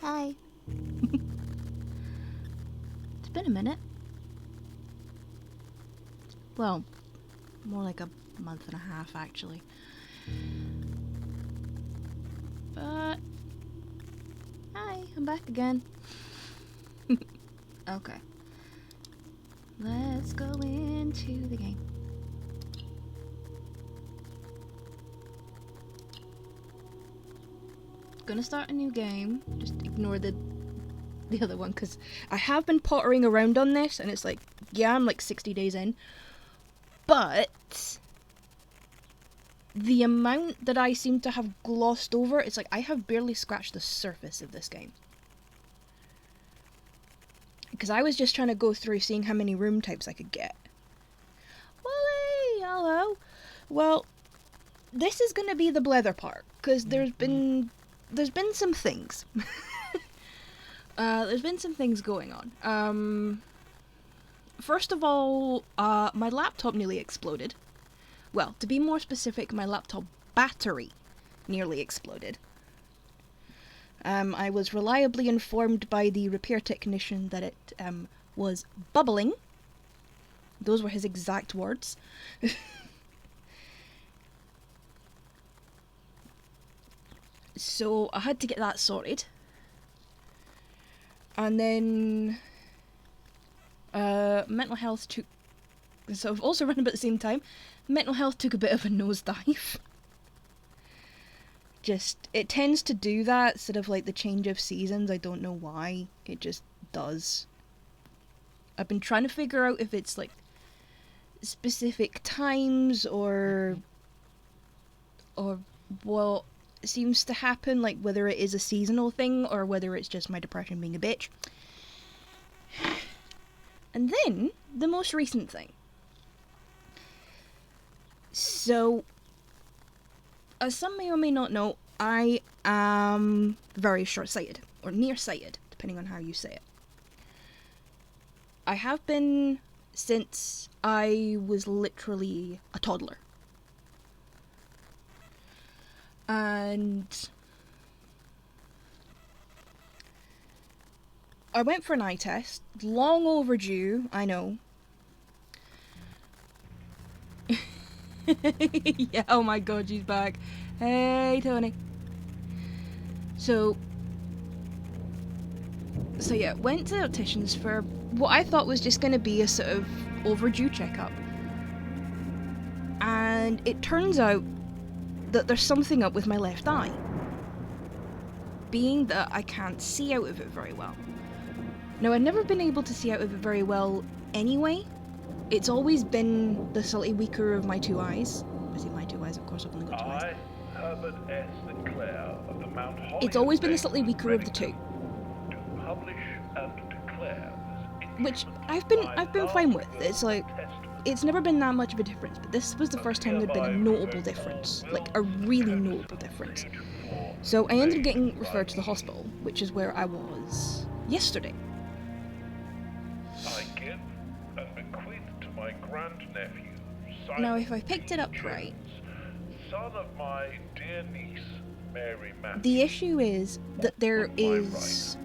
Hi. It's been a minute. Well, more like a month and a half, actually. But... Hi, I'm back again. Okay. Let's go into the game. Gonna start a new game. Just ignore the other one, because I have been pottering around on this, and it's like, yeah, I'm like 60 days in. But the amount that I seem to have glossed over, it's like I have barely scratched the surface of this game. Because I was just trying to go through seeing how many room types I could get. Well, hey, hello. Well, this is gonna be the Blether part, because there's been some things. There's been some things going on. First of all, my laptop nearly exploded. Well, to be more specific, my laptop battery nearly exploded. I was reliably informed by the repair technician that it was bubbling. Those were his exact words. So I had to get that sorted. And then mental health took... So I've also run about the same time. Mental health took a bit of a nosedive. It tends to do that, sort of like the change of seasons. I don't know why. It just does. I've been trying to figure out if it's like specific times or what seems to happen, like whether it is a seasonal thing or whether it's just my depression being a bitch. And then, the most recent thing. So, as some may or may not know, I am very short-sighted, or nearsighted, depending on how you say it. I have been since I was literally a toddler. And I went for an eye test, long overdue, I know. Yeah, oh my god, she's back. Hey, Tony. So yeah, went to the opticians for what I thought was just going to be a sort of overdue checkup. And it turns out that there's something up with my left eye. Being that I can't see out of it very well. Now, I've never been able to see out of it very well anyway. It's always been the slightly weaker of my two eyes. I say my two eyes, of course, I've only got two eyes. Herbert S. Sinclair of the Mount Holly It's always been the slightly weaker of the two. To publish and declare which I've been fine with. It's like, it's never been that much of a difference, but this was the first time there'd been a notable difference, like a really notable difference. So I ended up getting referred to the hospital, which is where I was yesterday. I give and bequeath to my grandnephew, Now, if I picked it up right, son of my dear niece, Mary Matthews, the issue is that there is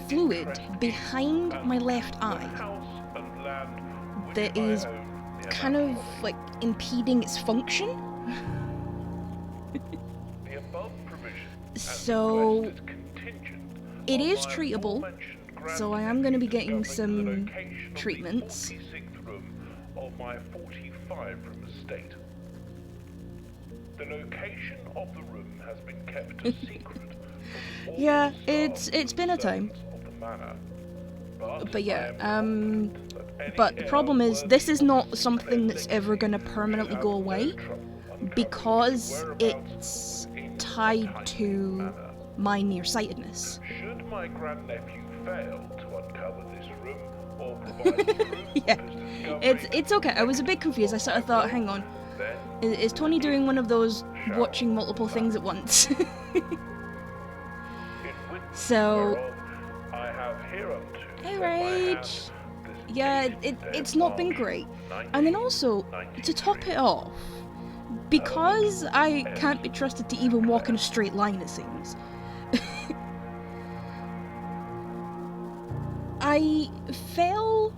fluid behind my left eye that is kind of like impeding its function. So it is treatable, so I am going to be getting some treatments. The location of the room has been kept a secret. Yeah, it's been a time. But yeah, but the problem is, this is not something that's ever gonna permanently go away, because it's tied to my nearsightedness. Should my grandnephew fail to uncover this room or provide yeah, it's okay. I was a bit confused. I sort of thought, hang on, is Tony doing one of those watching multiple things at once? So, hey Rage! Yeah, it's not been great. And then also, to top it off, because I can't be trusted to even walk in a straight line, it seems, I fell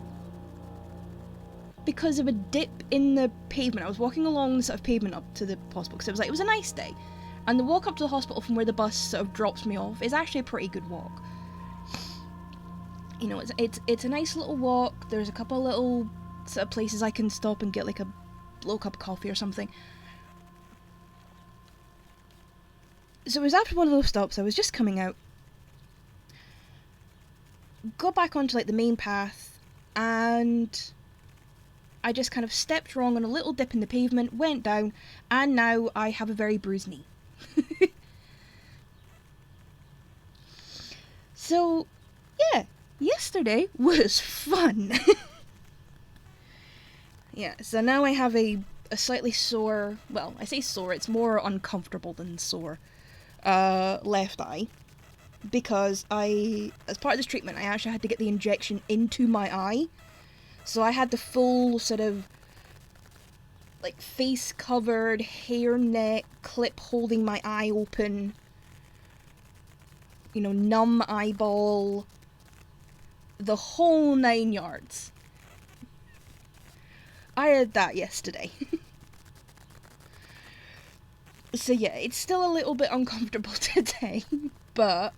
because of a dip in the pavement. I was walking along the sort of pavement up to the hospital because it was a nice day, and the walk up to the hospital from where the bus sort of drops me off is actually a pretty good walk. You know, it's a nice little walk. There's a couple little sort of places I can stop and get like a little cup of coffee or something. So it was after one of those stops. I was just coming out, got back onto like the main path, and I just kind of stepped wrong on a little dip in the pavement, went down, and now I have a very bruised knee. So, yeah, yesterday was fun. Yeah, so now I have a slightly sore, well, I say sore, it's more uncomfortable than sore, left eye. Because as part of this treatment, I actually had to get the injection into my eye. So I had the full sort of like face covered, hairnet clip holding my eye open, you know, numb eyeball, the whole 9 yards. I had that yesterday. So yeah, it's still a little bit uncomfortable today, but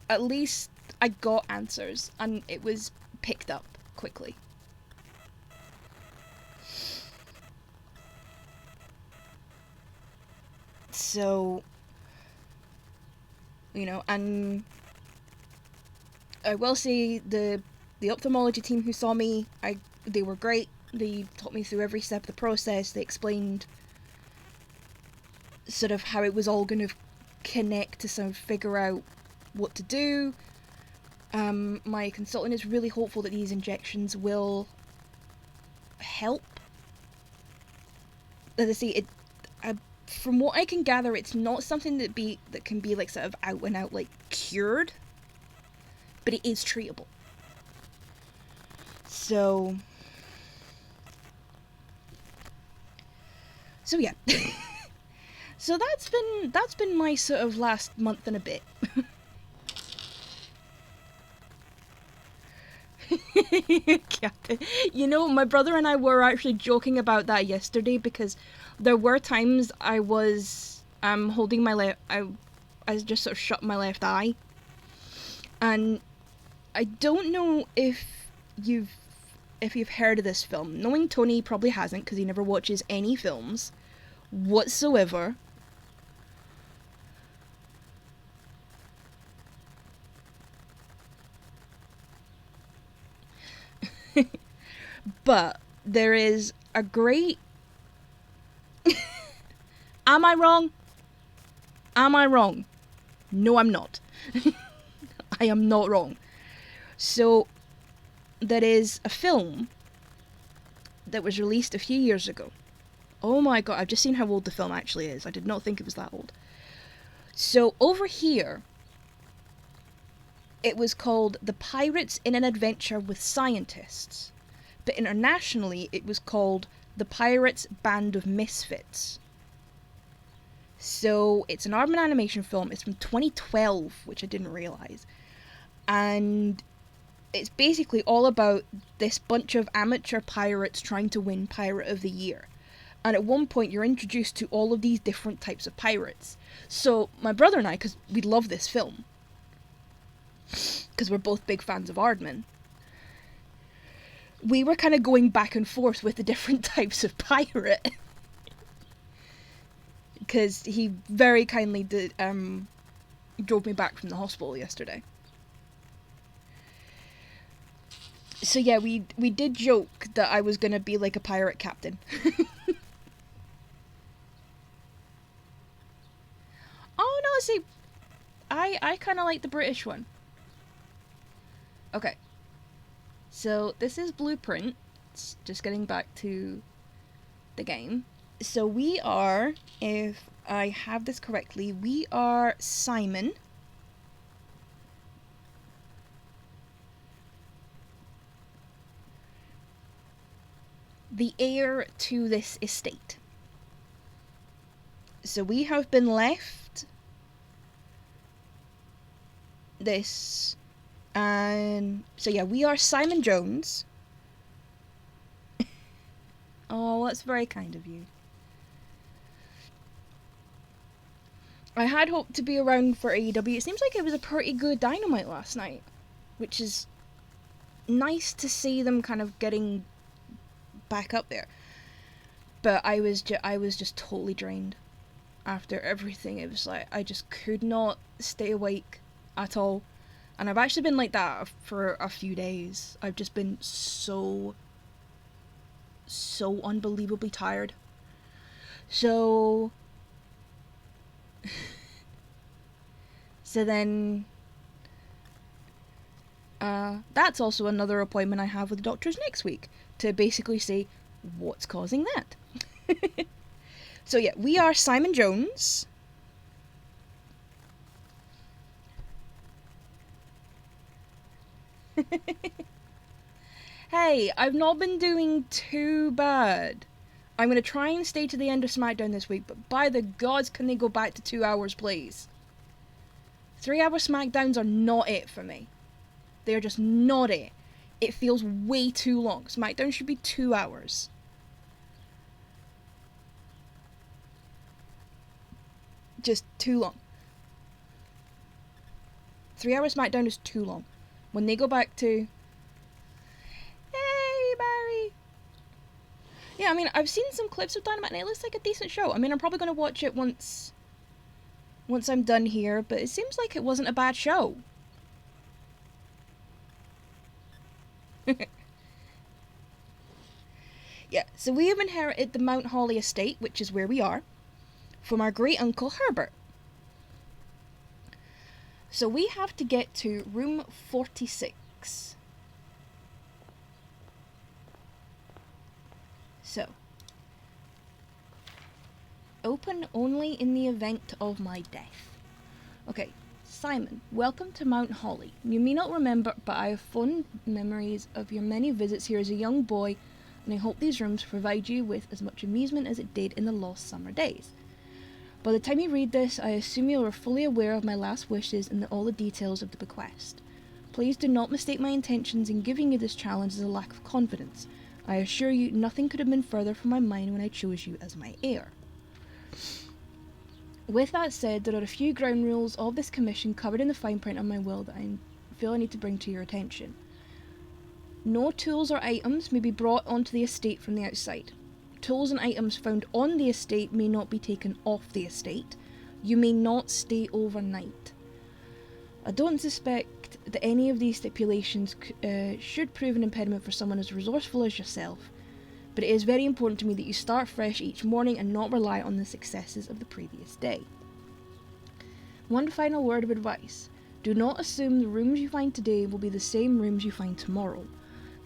at least I got answers and it was picked up quickly. So, you know, and I will say the ophthalmology team who saw me, they were great. They taught me through every step of the process. They explained sort of how it was all going to connect to sort of figure out what to do. My consultant is really hopeful that these injections will help. As I say, from what I can gather, it's not something that can be like sort of out and out like cured, but it is treatable. So yeah. So that's been my sort of last month and a bit. You know, my brother and I were actually joking about that yesterday because there were times I was holding my left. I just sort of shut my left eye, and I don't know you've if you've heard of this film. Knowing Tony probably hasn't because he never watches any films whatsoever. But there is a great. Am I wrong? Am I wrong? No, I'm not. I am not wrong. So, there is a film that was released a few years ago. Oh my god, I've just seen how old the film actually is. I did not think it was that old. So, over here, it was called The Pirates in an Adventure with Scientists. But internationally, it was called The Pirates Band of Misfits. So, it's an Aardman animation film. It's from 2012, which I didn't realise. And it's basically all about this bunch of amateur pirates trying to win Pirate of the Year. And at one point, you're introduced to all of these different types of pirates. So, my brother and I, because we love this film, because we're both big fans of Aardman, we were kind of going back and forth with the different types of pirate. Because he very kindly drove me back from the hospital yesterday. So yeah, we did joke that I was going to be like a pirate captain. Oh no, see, I kind of like the British one. Okay. So this is Blueprint. Just getting back to the game. So we are, if I have this correctly, we are Simon. The heir to this estate. So we have been left this, and so yeah, we are Simon Jones. Oh, that's very kind of you. I had hoped to be around for AEW. It seems like it was a pretty good Dynamite last night, which is nice to see them kind of getting back up there. But I was just totally drained after everything. It was like I just could not stay awake at all. And I've actually been like that for a few days. I've just been so unbelievably tired. So then that's also another appointment I have with the doctors next week to basically say what's causing that. So yeah, we are Simon Jones. Hey, I've not been doing too bad. I'm going to try and stay to the end of SmackDown this week, but by the gods, can they go back to 2 hours, please? 3-hour SmackDowns are not it for me. They're just not it. It feels way too long. SmackDown should be 2 hours. Just too long. 3-hour SmackDown is too long. When they go back to... Hey, Barry! Yeah, I mean, I've seen some clips of Dynamite and it looks like a decent show. I mean, I'm probably going to watch it once I'm done here, but it seems like it wasn't a bad show. Yeah, so we have inherited the Mount Holly estate, which is where we are, from our great uncle Herbert. So we have to get to room 46. So, open only in the event of my death. Okay, Simon, welcome to Mount Holly. You may not remember, but I have fond memories of your many visits here as a young boy, and I hope these rooms provide you with as much amusement as it did in the lost summer days. By the time you read this, I assume you are fully aware of my last wishes and all the details of the bequest. Please do not mistake my intentions in giving you this challenge as a lack of confidence. I assure you, nothing could have been further from my mind when I chose you as my heir. With that said, there are a few ground rules of this commission covered in the fine print on my will that I feel I need to bring to your attention. No tools or items may be brought onto the estate from the outside. Tools and items found on the estate may not be taken off the estate. You may not stay overnight. I don't suspect that any of these stipulations should prove an impediment for someone as resourceful as yourself, but it is very important to me that you start fresh each morning and not rely on the successes of the previous day. One final word of advice. Do not assume the rooms you find today will be the same rooms you find tomorrow.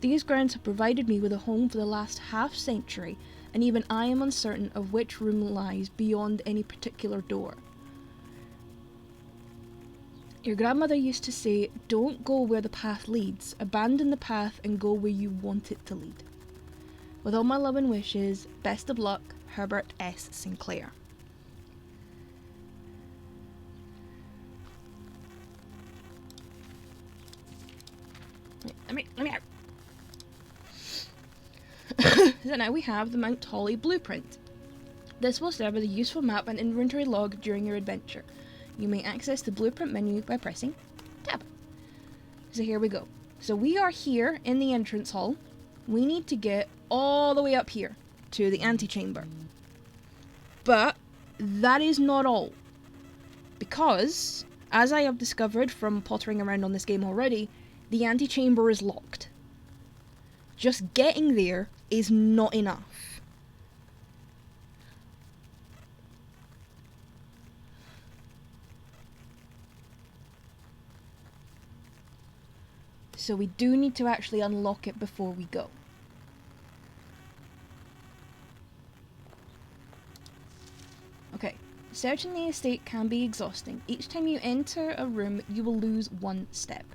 These grounds have provided me with a home for the last half-century, and even I am uncertain of which room lies beyond any particular door. Your grandmother used to say, don't go where the path leads, abandon the path and go where you want it to lead. With all my love and wishes, best of luck, Herbert S. Sinclair. Let me out. So now we have the Mount Holly blueprint. This will serve as a useful map and inventory log during your adventure. You may access the blueprint menu by pressing tab. So here we go. So we are here in the entrance hall. We need to get all the way up here to the antechamber. But that is not all. Because, as I have discovered from pottering around on this game already, the antechamber is locked. Just getting there is not enough. So we do need to actually unlock it before we go. Okay, searching the estate can be exhausting. Each time you enter a room, you will lose 1 step.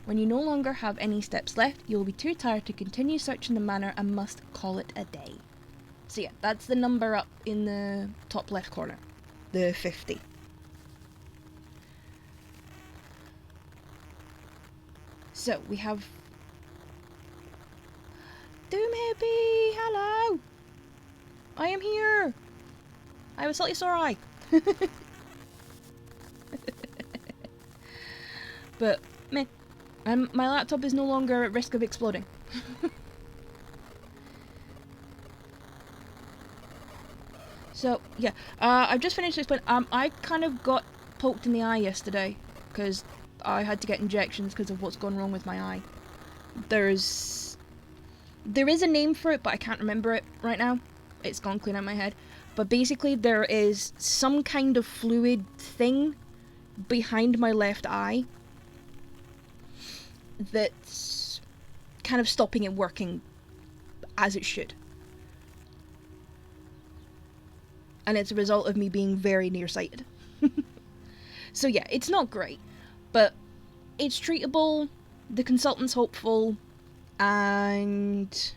When you no longer have any steps left, you will be too tired to continue searching the manor and must call it a day. So yeah, that's the number up in the top left corner. the 50. So we have Doom Hippie, hello! I am here! I have a slightly sore eye. But, meh. My laptop is no longer at risk of exploding. So, yeah. I've just finished explaining. I kind of got poked in the eye yesterday, because I had to get injections because of what's gone wrong with my eye. There is a name for it, but I can't remember it right now. It's gone clean out of my head. But basically, there is some kind of fluid thing behind my left eye that's kind of stopping it working as it should. And it's a result of me being very nearsighted. So yeah, it's not great, but it's treatable, the consultant's hopeful, and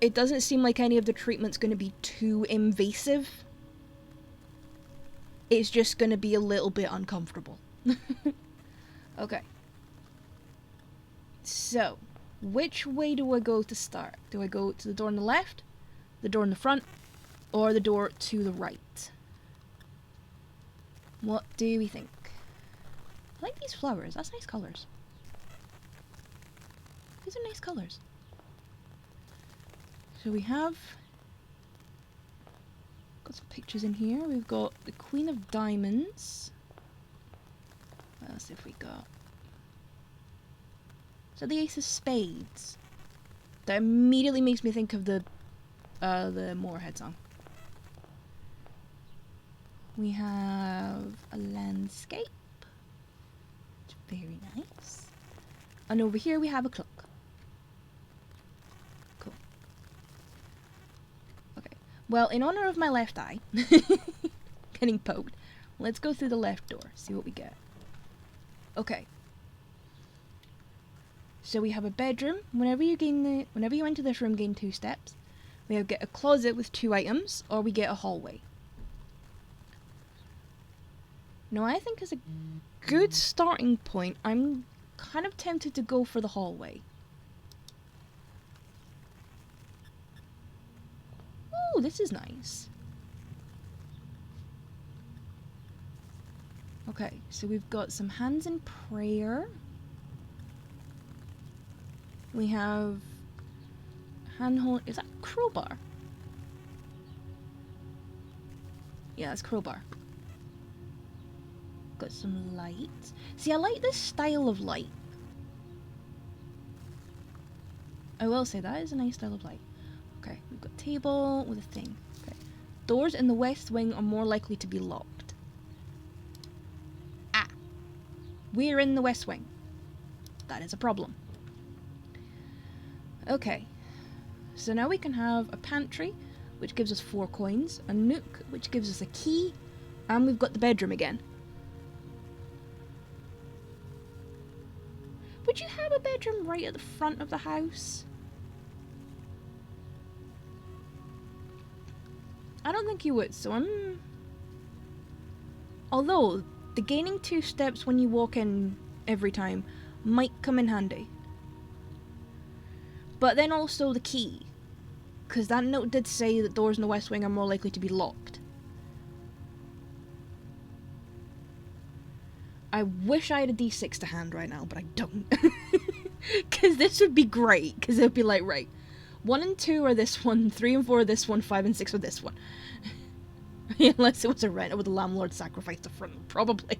it doesn't seem like any of the treatment's going to be too invasive. It's just going to be a little bit uncomfortable. Okay. So, which way do I go to start? Do I go to the door on the left, the door in the front, or the door to the right? What do we think? I like these flowers. That's nice colours. These are nice colours. So we have got some pictures in here. We've got the Queen of Diamonds. What else have we got? So the Ace of Spades. That immediately makes me think of the Moorhead song. We have a landscape. It's very nice. And over here we have a clock. Cool. Okay. Well, in honor of my left eye getting poked, let's go through the left door, see what we get. Okay. So we have a bedroom. Whenever you enter this room, gain 2 steps. We get a closet with 2 items, or we get a hallway. Now, I think as a good starting point, I'm kind of tempted to go for the hallway. Oh, this is nice. Okay, so we've got some hands in prayer. We have handhold. Is that crowbar? Yeah, it's crowbar. Got some lights. See, I like this style of light. I will say that is a nice style of light. Okay, we've got a table with a thing. Okay. Doors in the west wing are more likely to be locked. Ah! We're in the west wing. That is a problem. Okay. So now we can have a pantry, which gives us 4 coins, a nook, which gives us a key, and we've got the bedroom again. Would you have a bedroom right at the front of the house? I don't think you would, so I'm... Although, the gaining 2 steps when you walk in every time might come in handy. But then also the key. Because that note did say that doors in the west wing are more likely to be locked. I wish I had a d6 to hand right now, but I don't. Because this would be great, because it would be like, right, 1 and 2 are this one, 3 and 4 are this one, 5 and 6 are this one. Unless it was a renter with a landlord sacrificed the front, probably.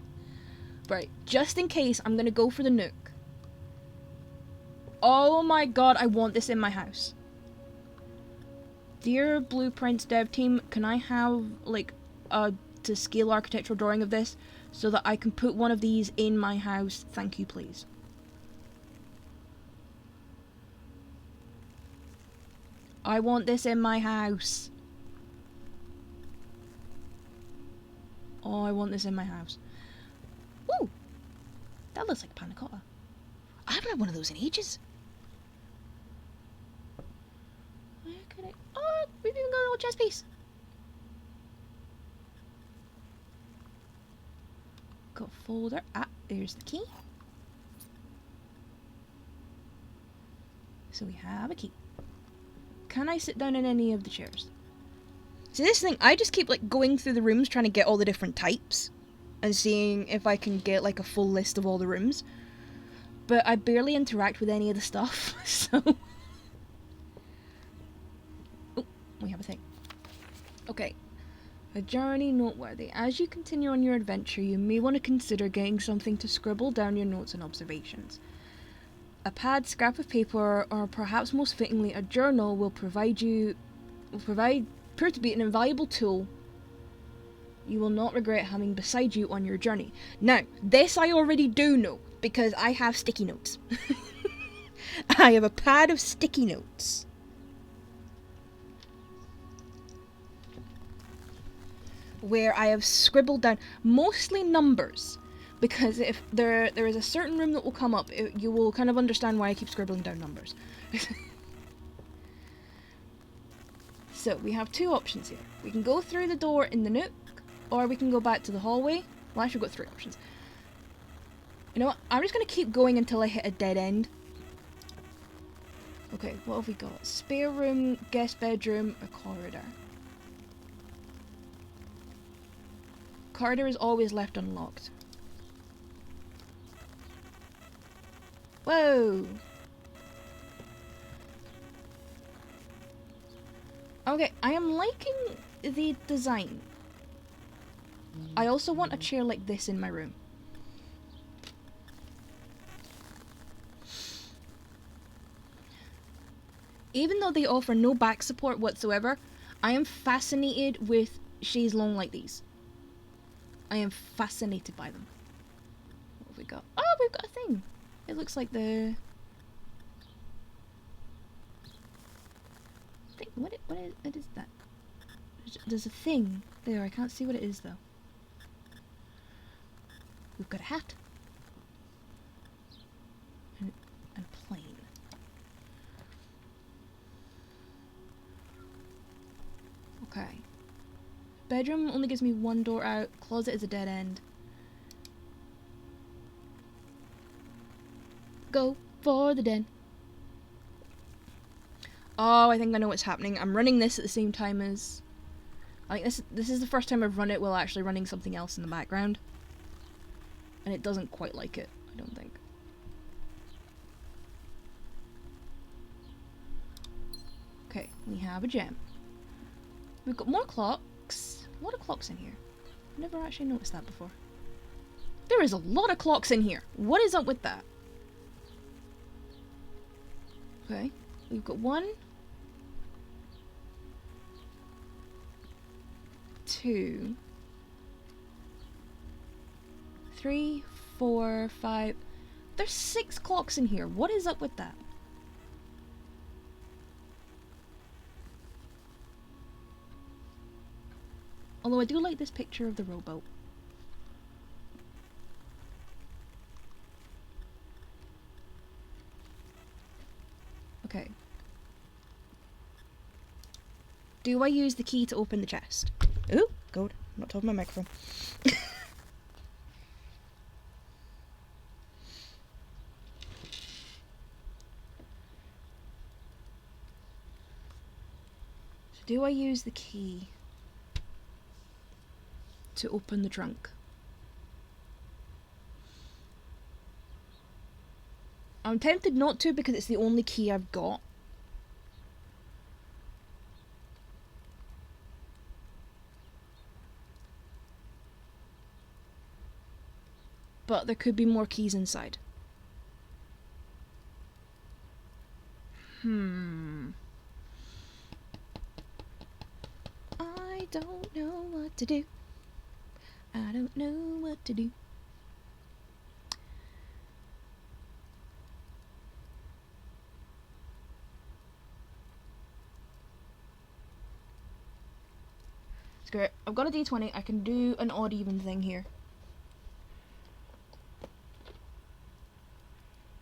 Right, just in case, I'm going to go for the nook. Oh my god, I want this in my house. Dear Blueprints dev team, can I have, like, a to scale architectural drawing of this so that I can put one of these in my house? Thank you, please. I want this in my house. Oh, I want this in my house. Ooh! That looks like panna cotta. I haven't had one of those in ages. Where could I... Oh, We've even got a little chest piece. Got a folder. Ah, there's the key. So we have a key. Can I sit down in any of the chairs? See, this thing, I just keep like going through the rooms trying to get all the different types and seeing if I can get like a full list of all the rooms. But I barely interact with any of the stuff, so... Oh, we have a thing. Okay. A journey noteworthy. As you continue on your adventure, you may want to consider getting something to scribble down your notes and observations. A pad, scrap of paper, or perhaps most fittingly a journal will prove to be an invaluable tool you will not regret having beside you on your journey. Now, this I already do know, because I have sticky notes. I have a pad of sticky notes. Where I have scribbled down mostly numbers, because if there is a certain room that will come up, you will kind of understand why I keep scribbling down numbers. So we have two options here. We can go through the door in the nook, or we can go back to the hallway. Well, actually, we've got three options. You know what? I'm just going to keep going until I hit a dead end. Okay, what have we got? Spare room, guest bedroom, or corridor? Corridor is always left unlocked. Whoa! Okay, I am liking the design. I also want a chair like this in my room. Even though they offer no back support whatsoever, I am fascinated with chaise longue like these. I am fascinated by them. What have we got? Oh, we've got a thing. It looks like the... thing. What is that? There's a thing there. I can't see what it is though. We've got a hat. And a plane. Okay. Bedroom only gives me one door out. Closet is a dead end. Go for the den. Oh, I think I know what's happening. I'm running this at the same time as... I think this is the first time I've run it while actually running something else in the background. And it doesn't quite like it, I don't think. Okay, we have a gem. We've got more clocks. A lot of clocks in here. I've never actually noticed that before. There is a lot of clocks in here. What is up with that? Okay, we've got 1, 2, 3, 4, 5. There's 6 clocks in here. What is up with that? Although I do like this picture of the rowboat. Okay. Do I use the key to open the chest? Ooh, gold. I'm not talking my microphone. So do I use the key to open the trunk? I'm tempted not to because it's the only key I've got. But there could be more keys inside. I don't know what to do. I don't know what to do. Screw it. I've got a d20. I can do an odd even thing here.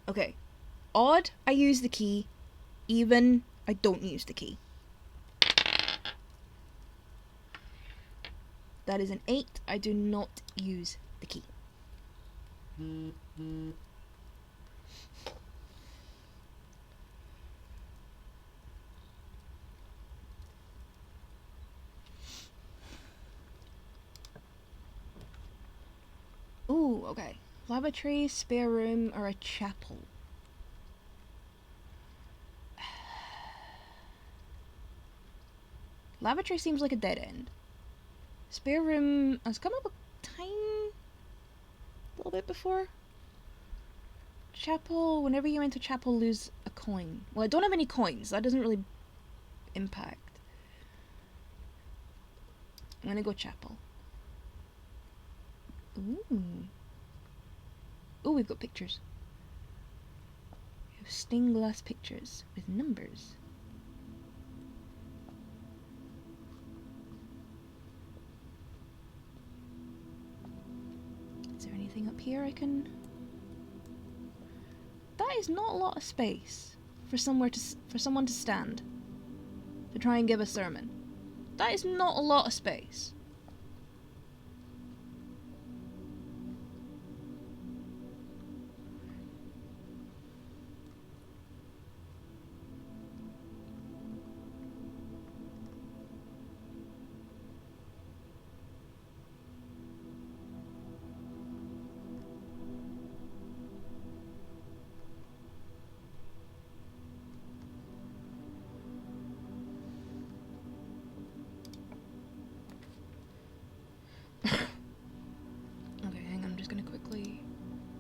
Okay. Odd, I use the key. Even, I don't use the key. That is an 8. I do not use the key. Ooh, okay. Lavatory, spare room, or a chapel? Lavatory seems like a dead end. Spare room, I was coming up a tiny little bit before. Chapel, whenever you enter chapel, lose a coin. Well, I don't have any coins. That doesn't really impact. I'm gonna go chapel. Ooh. Ooh, we've got pictures. We have stained glass pictures with numbers. Is there anything up here I can... That is not a lot of space for someone to stand to try and give a sermon. That is not a lot of space.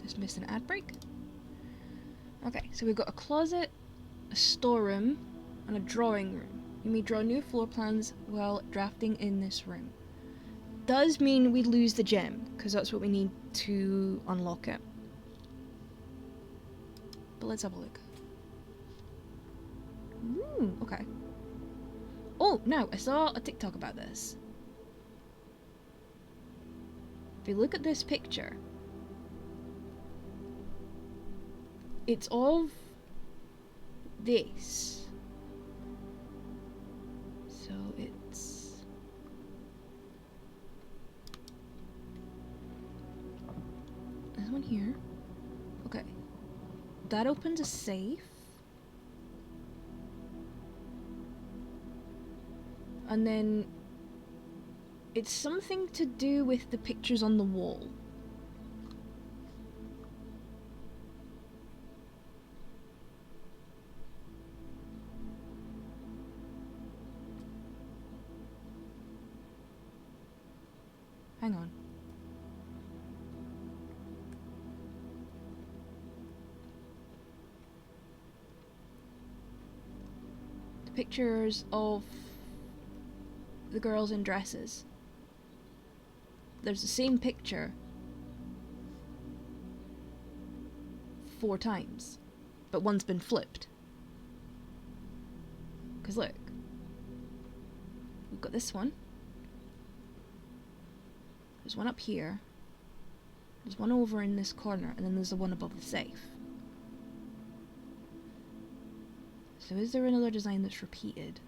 Dismiss an ad break. Okay, so we've got a closet, a storeroom, and a drawing room. You may draw new floor plans while drafting in this room. Does mean we lose the gem, because that's what we need to unlock it. But let's have a look. Ooh, okay. Oh, now, I saw a TikTok about this. If you look at this picture, it's of this. So it's... this one here. Okay. That opens a safe. And then it's something to do with the pictures on the wall. Hang on. The pictures of the girls in dresses. There's the same picture 4 times, but one's been flipped. Because look, we've got this one. There's one up here. There's one over in this corner, and then there's the one above the safe. So is there another design that's repeated?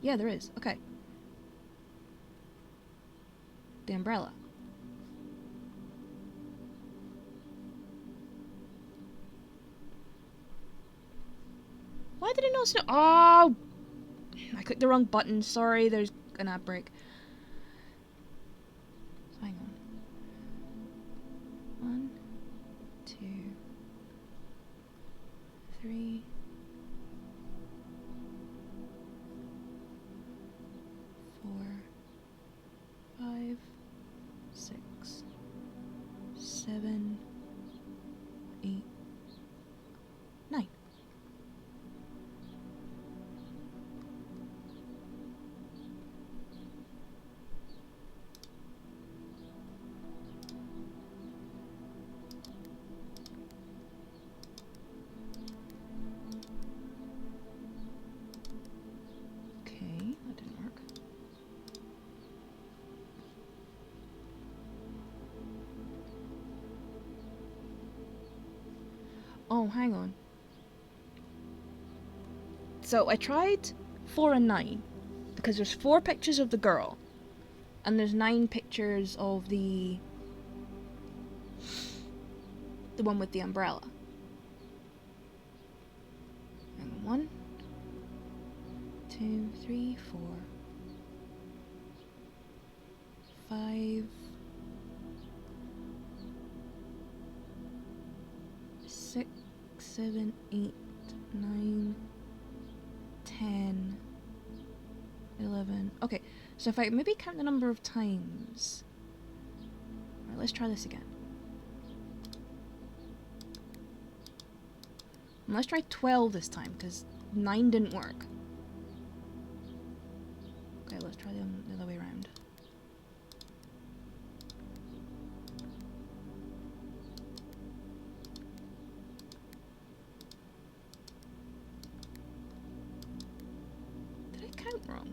Yeah, there is. Okay. The umbrella. Why did it not snow? Oh! I clicked the wrong button. Sorry, there's an ad break. So hang on. 1, 2, 3, 4, 5, 6, 7, 8, 9. Okay, that didn't work. Oh, hang on. So I tried 4 and 9. because there's 4 pictures of the girl, and there's 9 pictures of the one with the umbrella. And 1, 2, 3, 4, 5, 6, 7, 8, 9, 10, 11. Okay, so if I maybe count the number of times. Alright, let's try this again. And let's try 12 this time, because 9 didn't work. Okay, let's try the other way around. Did I count wrong?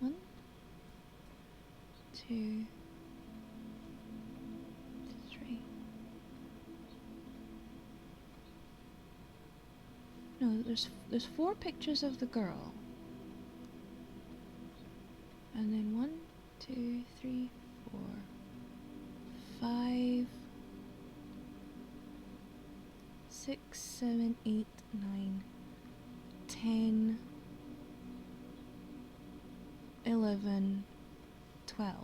One, 2, 3. No, there's 4 pictures of the girl. And then 1, 2, 3, 4, 5, 6, 7, 8, 9, 10, 11, 12.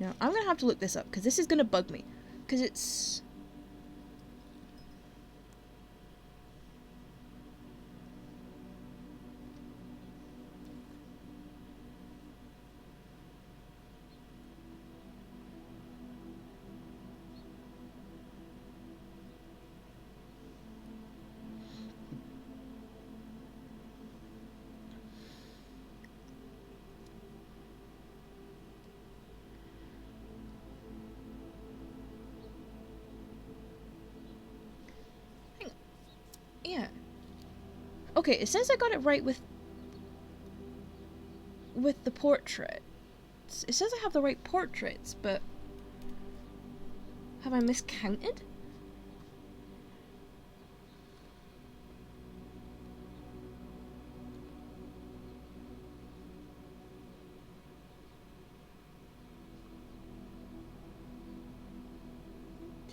Now, I'm gonna have to look this up, because this is gonna bug me. Because it's... Yeah. Okay, it says I got it right with the portraits. It says I have the right portraits, but have I miscounted?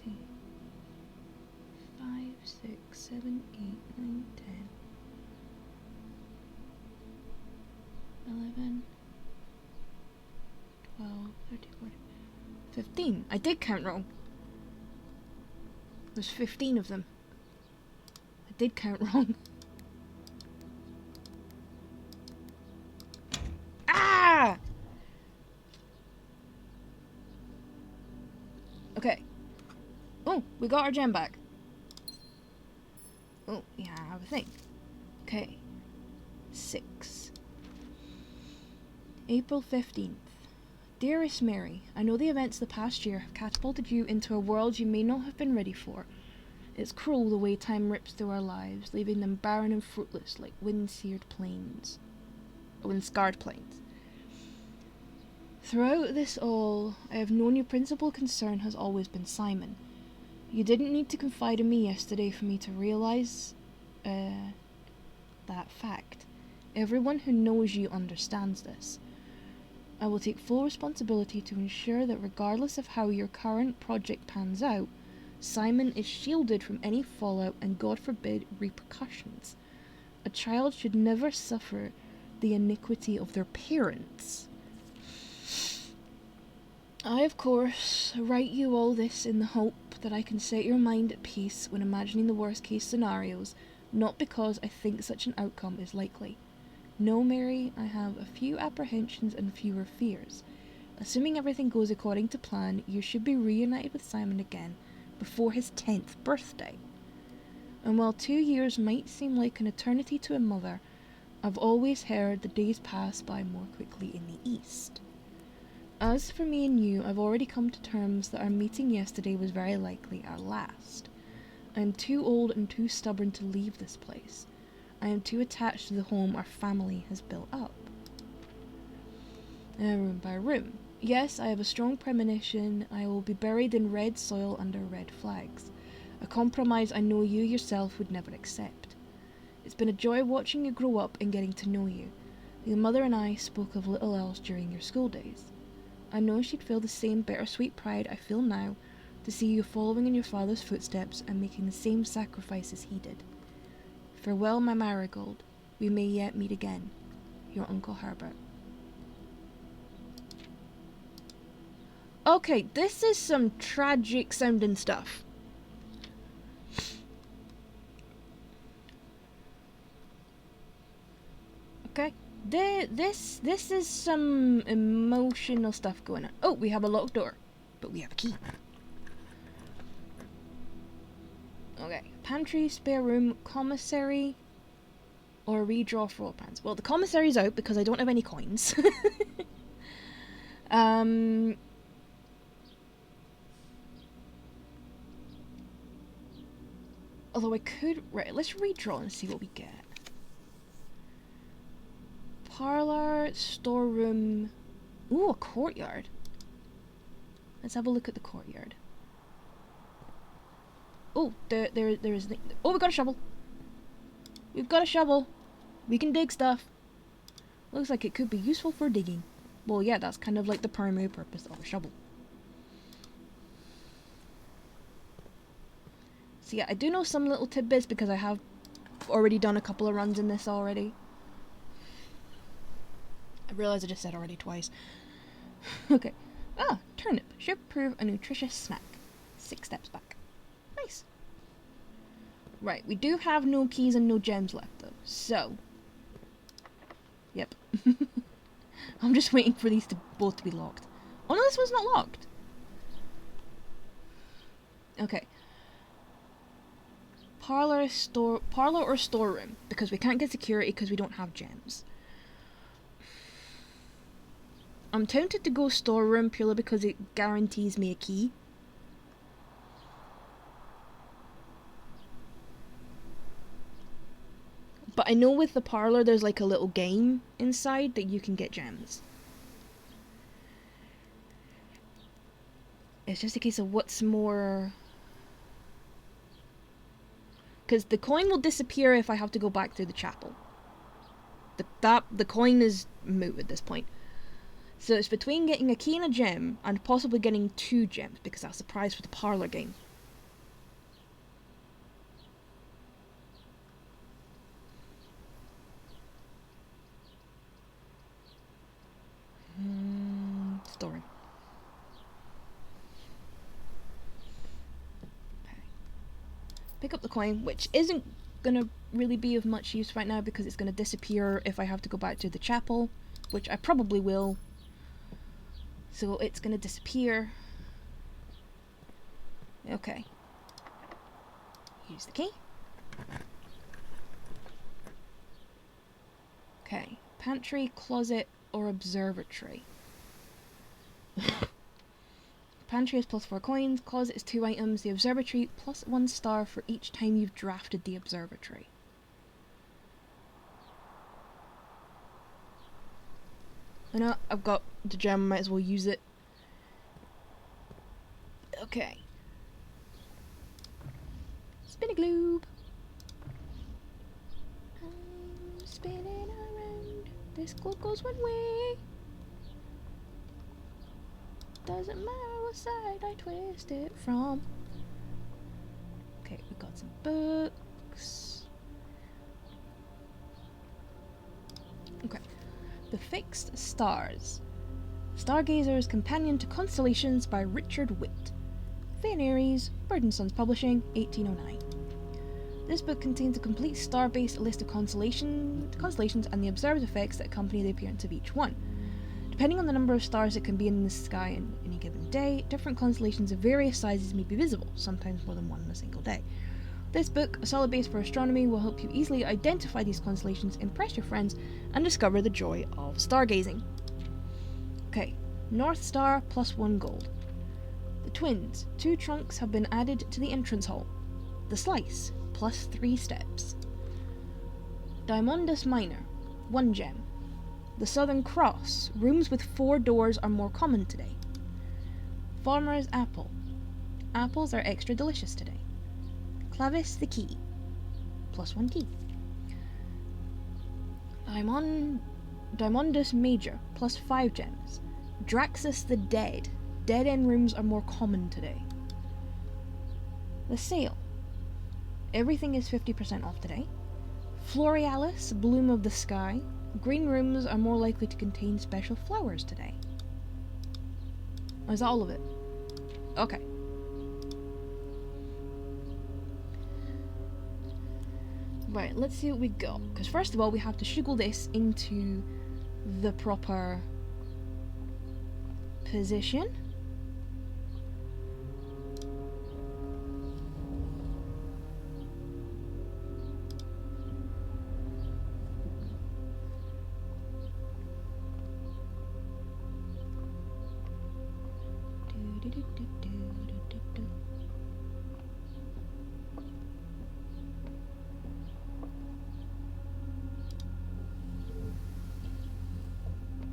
Two, 5, 6, 7, 8, 9, 10, 11, 12, 13, 14, 15. I did count wrong. There's 15 of them. I did count wrong. Ah! Okay. Oh, we got our gem back. Oh, yeah, I have a thing. Okay. 6. April 15th. Dearest Mary, I know the events of the past year have catapulted you into a world you may not have been ready for. It's cruel the way time rips through our lives, leaving them barren and fruitless like wind-scarred plains. Throughout this all, I have known your principal concern has always been Simon. You didn't need to confide in me yesterday for me to realise that fact. Everyone who knows you understands this. I will take full responsibility to ensure that regardless of how your current project pans out, Simon is shielded from any fallout and, God forbid, repercussions. A child should never suffer the iniquity of their parents. I, of course, write you all this in the hope that I can set your mind at peace when imagining the worst case scenarios, not because I think such an outcome is likely. No, Mary, I have a few apprehensions and fewer fears. Assuming everything goes according to plan, you should be reunited with Simon again before his 10th birthday. And while 2 years might seem like an eternity to a mother, I've always heard the days pass by more quickly in the East. As for me and you, I've already come to terms that our meeting yesterday was very likely our last. I am too old and too stubborn to leave this place. I am too attached to the home our family has built up. Room by room. Yes, I have a strong premonition I will be buried in red soil under red flags. A compromise I know you yourself would never accept. It's been a joy watching you grow up and getting to know you. Your mother and I spoke of little else during your school days. I know she'd feel the same bittersweet pride I feel now to see you following in your father's footsteps and making the same sacrifices he did. Farewell, my marigold. We may yet meet again. Your Uncle Herbert. Okay, this is some tragic sounding stuff. Okay, this is some emotional stuff going on. Oh, we have a locked door, but we have a key. Okay, pantry, spare room, commissary, or redraw floor plans. Well, the commissary's out because I don't have any coins. Although I could... Right, let's redraw and see what we get. Parlor, storeroom... Ooh, a courtyard. Let's have a look at the courtyard. Oh, there is... Oh, we got a shovel. We've got a shovel. We can dig stuff. Looks like it could be useful for digging. Well, yeah, that's kind of like the primary purpose of a shovel. So yeah, I do know some little tidbits because I have already done a couple of runs in this already. I realize I just said already twice. Okay. Ah, turnip. Should prove a nutritious snack. 6 steps back. Nice. Right, we do have no keys and no gems left though, so... Yep. I'm just waiting for these both to be locked. Oh no, this one's not locked. Okay. Parlor or storeroom, because we can't get security because we don't have gems. I'm tempted to go storeroom purely because it guarantees me a key. But I know with the parlor there's like a little game inside that you can get gems. It's just a case of what's more... Because the coin will disappear if I have to go back through the chapel. The coin is moot at this point. So it's between getting a key and a gem, and possibly getting 2 gems, because that's the prize for the parlor game. Story. Okay. Pick up the coin, which isn't gonna really be of much use right now because it's gonna disappear if I have to go back to the chapel, which I probably will. So it's gonna disappear. Okay. Use the key. Okay. Pantry, closet, or observatory. Pantry is +4 coins, closet is 2 items, the observatory +1 star for each time you've drafted the observatory. I know, I've got the gem, might as well use it. Okay. Spin a globe. I'm spinning around. This globe goes one way. Doesn't matter what side I twist it from. Okay, we got some books. Okay. The Fixed Stars. Stargazer's Companion to Constellations by Richard Witt. Fane Aries, Bird and Sons Publishing, 1809. This book contains a complete star-based list of constellations and the observed effects that accompany the appearance of each one. Depending on the number of stars that can be in the sky in any given day, different constellations of various sizes may be visible, sometimes more than one in a single day. This book, a solid base for astronomy, will help you easily identify these constellations, impress your friends, and discover the joy of stargazing. Okay, North Star plus 1 gold. The twins, 2 trunks have been added to the entrance hall. The slice, plus 3 steps. Diamondus Minor, 1 gem. The Southern Cross, rooms with 4 doors are more common today. Farmer's Apple, apples are extra delicious today. Clavis the Key, plus 1 key. Diamondus Major, plus 5 gems. Draxus the Dead, dead end rooms are more common today. The Sale, everything is 50% off today. Florealis, Bloom of the Sky, green rooms are more likely to contain special flowers today. Oh, is that all of it? Okay. Right, let's see what we got. Because first of all, we have to shugle this into the proper position.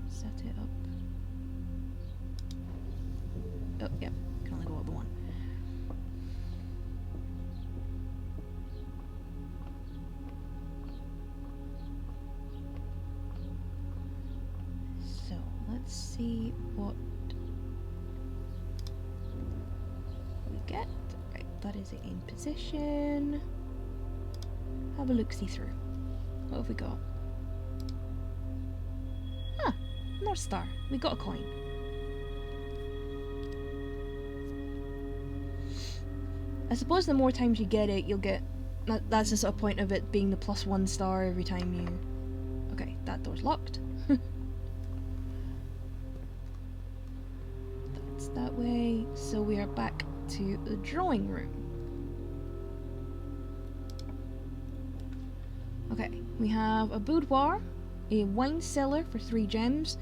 Set it up. Oh, yeah, can only go up one. So, let's see what we get. Right, that is it in position. Have a look-see through. What have we got? Ah, North Star. We got a coin. I suppose the more times you get it, you'll get... That's the sort of point of it being the plus 1 star every time you... Okay, that door's locked. That's that way. So we are back to the drawing room. Okay, we have a boudoir, a wine cellar for 3 gems.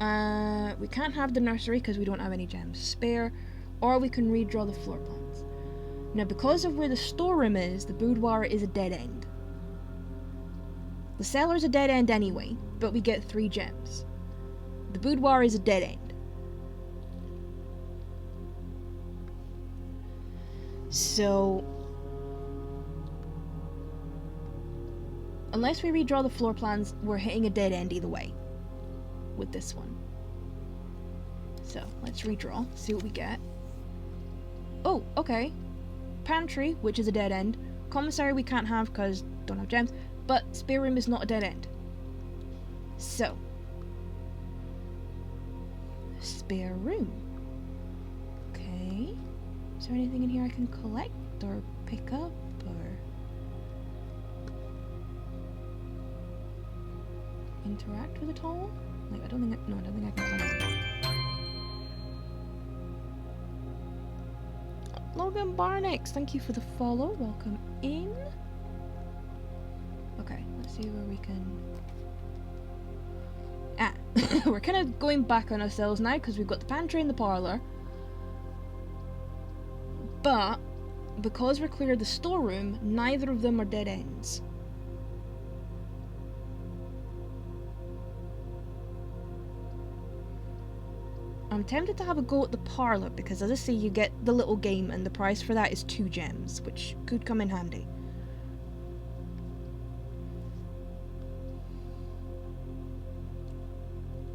We can't have the nursery because we don't have any gems spare, or we can redraw the floor plans. Now, because of where the storeroom is, the boudoir is a dead end. The cellar is a dead end anyway, but we get 3 gems. The boudoir is a dead end. So, unless we redraw the floor plans, we're hitting a dead end either way with this one. So, let's redraw, see what we get. Oh, okay. Pantry, which is a dead end. Commissary we can't have because don't have gems, but spare room is not a dead end. So, spare room. Okay. Is there anything in here I can collect or pick up or interact with at all? Like, I don't think I can collect it. Logan Barnex, thank you for the follow. Welcome in. Okay, let's see where we can... Ah, we're kind of going back on ourselves now because we've got the pantry and the parlour. But, because we're clear of the storeroom, neither of them are dead ends. I'm tempted to have a go at the parlour because, as I say, you get the little game and the price for that is 2 gems, which could come in handy.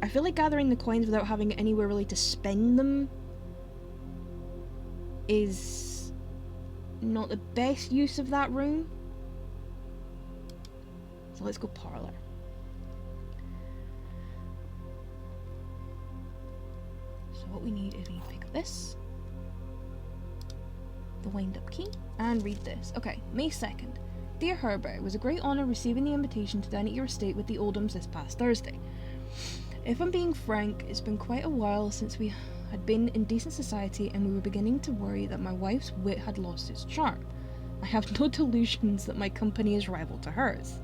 I feel like gathering the coins without having anywhere really to spend them is not the best use of that room. So let's go parlour. What we need is we need to pick up this, the wind-up key, and read this. Okay, May 2nd. Dear Herbert, it was a great honour receiving the invitation to dine at your estate with the Oldhams this past Thursday. If I'm being frank, it's been quite a while since we had been in decent society, and we were beginning to worry that my wife's wit had lost its charm. I have no delusions that my company is rival to hers.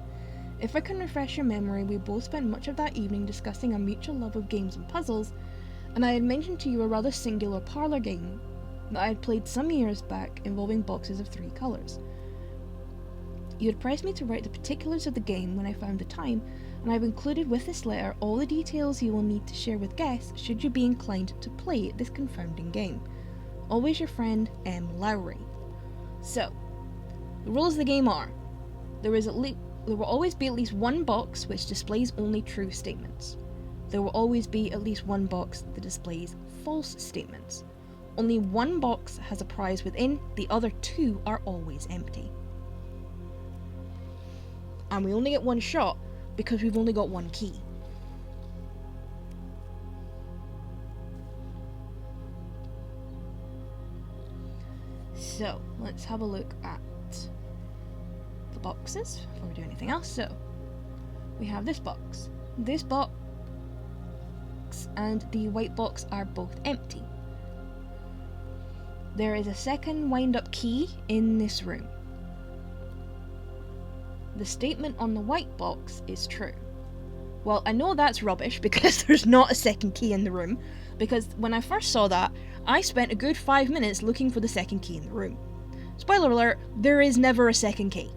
If I can refresh your memory, we both spent much of that evening discussing our mutual love of games and puzzles, and I had mentioned to you a rather singular parlour game that I had played some years back involving boxes of 3 colours. You had pressed me to write the particulars of the game when I found the time, and I've included with this letter all the details you will need to share with guests should you be inclined to play this confounding game. Always your friend, M. Lowry. So, the rules of the game are, there will always be at least one box which displays only true statements. There will always be at least one box that displays false statements. Only one box has a prize within, the other 2 are always empty. And we only get one shot because we've only got one key. So, let's have a look at the boxes before we do anything else. So, we have this box, and the white box are both empty. There is a second wind-up key in this room. The statement on the white box is true. Well, I know that's rubbish because there's not a second key in the room, because when I first saw that, I spent a good 5 minutes looking for the second key in the room. Spoiler alert, there is never a second key.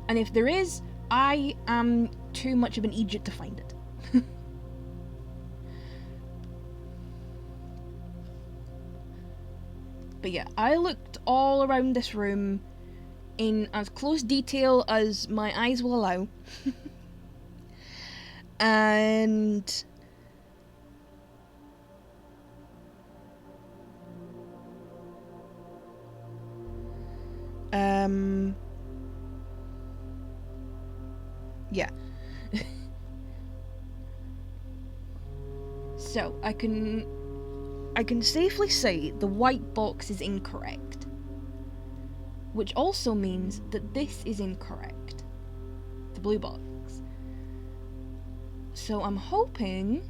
And if there is, I am too much of an idiot to find it. But yeah, I looked all around this room in as close detail as my eyes will allow. And yeah. So, I can safely say the white box is incorrect. Which also means that this is incorrect. The blue box. So I'm hoping...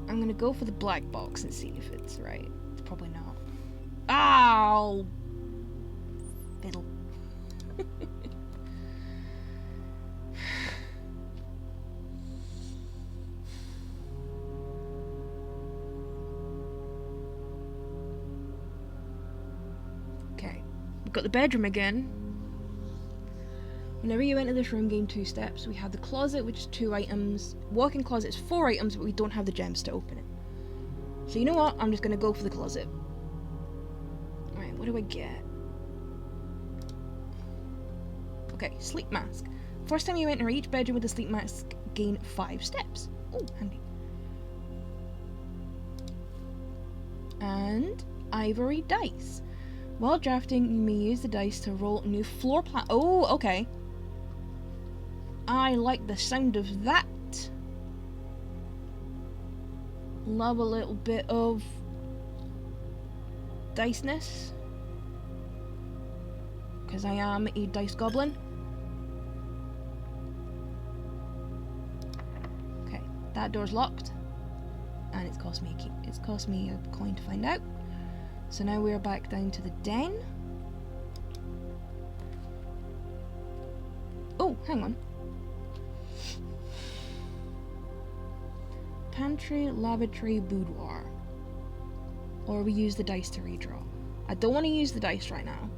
I'm gonna go for the black box and see if it's right. It's probably not. Ow! Fiddle. Got the bedroom again. Whenever you enter this room, gain 2 steps. We have the closet, which is 2 items. Walk-in closet is 4 items, but we don't have the gems to open it. So you know what? I'm just gonna go for the closet. Alright, what do I get? Okay, sleep mask. First time you enter each bedroom with a sleep mask, gain 5 steps. Oh, handy. And ivory dice. While drafting, you may use the dice to roll new floor plan. Oh, okay. I like the sound of that. Love a little bit of diceness. Because I am a dice goblin. Okay, that door's locked. And it's cost me a key. It's cost me a coin to find out. So now we're back down to the den. Oh, hang on. Pantry, lavatory, boudoir. Or we use the dice to redraw. I don't want to use the dice right now.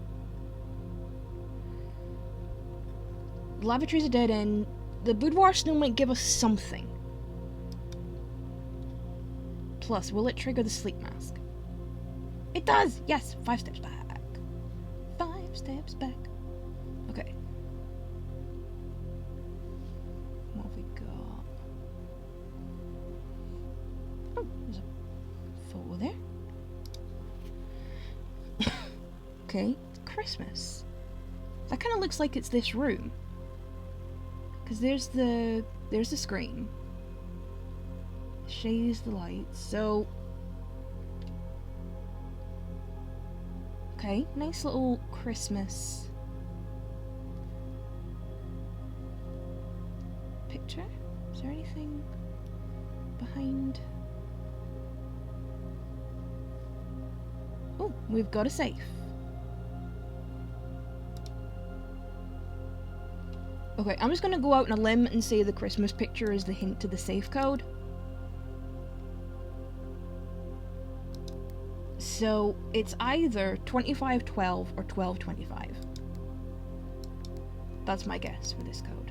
The lavatory's a dead end. The boudoir still might give us something. Plus, will it trigger the sleep mask? It does! Yes! 5 steps back. 5 steps back. Okay. What have we got? Oh, there's a photo there. Okay, Christmas. That kind of looks like it's this room. Because there's the screen. Shades the lights, so... Okay, nice little Christmas picture. Is there anything behind? Oh, we've got a safe. Okay, I'm just gonna go out on a limb and say the Christmas picture is the hint to the safe code. So it's either 2512 or 1225. That's my guess for this code.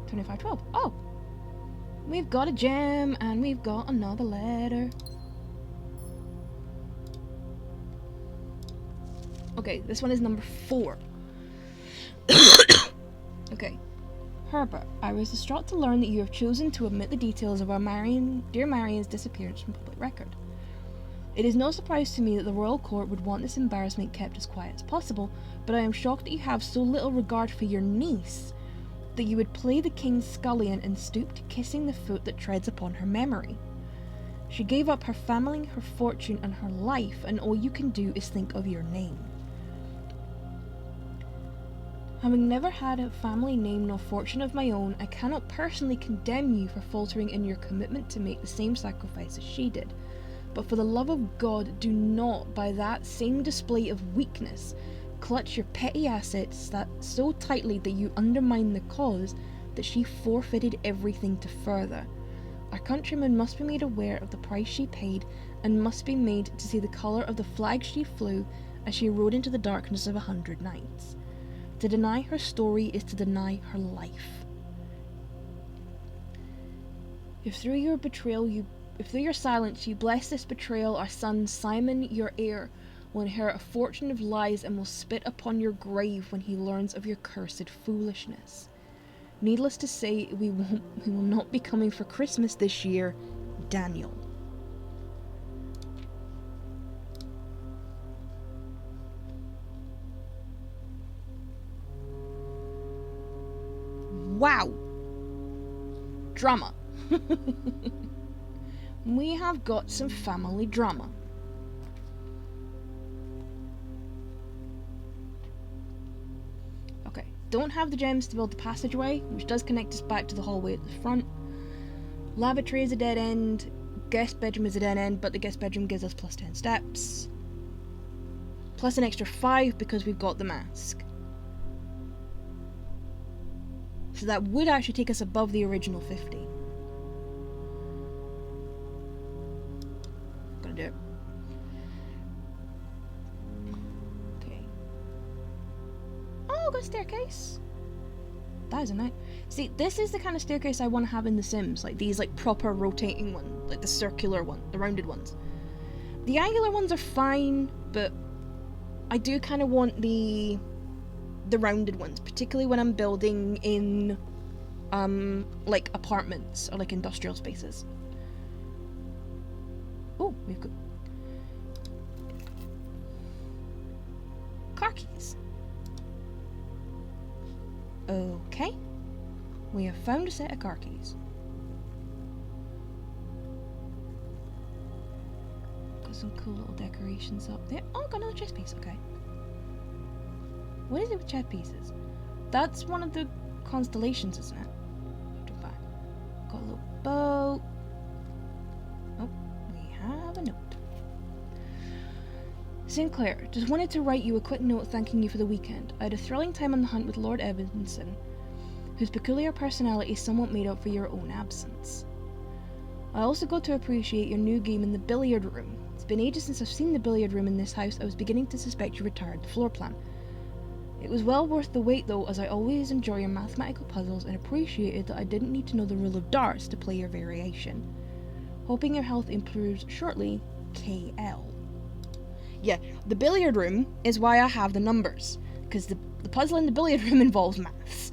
$25.12. Oh! We've got a gem and we've got another letter. Okay, this one is number 4. Okay. Herbert, I was distraught to learn that you have chosen to omit the details of our dear Marion's disappearance from public record. It is no surprise to me that the royal court would want this embarrassment kept as quiet as possible, but I am shocked that you have so little regard for your niece that you would play the king's scullion and stoop to kissing the foot that treads upon her memory. She gave up her family, her fortune, and her life, and all you can do is think of your name. Having never had a family name nor fortune of my own, I cannot personally condemn you for faltering in your commitment to make the same sacrifice as she did. But for the love of God, do not, by that same display of weakness, clutch your petty assets so tightly that you undermine the cause that she forfeited everything to further. Our countrymen must be made aware of the price she paid, and must be made to see the colour of the flag she flew as she rode into the darkness of 100 nights. To deny her story is to deny her life. If through your silence you bless this betrayal, our son Simon, your heir, will inherit a fortune of lies and will spit upon your grave when he learns of your cursed foolishness. Needless to say, we will not be coming for Christmas this year, Daniel. Wow! Drama. We have got some family drama. Okay, don't have the gems to build the passageway, which does connect us back to the hallway at the front. Lavatory is a dead end. Guest bedroom is a dead end, but the guest bedroom gives us plus 10 steps. Plus an extra 5 because we've got the mask. So that would actually take us above the original 50. Gonna do it. Okay. Oh, got a staircase. That is a nice. See, this is the kind of staircase I want to have in The Sims. Like these, like proper rotating ones, like the circular one, the rounded ones. The angular ones are fine, but I do kind of want the rounded ones, particularly when I'm building in like apartments or like industrial spaces. Oh, we've got car keys. Okay, we have found a set of car keys. Got some cool little decorations up there. Oh, got another chess piece. Okay. What is it with chess pieces? That's one of the constellations, isn't it? Back. Got a little boat. Oh, we have a note. Sinclair, just wanted to write you a quick note thanking you for the weekend. I had a thrilling time on the hunt with Lord Evanson, whose peculiar personality somewhat made up for your own absence. I also got to appreciate your new game in the billiard room. It's been ages since I've seen the billiard room in this house. I was beginning to suspect you retired the floor plan. It was well worth the wait though, as I always enjoy your mathematical puzzles and appreciated that I didn't need to know the rule of darts to play your variation. Hoping your health improves shortly, KL. Yeah, the billiard room is why I have the numbers, because the puzzle in the billiard room involves maths.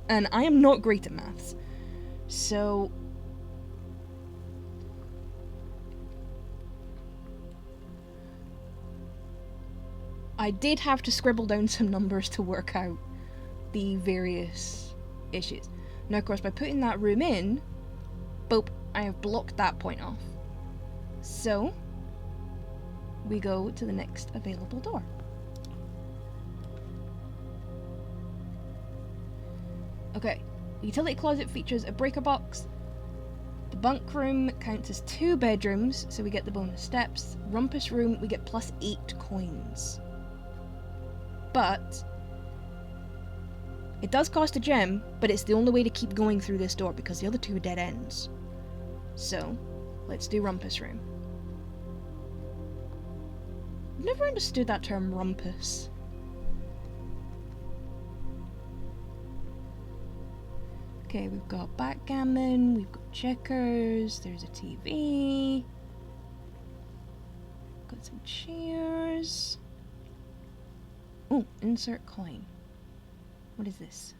And I am not great at maths. So I did have to scribble down some numbers to work out the various issues. Now, of course, by putting that room in, boop, I have blocked that point off. So, we go to the next available door. Okay, the utility closet features a breaker box. The bunk room counts as 2 bedrooms, so we get the bonus steps. Rumpus room, we get plus 8 coins. But it does cost a gem, but it's the only way to keep going through this door because the other two are dead ends. So, let's do Rumpus Room. I've never understood that term, rumpus. Okay, we've got backgammon, we've got checkers, there's a TV. Got some chairs. Oh, insert coin. What is this?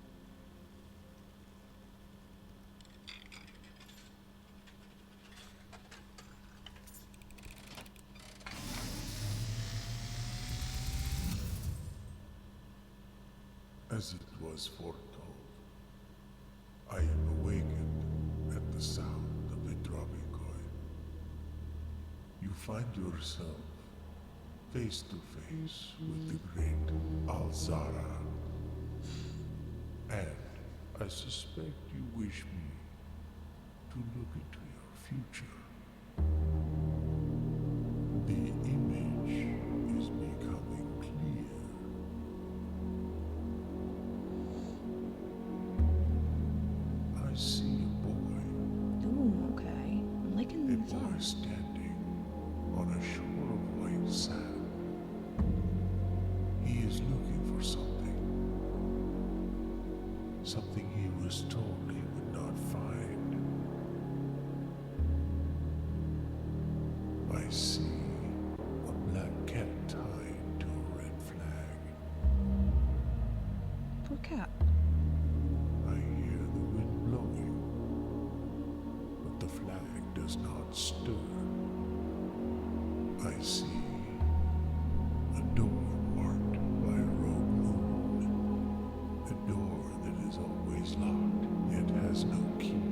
As it was foretold, I am awakened at the sound of a dropping coin. You find yourself face to face with the great Alzara. And I suspect you wish me to look into your future. The image is becoming clear. I see a boy. Ooh, okay. I'm liking A this boy art. standing on a shore of white sand. He is looking for something. Something he was told he would not find. I see a black cat tied to a red flag. Poor cat. I hear the wind blowing, but the flag does not stir. I see a door marked by a rogue moon. A door that is always locked, yet has no key.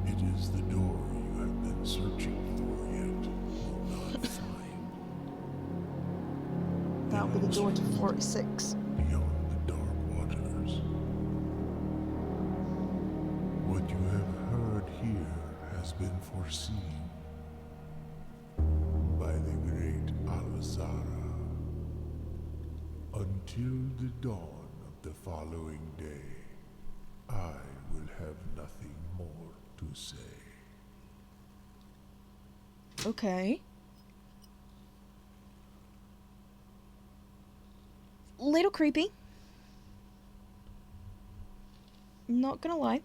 It is the door you have been searching for, yet will not find. That'll be the door to 46. Beyond the dark waters. What you have heard here has been foreseen by the great Alzara. Until the dawn of the following day, I will have nothing more to say. Okay. Little creepy. Not gonna lie.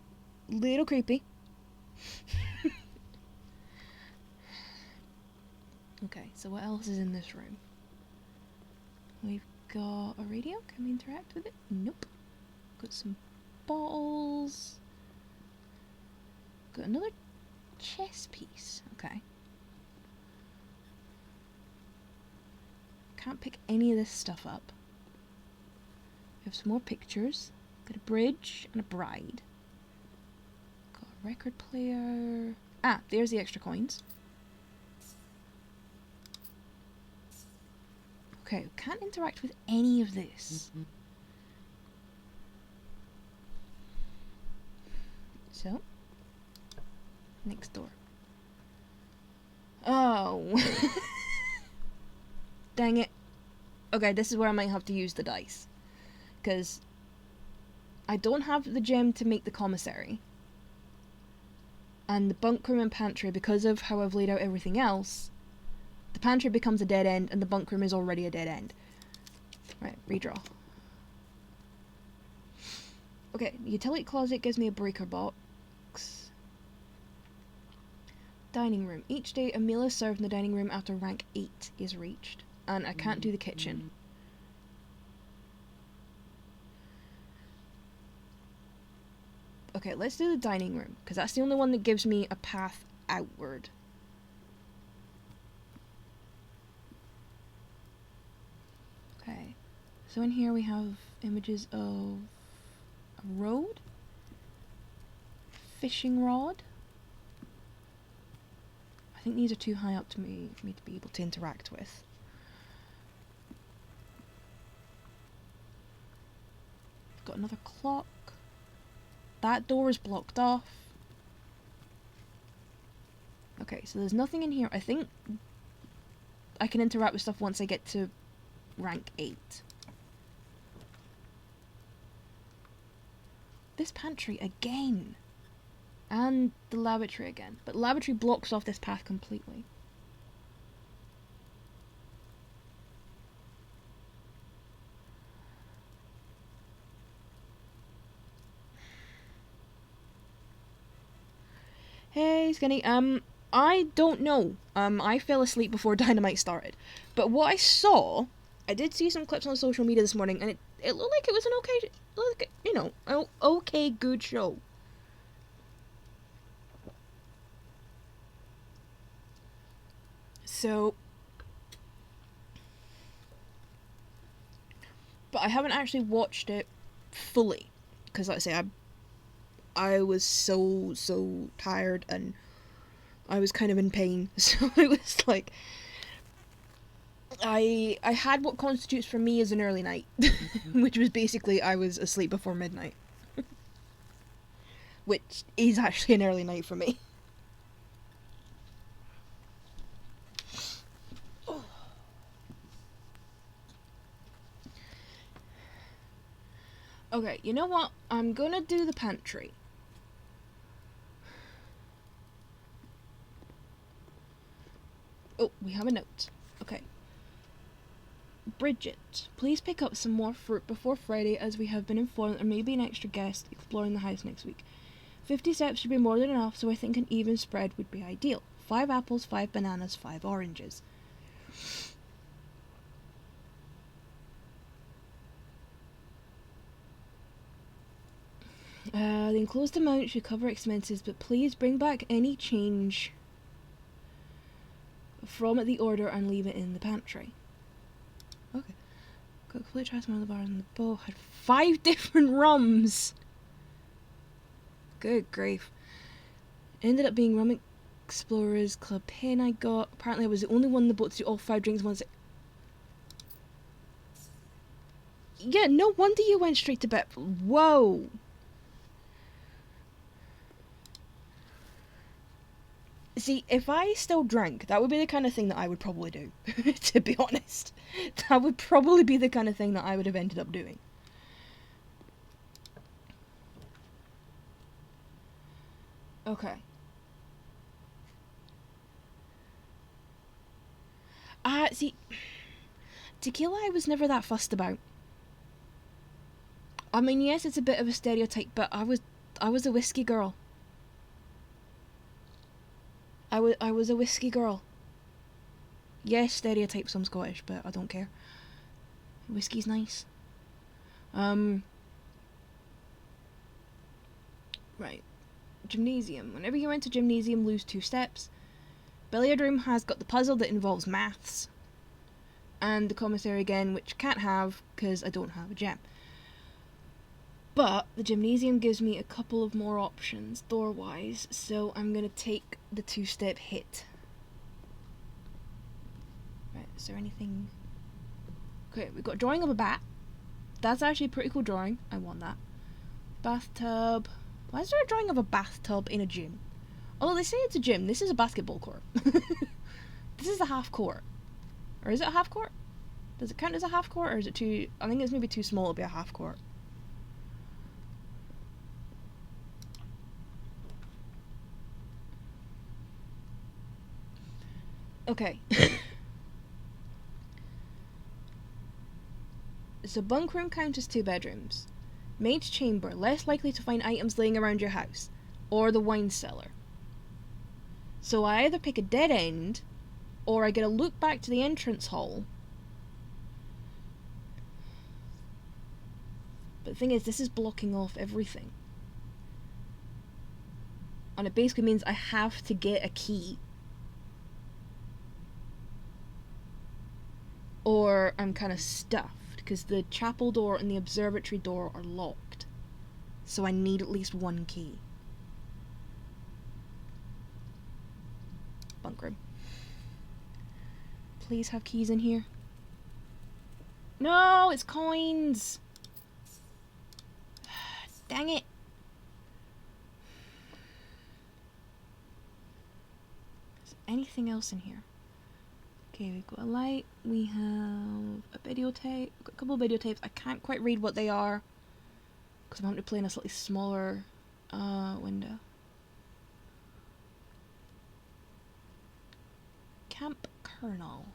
Little creepy. Okay, so what else is in this room? We've got a radio. Can we interact with it? Nope. Got some bottles. Got another chess piece. Okay. Can't pick any of this stuff up. We have some more pictures. Got a bridge and a bride. Got a record player. Ah, there's the extra coins. Okay, we can't interact with any of this. So, next door. Oh. Dang it. Okay, this is where I might have to use the dice. Because I don't have the gem to make the commissary. And the bunk room and pantry, because of how I've laid out everything else, the pantry becomes a dead end and the bunk room is already a dead end. Right, redraw. Okay, the utility closet gives me a breaker box. Dining room. Each day a meal is served in the dining room after rank 8 is reached. And I can't do the kitchen. Okay, let's do the dining room, because that's the only one that gives me a path outward. Okay, so in here we have images of a road, fishing rod. I think these are too high up for me to be able to interact with. Got another clock. That door is blocked off. Okay, so there's nothing in here. I think I can interact with stuff once I get to rank 8. this pantry again. And the lavatory again. But the lavatory blocks off this path completely. Hey, Skinny. I don't know. I fell asleep before Dynamite started. But what I saw, I did see some clips on social media this morning, and it looked like it was an okay, like, you know, okay, good show. So, but I haven't actually watched it fully, because like I say, I was so tired, and I was kind of in pain, so it was like, I had what constitutes for me as an early night, which was basically I was asleep before midnight. Which is actually an early night for me. Okay, you know what? I'm gonna do the pantry. Oh, we have a note. Okay. Bridget, please pick up some more fruit before Friday, as we have been informed there may be an extra guest exploring the house next week. 50 steps should be more than enough, so I think an even spread would be ideal. 5 apples, 5 bananas, 5 oranges. The enclosed amount should cover expenses, but please bring back any change from the order and leave it in the pantry. Okay. Got complete trash one of the bars in the bowl. Had 5 different rums. Good grief. Ended up being Rum Explorers Club pen I got. Apparently I was the only one in the boat to do all 5 drinks once. Yeah, no wonder you went straight to bed. Whoa. See, if I still drank, that would be the kind of thing that I would probably do, to be honest. That would probably be the kind of thing that I would have ended up doing. Okay. See, tequila I was never that fussed about. I mean, yes, it's a bit of a stereotype, but I was a whiskey girl. I was a whiskey girl. Yes, stereotypes, I'm Scottish, but I don't care. Whiskey's nice. Right. Gymnasium. Whenever you enter gymnasium, lose 2 steps. Billiard room has got the puzzle that involves maths. And the commissary again, which can't have, because I don't have a gem. But the gymnasium gives me a couple of more options, door-wise, so I'm going to take the 2-step hit. Right, is there anything... Okay, we've got a drawing of a bat. That's actually a pretty cool drawing. I want that. Bathtub. Why is there a drawing of a bathtub in a gym? Although they say it's a gym, this is a basketball court. This is a half court. Or is it a half court? Does it count as a half court, or is it too... I think it's maybe too small to be a half court. Okay. So bunk room counts as 2 bedrooms. Maid's chamber, less likely to find items laying around your house. Or the wine cellar. So I either pick a dead end, or I get a look back to the entrance hall. But the thing is, this is blocking off everything. And it basically means I have to get a key. Or I'm kind of stuffed, because the chapel door and the observatory door are locked. So I need at least 1 key. Bunk room. Please have keys in here. No, it's coins! Dang it! Is there anything else in here? Okay, we've got a light, we have a videotape, we've got a couple of videotapes, I can't quite read what they are. because I want to play in a slightly smaller window. Camp Colonel.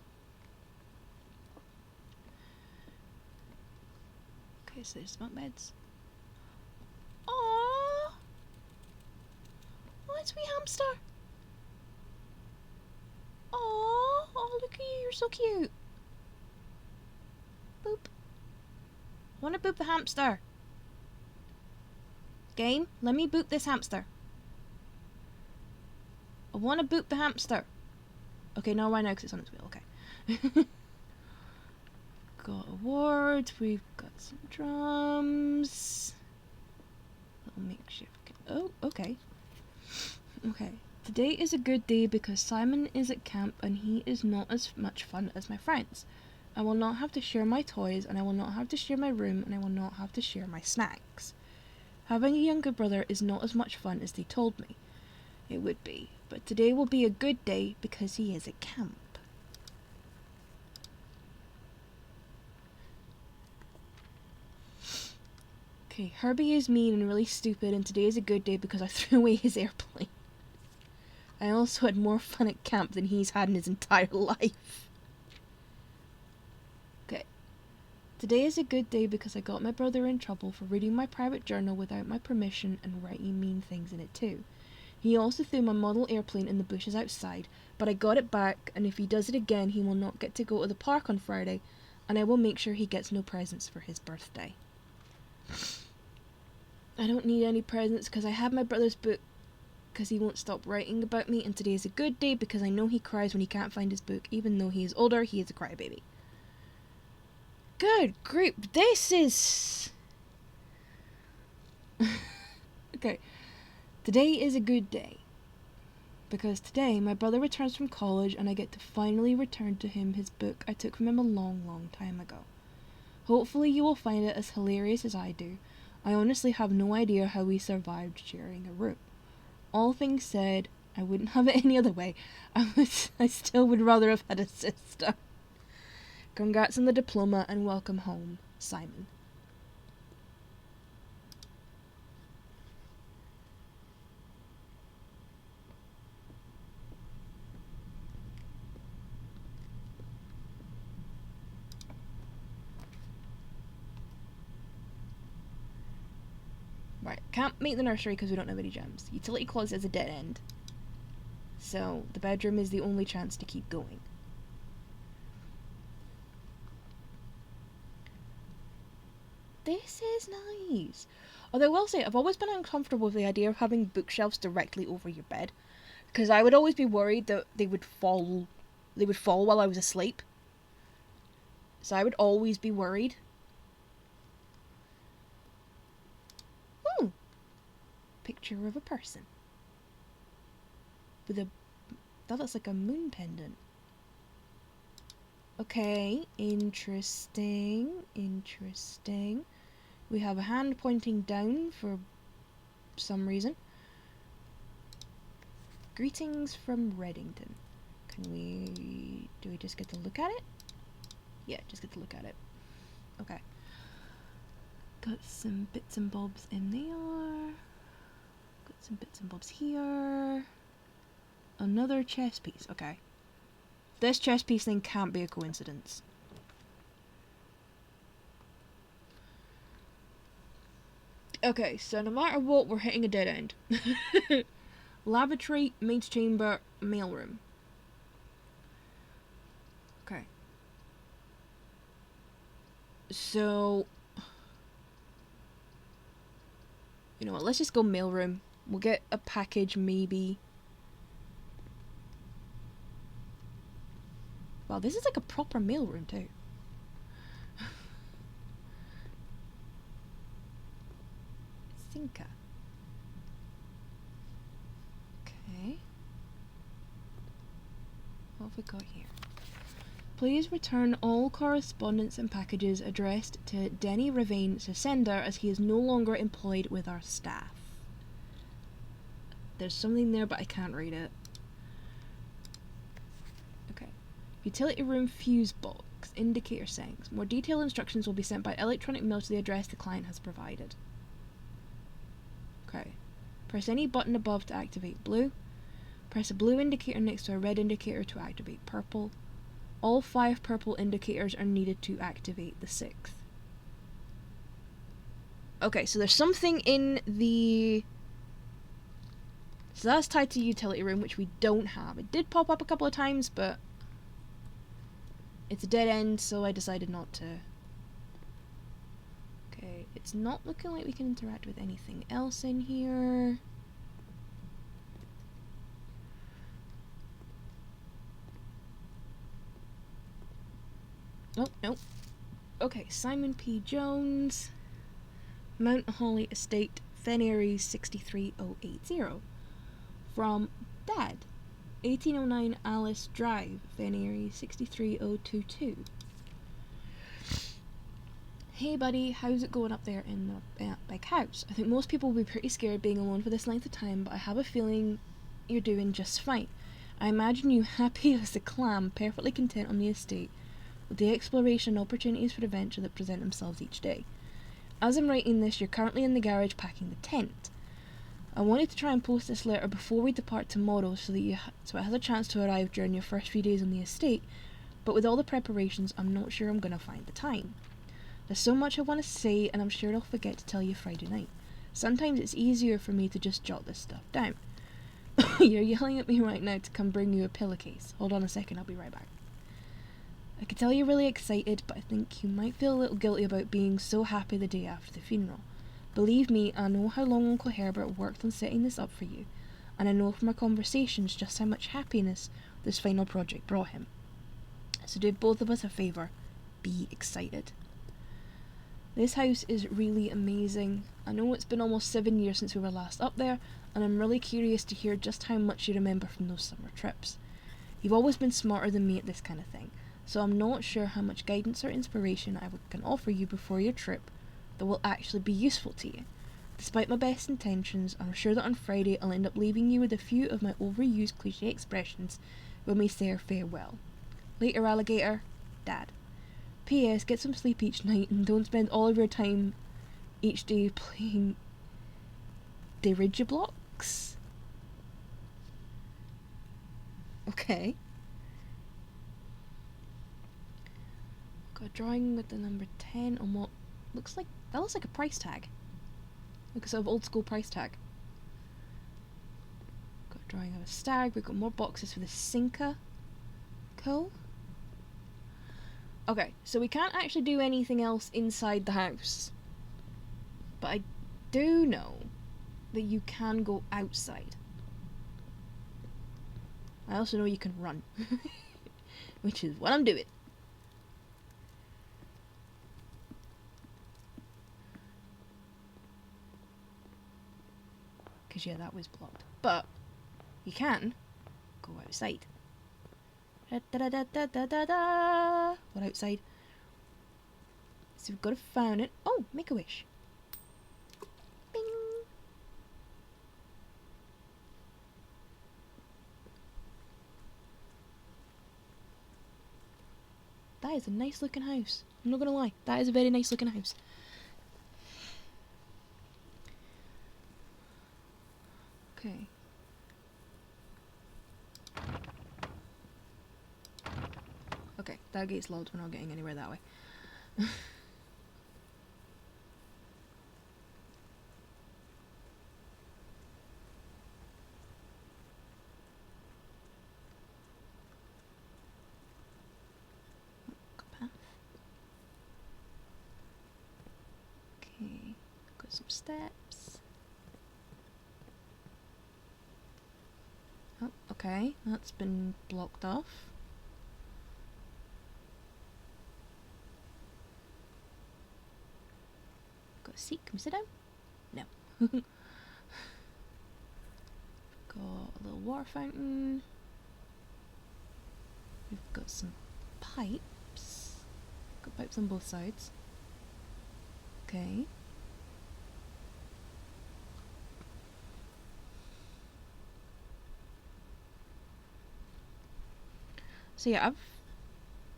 Okay, so there's bunk beds. Aww! Oh, it's wee hamster. Aww! Oh, look at you, you're so cute. Boop. I want to boop the hamster. Game, let me boop this hamster. I want to boop the hamster. Okay, no, why now? Because it's on its wheel. Okay. Got awards. We've got some drums. Little makeshift. Oh, okay. Okay. Today is a good day because Simon is at camp and he is not as much fun as my friends. I will not have to share my toys, and I will not have to share my room, and I will not have to share my snacks. Having a younger brother is not as much fun as they told me it would be, but today will be a good day because he is at camp. Okay, Herbie is mean and really stupid, and today is a good day because I threw away his airplane. I also had more fun at camp than he's had in his entire life. Okay. Today is a good day because I got my brother in trouble for reading my private journal without my permission and writing mean things in it too. He also threw my model airplane in the bushes outside, but I got it back, and if he does it again he will not get to go to the park on Friday, and I will make sure he gets no presents for his birthday. I don't need any presents because I have my brother's book because he won't stop writing about me, and today is a good day because I know he cries when he can't find his book. Even though he is older, he is a crybaby. Good group, this is... Okay. Today is a good day because today my brother returns from college and I get to finally return to him his book I took from him a long, long time ago. Hopefully you will find it as hilarious as I do. I honestly have no idea how we survived sharing a room. All things said, I wouldn't have it any other way. I still would rather have had a sister. Congrats on the diploma and welcome home, Simon. Right, can't make the nursery because we don't have any gems. Utility closet is a dead end. So, the bedroom is the only chance to keep going. This is nice. Although I will say, I've always been uncomfortable with the idea of having bookshelves directly over your bed. Because I would always be worried that they would fall while I was asleep. So I would always be worried. Ooh. Picture of a person. With a... That looks like a moon pendant. Okay, interesting. Interesting. We have a hand pointing down for some reason. Greetings from Reddington. Do we just get to look at it? Yeah, just get to look at it. Okay. Got some bits and bobs in there. Got some bits and bobs here. Another chess piece. Okay. This chess piece thing can't be a coincidence. Okay, so no matter what, we're hitting a dead end. Lavatory, maid's chamber, mailroom. Okay. So... You know what, let's just go mailroom. We'll get a package, maybe. Wow, this is like a proper mailroom, too. Sinka. Okay. What have we got here? Please return all correspondence and packages addressed to Denny Ravane to sender as he is no longer employed with our staff. There's something there, but I can't read it. Okay. Utility room fuse box. Indicator settings. More detailed instructions will be sent by electronic mail to the address the client has provided. Press any button above to activate blue. Press a blue indicator next to a red indicator to activate purple. All 5 purple indicators are needed to activate the 6th. Okay, so there's something in the... So that's tied to the utility room, which we don't have. It did pop up a couple of times, but it's a dead end, so I decided not to. Okay, it's not looking like we can interact with anything else in here. Oh, no. Okay, Simon P. Jones, Mount Holly Estate, Fenary 63080. From Dad, 1809 Alice Drive, Fenary 63022. Hey buddy, how's it going up there in the big house? I think most people will be pretty scared being alone for this length of time, but I have a feeling you're doing just fine. I imagine you happy as a clam, perfectly content on the estate, with the exploration and opportunities for adventure that present themselves each day. As I'm writing this, you're currently in the garage packing the tent. I wanted to try and post this letter before we depart tomorrow so that so it has a chance to arrive during your first few days on the estate, but with all the preparations, I'm not sure I'm going to find the time. There's so much I want to say, and I'm sure I'll forget to tell you Friday night. Sometimes it's easier for me to just jot this stuff down. You're yelling at me right now to come bring you a pillowcase. Hold on a second, I'll be right back. I can tell you're really excited, but I think you might feel a little guilty about being so happy the day after the funeral. Believe me, I know how long Uncle Herbert worked on setting this up for you, and I know from our conversations just how much happiness this final project brought him. So do both of us a favour, be excited. This house is really amazing. I know it's been almost 7 years since we were last up there, and I'm really curious to hear just how much you remember from those summer trips. You've always been smarter than me at this kind of thing, so I'm not sure how much guidance or inspiration I can offer you before your trip that will actually be useful to you. Despite my best intentions, I'm sure that on Friday I'll end up leaving you with a few of my overused cliche expressions when we say our farewell. Later, alligator, Dad. P.S. Get some sleep each night and don't spend all of your time each day playing Dirigiblocks. Okay. Got a drawing with the number 10 on what looks like a price tag. Like a sort of old school price tag. Got a drawing of a stag. We've got more boxes for the Cinca. Cool. Okay, so we can't actually do anything else inside the house. But I do know that you can go outside. I also know you can run. Which is what I'm doing. Because yeah, that was blocked. But you can go outside. Da-da-da-da-da-da-da. What outside? So we've got a fountain. Oh, make a wish. Bing. That is a nice looking house. I'm not gonna lie. That is a very nice looking house. Okay. Okay, that gate's locked. We're not getting anywhere that way. Path. Okay, got some steps. Oh, okay, that's been blocked off. Got a seat, can we sit down? No. Got a little water fountain. We've got some pipes. Got pipes on both sides. Okay. So yeah,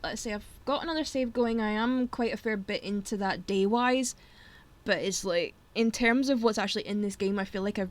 I've got another save going. I am quite a fair bit into that day-wise, but it's like, in terms of what's actually in this game, I feel like I've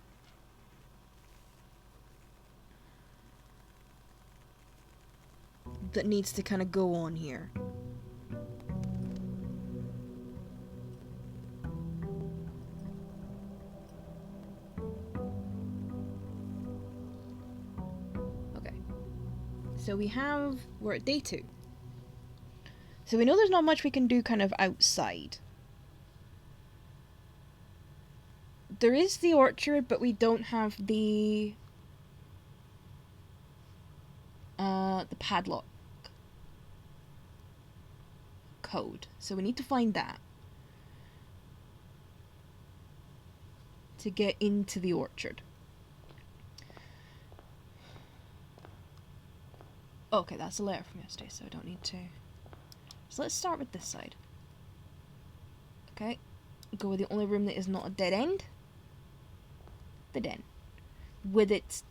that needs to kind of go on here. Okay. So we're at day 2. So we know there's not much we can do kind of outside. There is the orchard, but we don't have the padlock code. So we need to find that to get into the orchard. Okay, that's a letter from yesterday, so I don't need to. So let's start with this side. Okay, go with the only room that is not a dead end. The den. With its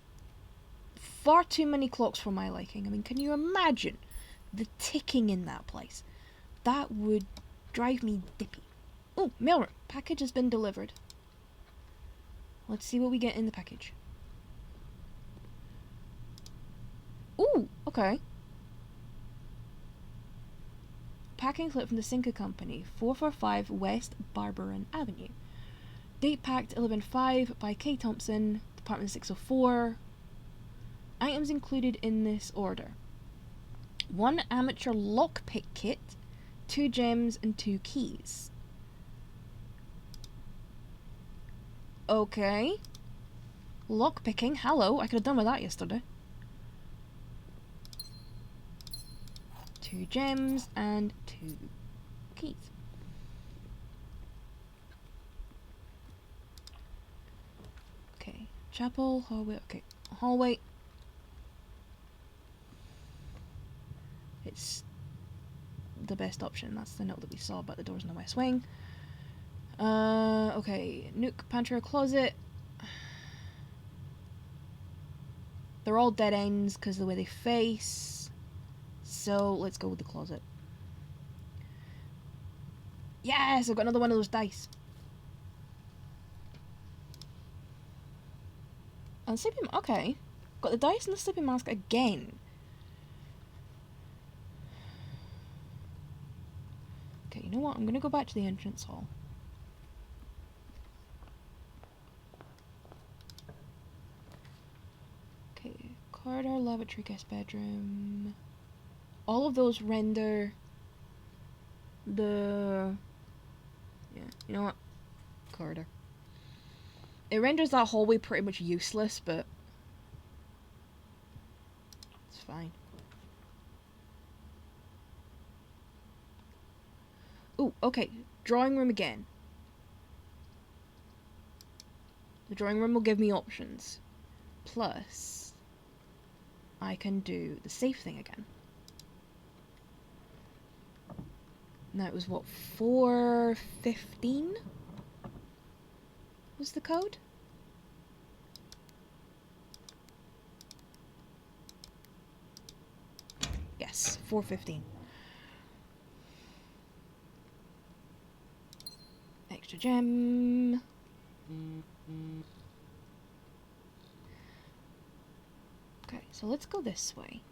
far too many clocks for my liking. I mean, can you imagine the ticking in that place? That would drive me dippy. Oh, mailroom. Package has been delivered. Let's see what we get in the package. Ooh, okay. Packing slip from the Sinker Company, 445 West Barbaran Avenue. Date packed 11/5 by K. Thompson, Department 604. Items included in this order: 1 amateur lockpick kit, 2 gems, and 2 keys. Okay. Lockpicking, hello, I could have done with that yesterday. 2 gems and 2 keys. Okay, chapel, hallway, okay, hallway. It's the best option. That's the note that we saw about the doors in the west wing. Okay, nook, pantry, or closet. They're all dead ends because of the way they face. So let's go with the closet. Yes, I've got another one of those dice. And sleeping, okay. Got the dice and the sleeping mask again. Okay, you know what? I'm gonna go back to the entrance hall. Okay, corridor, lavatory, guest bedroom. All of those render the... Yeah, you know what? Corridor. It renders that hallway pretty much useless, but it's fine. Ooh, okay. Drawing room again. The drawing room will give me options. Plus, I can do the safe thing again. Now it was what, 415? Was the code? Yes, 415. Extra gem. Okay, so let's go this way.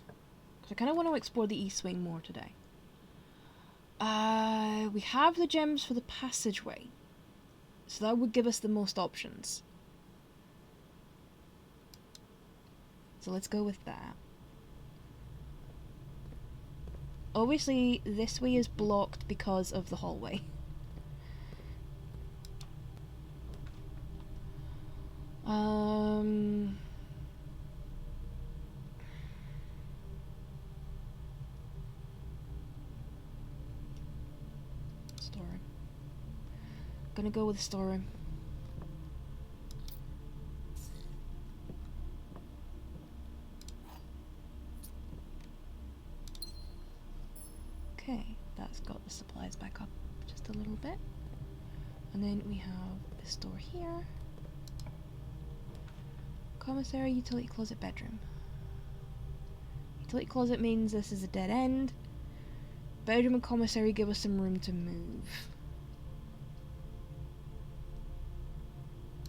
Because I kind of want to explore the east wing more today. We have the gems for the passageway. So that would give us the most options. So let's go with that. Obviously, this way is blocked because of the hallway. Storeroom. Gonna go with the storeroom. Okay, that's got the supplies back up just a little bit. And then we have this door here. Commissary, utility closet, bedroom. Utility closet means this is a dead end. Bedroom and commissary give us some room to move.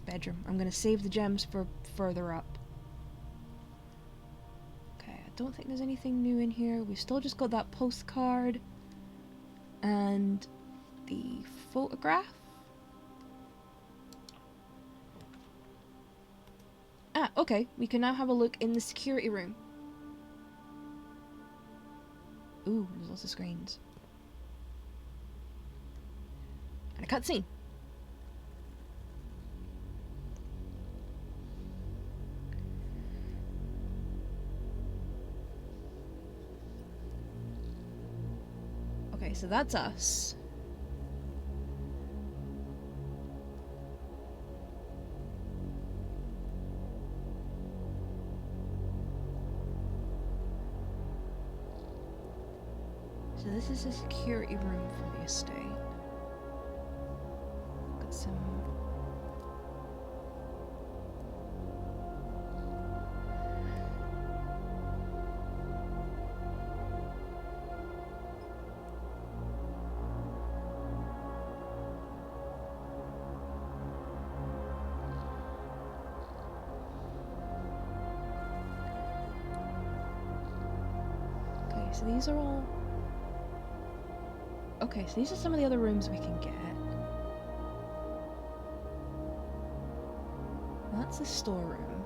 Bedroom. I'm going to save the gems for further up. Okay, don't think there's anything new in here. We've still just got that postcard and the photograph. Ah, okay. We can now have a look in the security room. Ooh, there's lots of screens. And a cutscene. Okay, so that's us. So this is a security room for the estate. Got some... Okay, so these are all... Okay, so these are some of the other rooms we can get. That's the storeroom.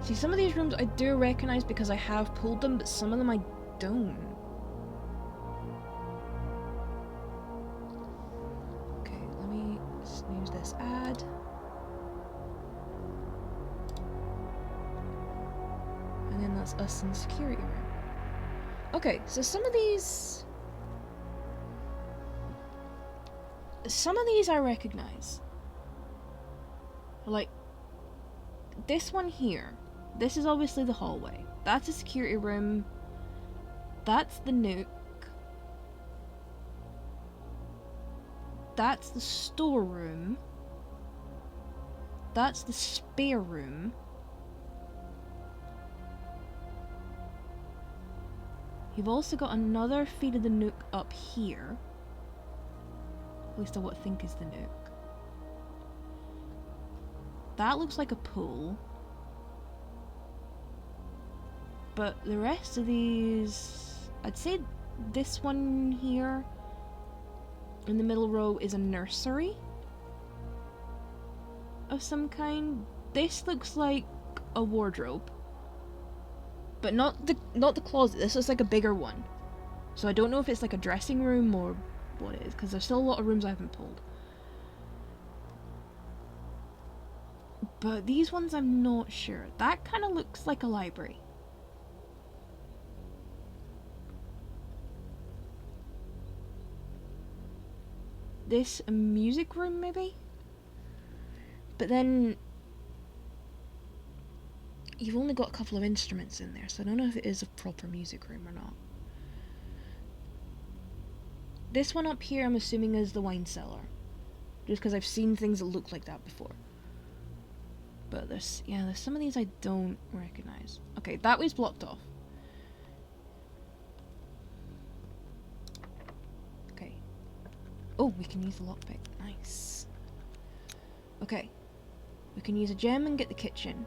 See, some of these rooms I do recognize because I have pulled them, but some of them I don't. Okay, let me snooze this ad. And then that's us in the security room. Okay, so some of these I recognize. Like, this one here. This is obviously the hallway. That's a security room. That's the nuke. That's the storeroom. That's the spare room. You've also got another feed of the nuke up here. At least I would think is the nuke. That looks like a pool. But the rest of these... I'd say this one here in the middle row is a nursery of some kind. This looks like a wardrobe. But not the closet. This looks like a bigger one. So I don't know if it's like a dressing room or what it is, because there's still a lot of rooms I haven't pulled. But these ones I'm not sure. That kind of looks like a library. This a music room maybe? But then you've only got a couple of instruments in there, so I don't know if it is a proper music room or not. This one up here I'm assuming is the wine cellar. Just because I've seen things that look like that before. But there's some of these I don't recognize. Okay, that way's blocked off. Okay. Oh, we can use the lockpick. Nice. Okay. We can use a gem and get the kitchen.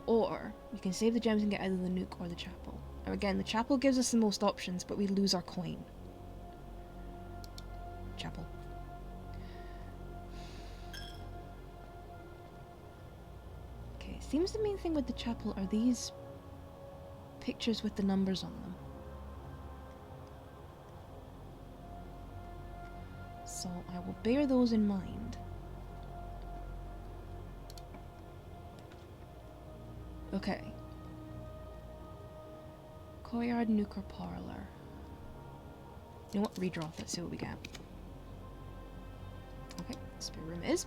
Or we can save the gems and get either the nuke or the chapel. Now again, the chapel gives us the most options, but we lose our coin. Chapel. Okay, seems the main thing with the chapel are these pictures with the numbers on them. So I will bear those in mind. Okay. Courtyard, nuke, or parlor. You know what? Redraw. Let's see what we get. Okay, spare room is.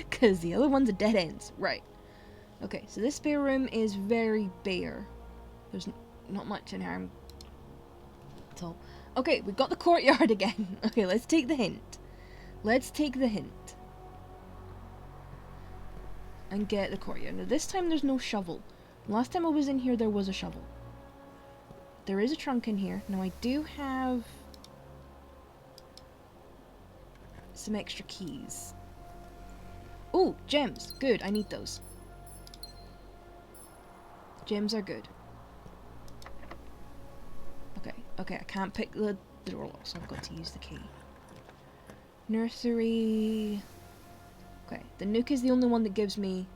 Because the other one's a dead ends. Right. Okay, so this spare room is very bare. There's not much in here at all. Okay, we've got the courtyard again. Okay, let's take the hint. Let's take the hint. And get the courtyard. Now this time there's no shovel. Last time I was in here there was a shovel. There is a trunk in here. Now I do have some extra keys. Oh, gems. Good, I need those. Gems are good. Okay, I can't pick the door lock, so I've got to use the key. Nursery... Okay, the Nook is the only one that gives me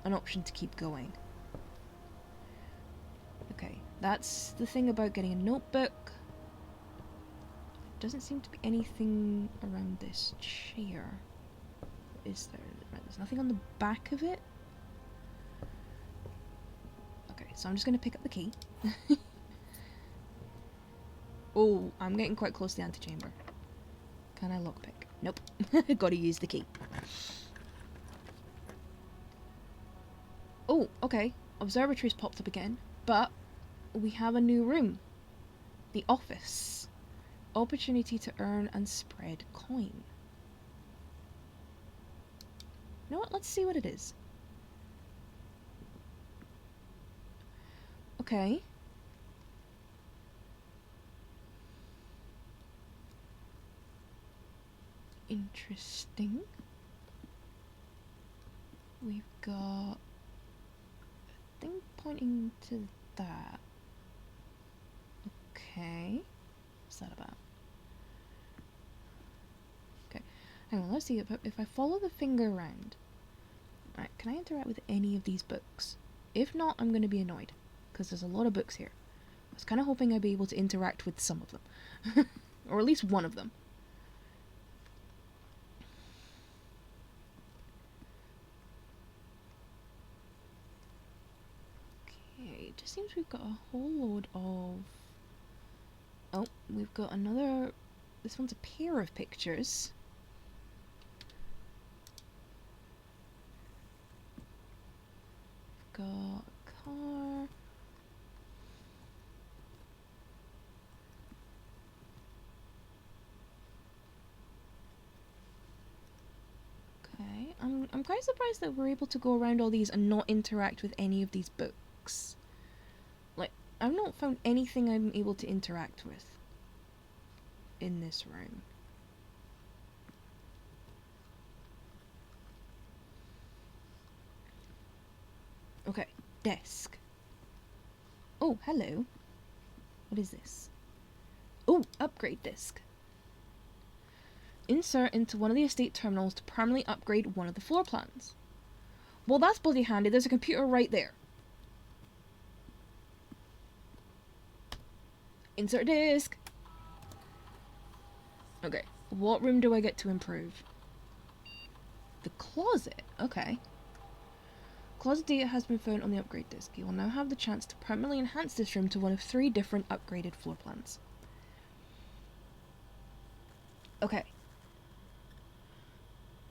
an option to keep going. Okay, that's the thing about getting a notebook. There doesn't seem to be anything around this chair. Is there? Right, there's nothing on the back of it. Okay, so I'm just going to pick up the key. Oh, I'm getting quite close to the antechamber. Can I lockpick? Nope. Gotta use the key. Oh, okay. Observatory's popped up again, but we have a new room. The office. Opportunity to earn and spread coin. You know what? Let's see what it is. Okay. Interesting. We've got a thing pointing to that. Okay. What's that about? Okay. Hang on, let's see if I follow the finger around. Alright, can I interact with any of these books? If not, I'm going to be annoyed, because there's a lot of books here. I was kind of hoping I'd be able to interact with some of them. Or at least one of them. It just seems we've got a whole load of... Oh, we've got another... This one's a pair of pictures. We've got a car. Okay, I'm quite surprised that we're able to go around all these and not interact with any of these books. Like, I've not found anything I'm able to interact with in this room. Okay, desk. Oh, hello. What is this? Oh, upgrade disc. Insert into one of the estate terminals to permanently upgrade one of the floor plans. Well, that's bloody handy. There's a computer right there. Insert disc. Okay, what room do I get to improve? The closet. Okay. Closet data has been found on the upgrade disc. You will now have the chance to permanently enhance this room to one of 3 different upgraded floor plans. Okay.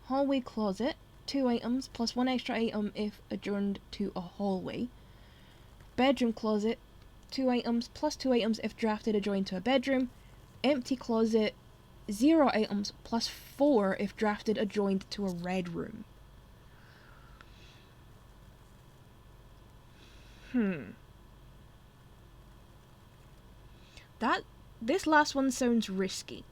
Hallway closet. 2 items plus 1 extra item if adjourned to a hallway. Bedroom closet. 2 items plus 2 items if drafted adjoined to a bedroom. Empty closet. 0 items plus 4 if drafted adjoined to a red room. This last one sounds risky.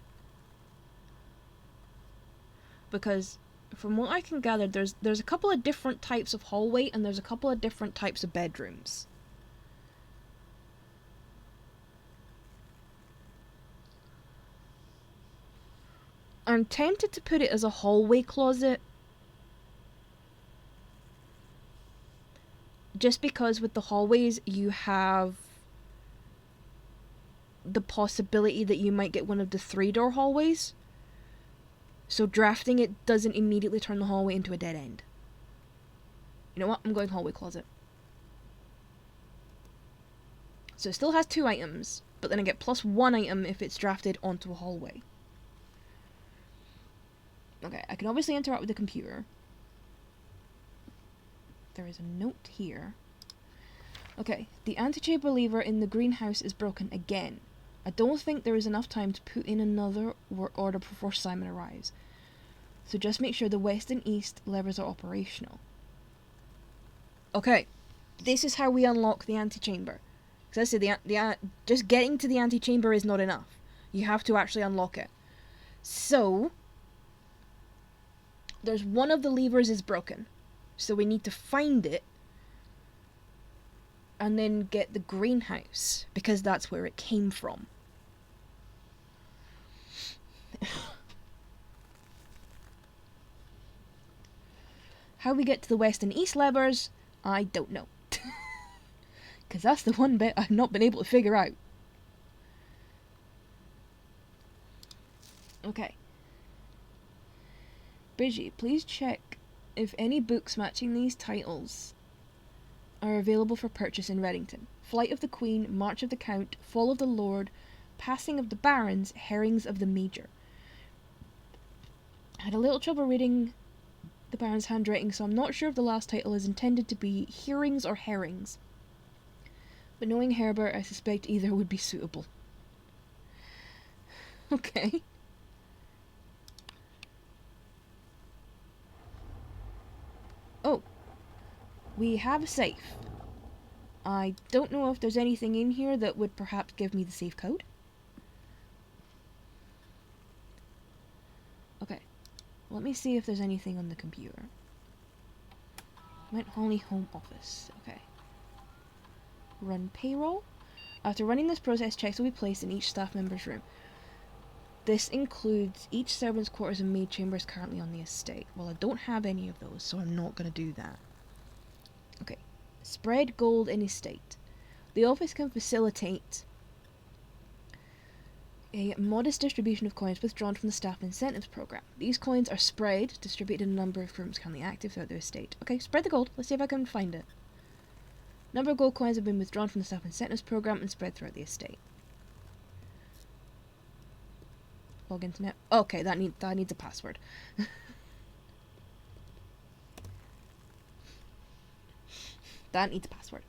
Because from what I can gather, there's a couple of different types of hallway and there's a couple of different types of bedrooms. I'm tempted to put it as a hallway closet. Just because with the hallways you have the possibility that you might get one of the 3-door hallways. So drafting it doesn't immediately turn the hallway into a dead end. You know what? I'm going hallway closet. So it still has 2 items, but then I get plus 1 item if it's drafted onto a hallway. Okay, I can obviously interact with the computer. There is a note here. Okay, the antechamber lever in the greenhouse is broken again. I don't think there is enough time to put in another work order before Simon arrives. So just make sure the west and east levers are operational. Okay, this is how we unlock the antechamber. Because I said, just getting to the antechamber is not enough. You have to actually unlock it. So, there's one of the levers is broken. So we need to find it and then get the greenhouse, because that's where it came from. How we get to the west and east levers, I don't know. Because that's the one bit I've not been able to figure out. Okay. Bridgie, please check if any books matching these titles are available for purchase in Reddington. Flight of the Queen, March of the Count, Fall of the Lord, Passing of the Barons, Herrings of the Major. I had a little trouble reading the Baron's handwriting, so I'm not sure if the last title is intended to be Hearings or Herrings. But knowing Herbert, I suspect either would be suitable. Okay. Oh. We have a safe. I don't know if there's anything in here that would perhaps give me the safe code. Okay. Let me see if there's anything on the computer. Went Holly Home Office. Okay. Run payroll. After running this process, checks will be placed in each staff member's room. This includes each servant's quarters and maid chambers currently on the estate. Well, I don't have any of those, so I'm not going to do that. Okay. Spread gold in estate. The office can facilitate a modest distribution of coins withdrawn from the staff incentives program. These coins are spread, distributed in a number of rooms currently active throughout the estate. Okay, spread the gold. Let's see if I can find it. Number of gold coins have been withdrawn from the staff incentives program and spread throughout the estate. Log into net. Okay, that needs a password. That needs a password.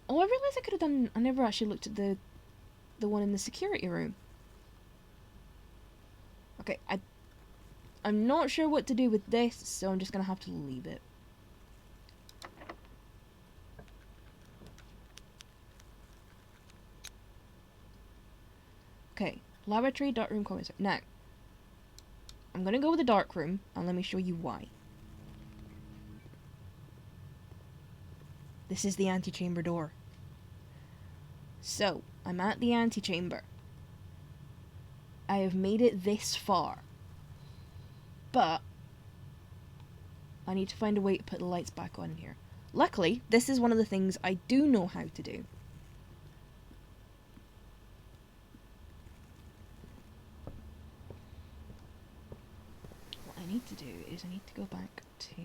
Oh, I realised I could have done... I never actually looked at the one in the security room. Okay, I'm not sure what to do with this, so I'm just going to have to leave it. Okay, laboratory, dark room, commissary. Now, I'm going to go with the dark room, and let me show you why. This is the antechamber door. So, I'm at the antechamber. I have made it this far. But I need to find a way to put the lights back on here. Luckily, this is one of the things I do know how to do. What I need to do is I need to go back to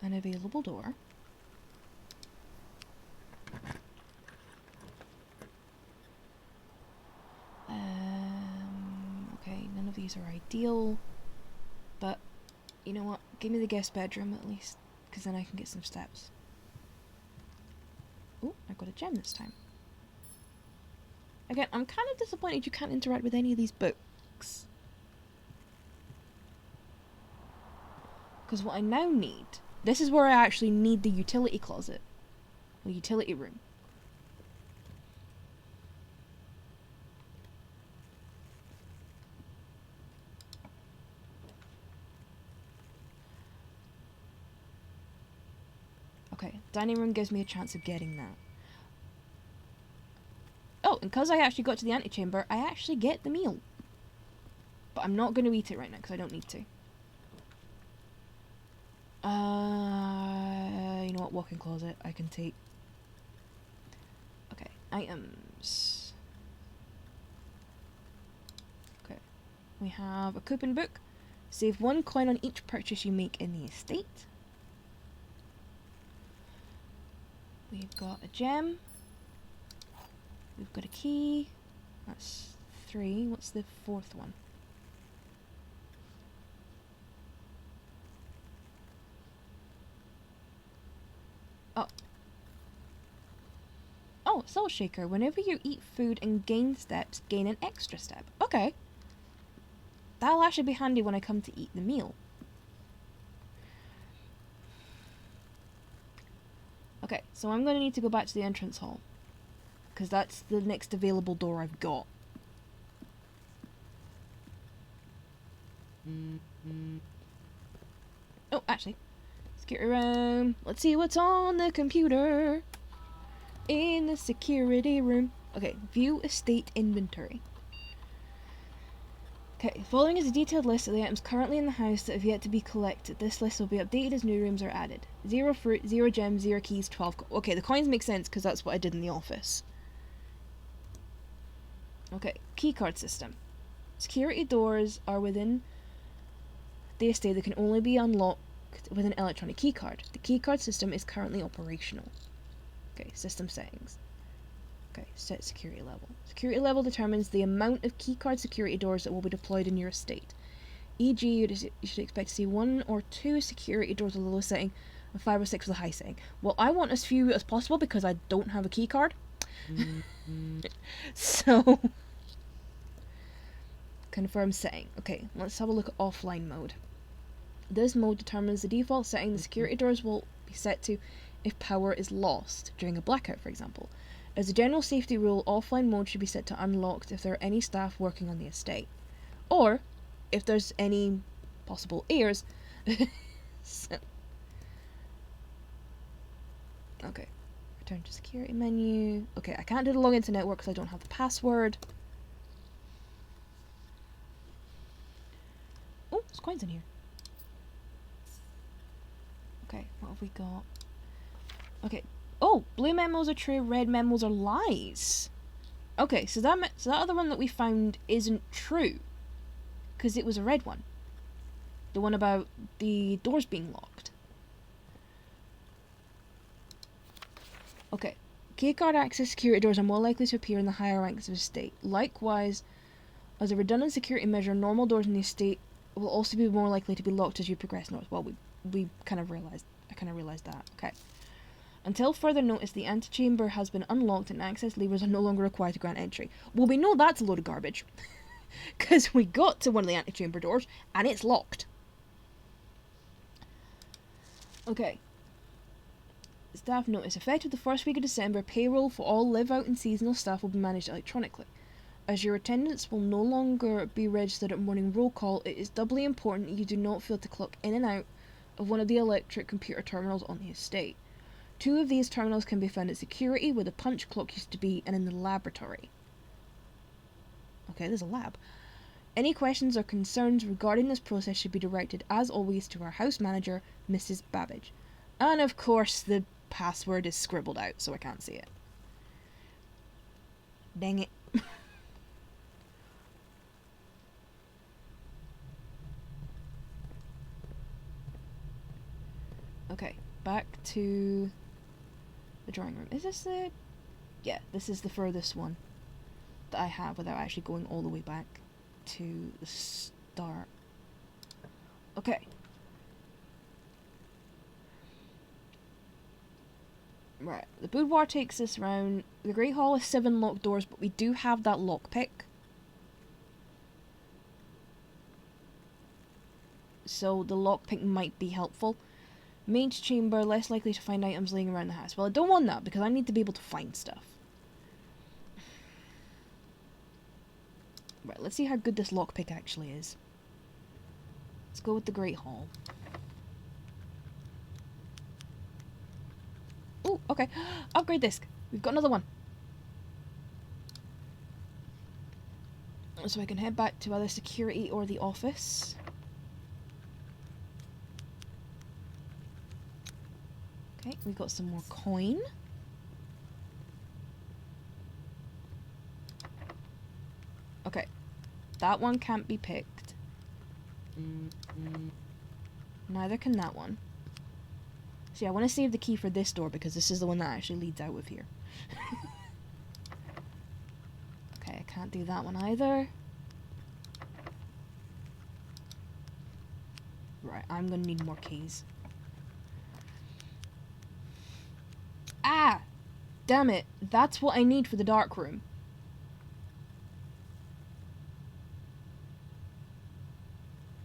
an available door. Okay, none of these are ideal, but you know what, give me the guest bedroom at least, because then I can get some steps. Oh, I got a gem this time. Again, I'm kind of disappointed you can't interact with any of these books. Because what I now need, this is where I actually need the utility closet, the utility room. Okay, dining room gives me a chance of getting that. Oh, and because I actually got to the antechamber, I actually get the meal. But I'm not going to eat it right now, because I don't need to. You know what, walk-in closet, I can take. Okay, items. Okay, we have a coupon book. Save 1 coin on each purchase you make in the estate. We've got a gem. We've got a key. That's 3. What's the 4th one? Oh. Oh, Soul Shaker. Whenever you eat food and gain steps, gain an extra step. Okay. That'll actually be handy when I come to eat the meal. Okay, so I'm going to need to go back to the entrance hall, because that's the next available door I've got. Oh, actually, security room. Let's see what's on the computer. In the security room. Okay, view estate inventory. Okay, following is a detailed list of the items currently in the house that have yet to be collected. This list will be updated as new rooms are added. 0 fruit, 0 gems, 0 keys, 12 okay, the coins make sense because that's what I did in the office. Okay, keycard system. Security doors are within the estate that can only be unlocked with an electronic keycard. The keycard system is currently operational. Okay, system settings. Okay, set security level. Security level determines the amount of keycard security doors that will be deployed in your estate. E.g., you should expect to see 1 or 2 security doors with a low setting and 5 or 6 with a high setting. Well, I want as few as possible because I don't have a keycard. So, confirm setting. Okay, let's have a look at offline mode. This mode determines the default setting the security doors will be set to if power is lost, during a blackout, for example. As a general safety rule, offline mode should be set to unlocked if there are any staff working on the estate. Or, if there's any possible heirs. So, okay. Return to security menu. Okay, I can't do the login to network because I don't have the password. Oh, there's coins in here. Okay, what have we got? Okay. Oh, blue memos are true, red memos are lies. Okay, so that other one that we found isn't true, because it was a red one. The one about the doors being locked. Okay. Keycard access security doors are more likely to appear in the higher ranks of the estate. Likewise, as a redundant security measure, normal doors in the estate will also be more likely to be locked as you progress north. Well, I kind of realized that. Okay. Until further notice, the antechamber has been unlocked and access levers are no longer required to grant entry. Well, we know that's a load of garbage. Because we got to one of the antechamber doors and it's locked. Okay. Staff notice. Effective the first week of December, payroll for all live-out and seasonal staff will be managed electronically. As your attendance will no longer be registered at morning roll call, it is doubly important that you do not fail to clock in and out of one of the electric computer terminals on the estate. 2 of these terminals can be found at security, where the punch clock used to be, and in the laboratory. Okay, there's a lab. Any questions or concerns regarding this process should be directed, as always, to our house manager, Mrs. Babbage. And of course, the password is scribbled out, so I can't see it. Dang it. Okay, back to the drawing room. Is this the... Yeah, this is the furthest one that I have without actually going all the way back to the start. Okay. Right, the boudoir takes us around. The Great Hall has 7 locked doors, but we do have that lockpick. So the lockpick might be helpful. Mage chamber, less likely to find items laying around the house. Well, I don't want that because I need to be able to find stuff. Right, let's see how good this lockpick actually is. Let's go with the Great Hall. Oh, okay. Upgrade disc. We've got another one. So I can head back to either security or the office. Okay, we've got some more coin. Okay, that one can't be picked. Neither can that one. See, I want to save the key for this door because this is the one that actually leads out of here. Okay, I can't do that one either. Right, I'm gonna need more keys. Ah! Damn it, that's what I need for the dark room.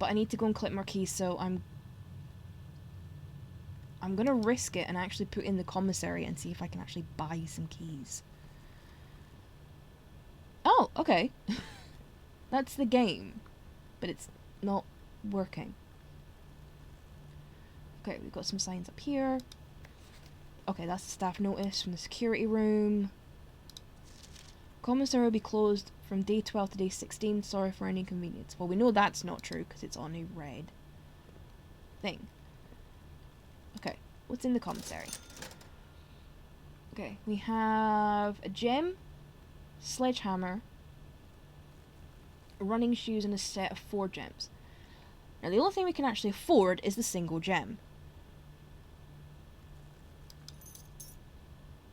But I need to go and collect more keys, so I'm gonna risk it and actually put in the commissary and see if I can actually buy some keys. Oh, okay. That's the game. But it's not working. Okay, we've got some signs up here. Okay, that's the staff notice from the security room. Commissary will be closed from day 12 to day 16. Sorry for any inconvenience. Well, we know that's not true because it's on a red thing. Okay, what's in the commissary? Okay, we have a gem, sledgehammer, running shoes, and a set of 4 gems. Now, the only thing we can actually afford is the single gem.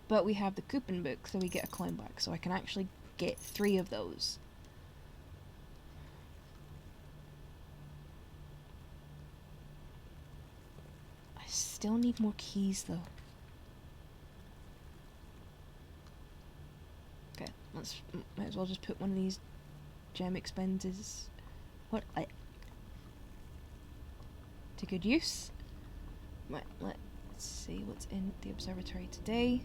But we have the coupon book, so we get a coin back. So I can actually get 3 of those. I still need more keys, though. Okay, might as well just put one of these gem expenses to good use. Right, let's see what's in the observatory today.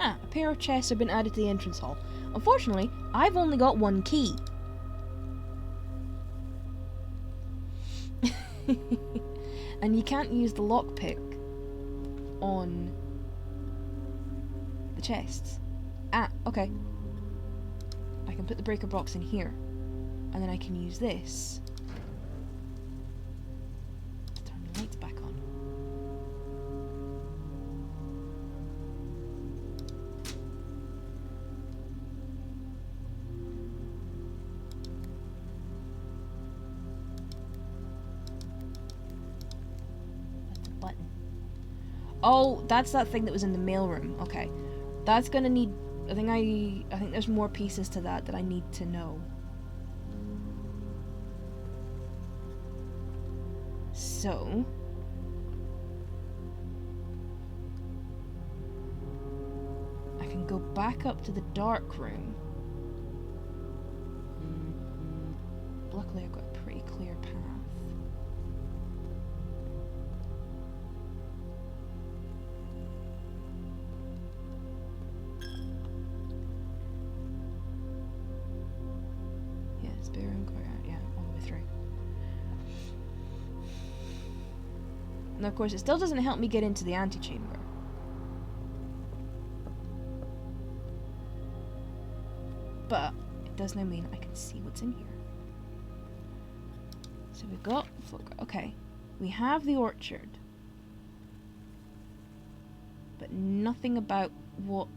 Ah, a pair of chests have been added to the entrance hall. Unfortunately, I've only got 1 key. And you can't use the lockpick on the chests. Ah, okay. I can put the breaker box in here. And then I can use this to turn the lights back on. That's a button. Oh, that's that thing that was in the mailroom. Okay. That's gonna need... I think there's more pieces to that I need to know. So... I can go back up to the dark room. Luckily I've got a pretty clear path. Yeah, spare room courtyard, yeah, all the way through. And of course it still doesn't help me get into the antechamber. But it does now mean I can see what's in here. So we've got... Okay. We have the orchard. But nothing about what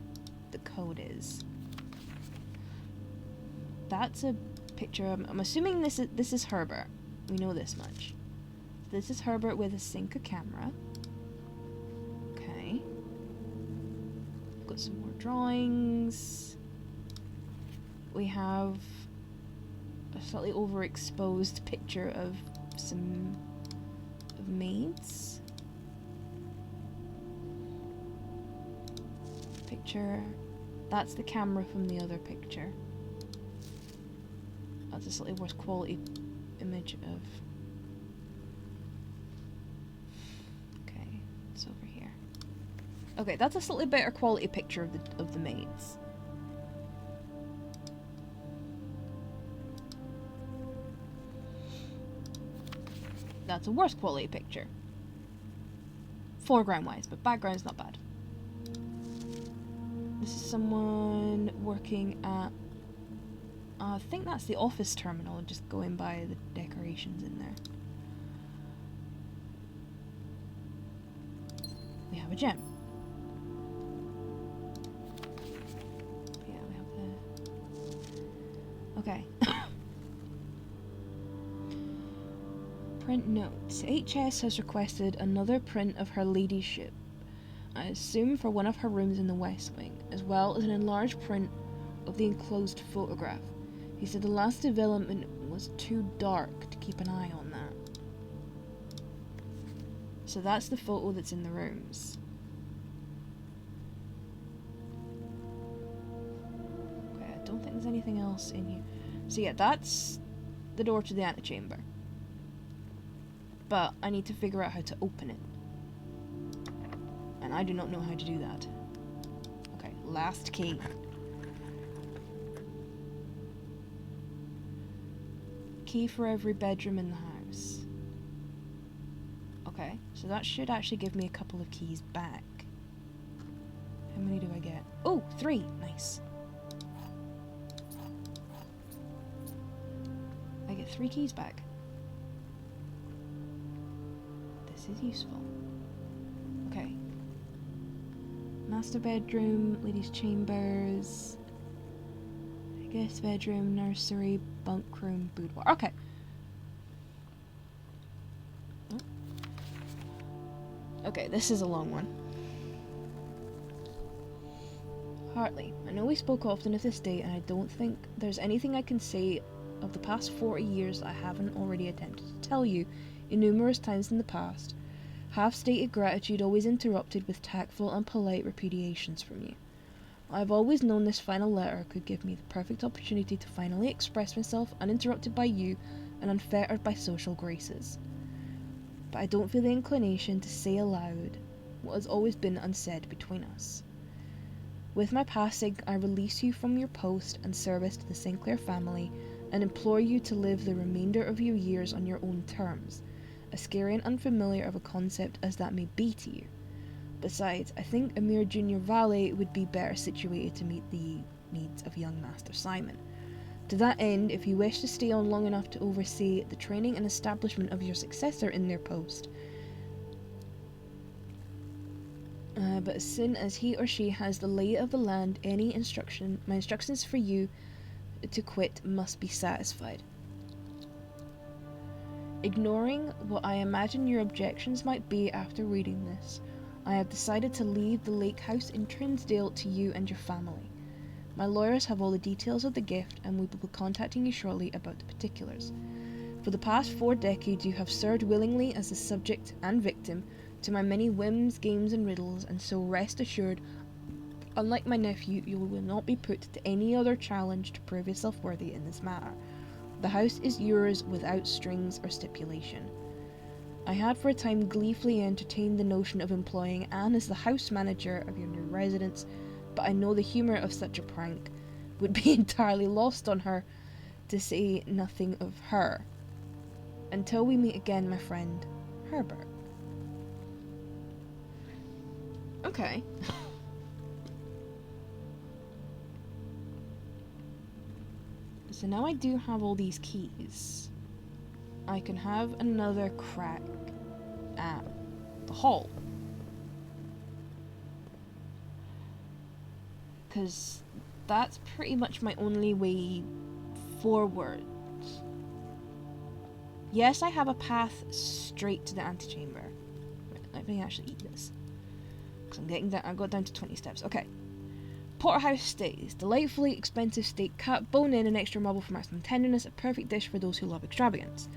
the code is. That's a picture... I'm assuming this is Herbert. We know this much. This is Herbert with a Cinca camera. Okay. Got some more drawings. We have a slightly overexposed picture of some maids. Picture. That's the camera from the other picture. That's a slightly worse quality image of... Okay, it's over here. Okay, that's a slightly better quality picture of the maids. That's a worse quality picture. Foreground wise, but background's not bad. This is someone working at... I think that's the office terminal, just going by the decorations in there. We have a gem. Yeah, we have the... Okay. Print notes. HS has requested another print of her ladyship, I assume for one of her rooms in the West Wing, as well as an enlarged print of the enclosed photograph. He said the last development was too dark to keep an eye on that. So that's the photo that's in the rooms. Okay, I don't think there's anything else in here. So yeah, that's the door to the antechamber. But I need to figure out how to open it. And I do not know how to do that. Okay, last key. key for every bedroom in the house. Okay, so that should actually give me a couple of keys back. How many do I get? Oh, 3! Nice. I get 3 keys back. This is useful. Okay. Master bedroom, ladies' chambers, guest bedroom, nursery, bunk room, boudoir. Okay. Oh. Okay, this is a long one. Hartley, I know we spoke often of this day, and I don't think there's anything I can say of the past 40 years that I haven't already attempted to tell you in numerous times in the past. Half-stated gratitude always interrupted with tactful and polite repudiations from you. I've always known this final letter could give me the perfect opportunity to finally express myself uninterrupted by you and unfettered by social graces. But I don't feel the inclination to say aloud what has always been unsaid between us. With my passing, I release you from your post and service to the Sinclair family and implore you to live the remainder of your years on your own terms, as scary and unfamiliar of a concept as that may be to you. Besides, I think a mere junior valet would be better situated to meet the needs of young Master Simon. To that end, if you wish to stay on long enough to oversee the training and establishment of your successor in their post, but as soon as he or she has the lay of the land, my instructions for you to quit must be satisfied. Ignoring what I imagine your objections might be after reading this, I have decided to leave the lake house in Trinsdale to you and your family. My lawyers have all the details of the gift, and we will be contacting you shortly about the particulars. For the past 4 decades you have served willingly as the subject and victim to my many whims, games and riddles, and so rest assured, unlike my nephew, you will not be put to any other challenge to prove yourself worthy in this matter. The house is yours without strings or stipulation. I had for a time gleefully entertained the notion of employing Anne as the house manager of your new residence, but I know the humour of such a prank would be entirely lost on her, to say nothing of her. Until we meet again, my friend, Herbert. Okay. So now I do have all these keys. I can have another crack at the hall. Because that's pretty much my only way forward. Yes, I have a path straight to the antechamber. Right, let me actually eat this. Because I'm getting down, I got down to 20 steps. Okay. Porterhouse stays. Delightfully expensive steak cut, bone in, and extra marble for maximum tenderness. A perfect dish for those who love extravagance.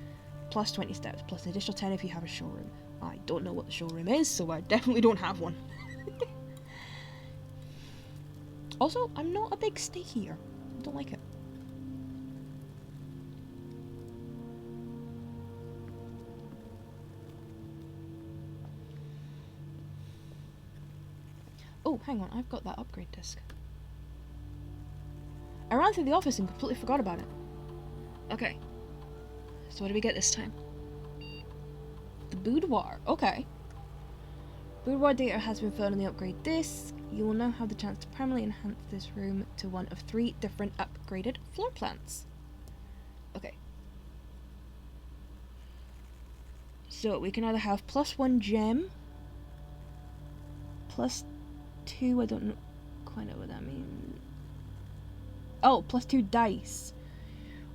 Plus 20 steps, plus an additional 10 if you have a showroom. I don't know what the showroom is, so I definitely don't have one. Also, I'm not a big steakier. I don't like it. Oh, hang on, I've got that upgrade disc. I ran through the office and completely forgot about it. Okay. So what do we get this time? The boudoir. Okay. Boudoir data has been filled on the upgrade disc. You will now have the chance to permanently enhance this room to one of 3 different upgraded floor plans. Okay. So we can either have +1 gem, +2, I don't quite know what that means. Oh, +2 dice.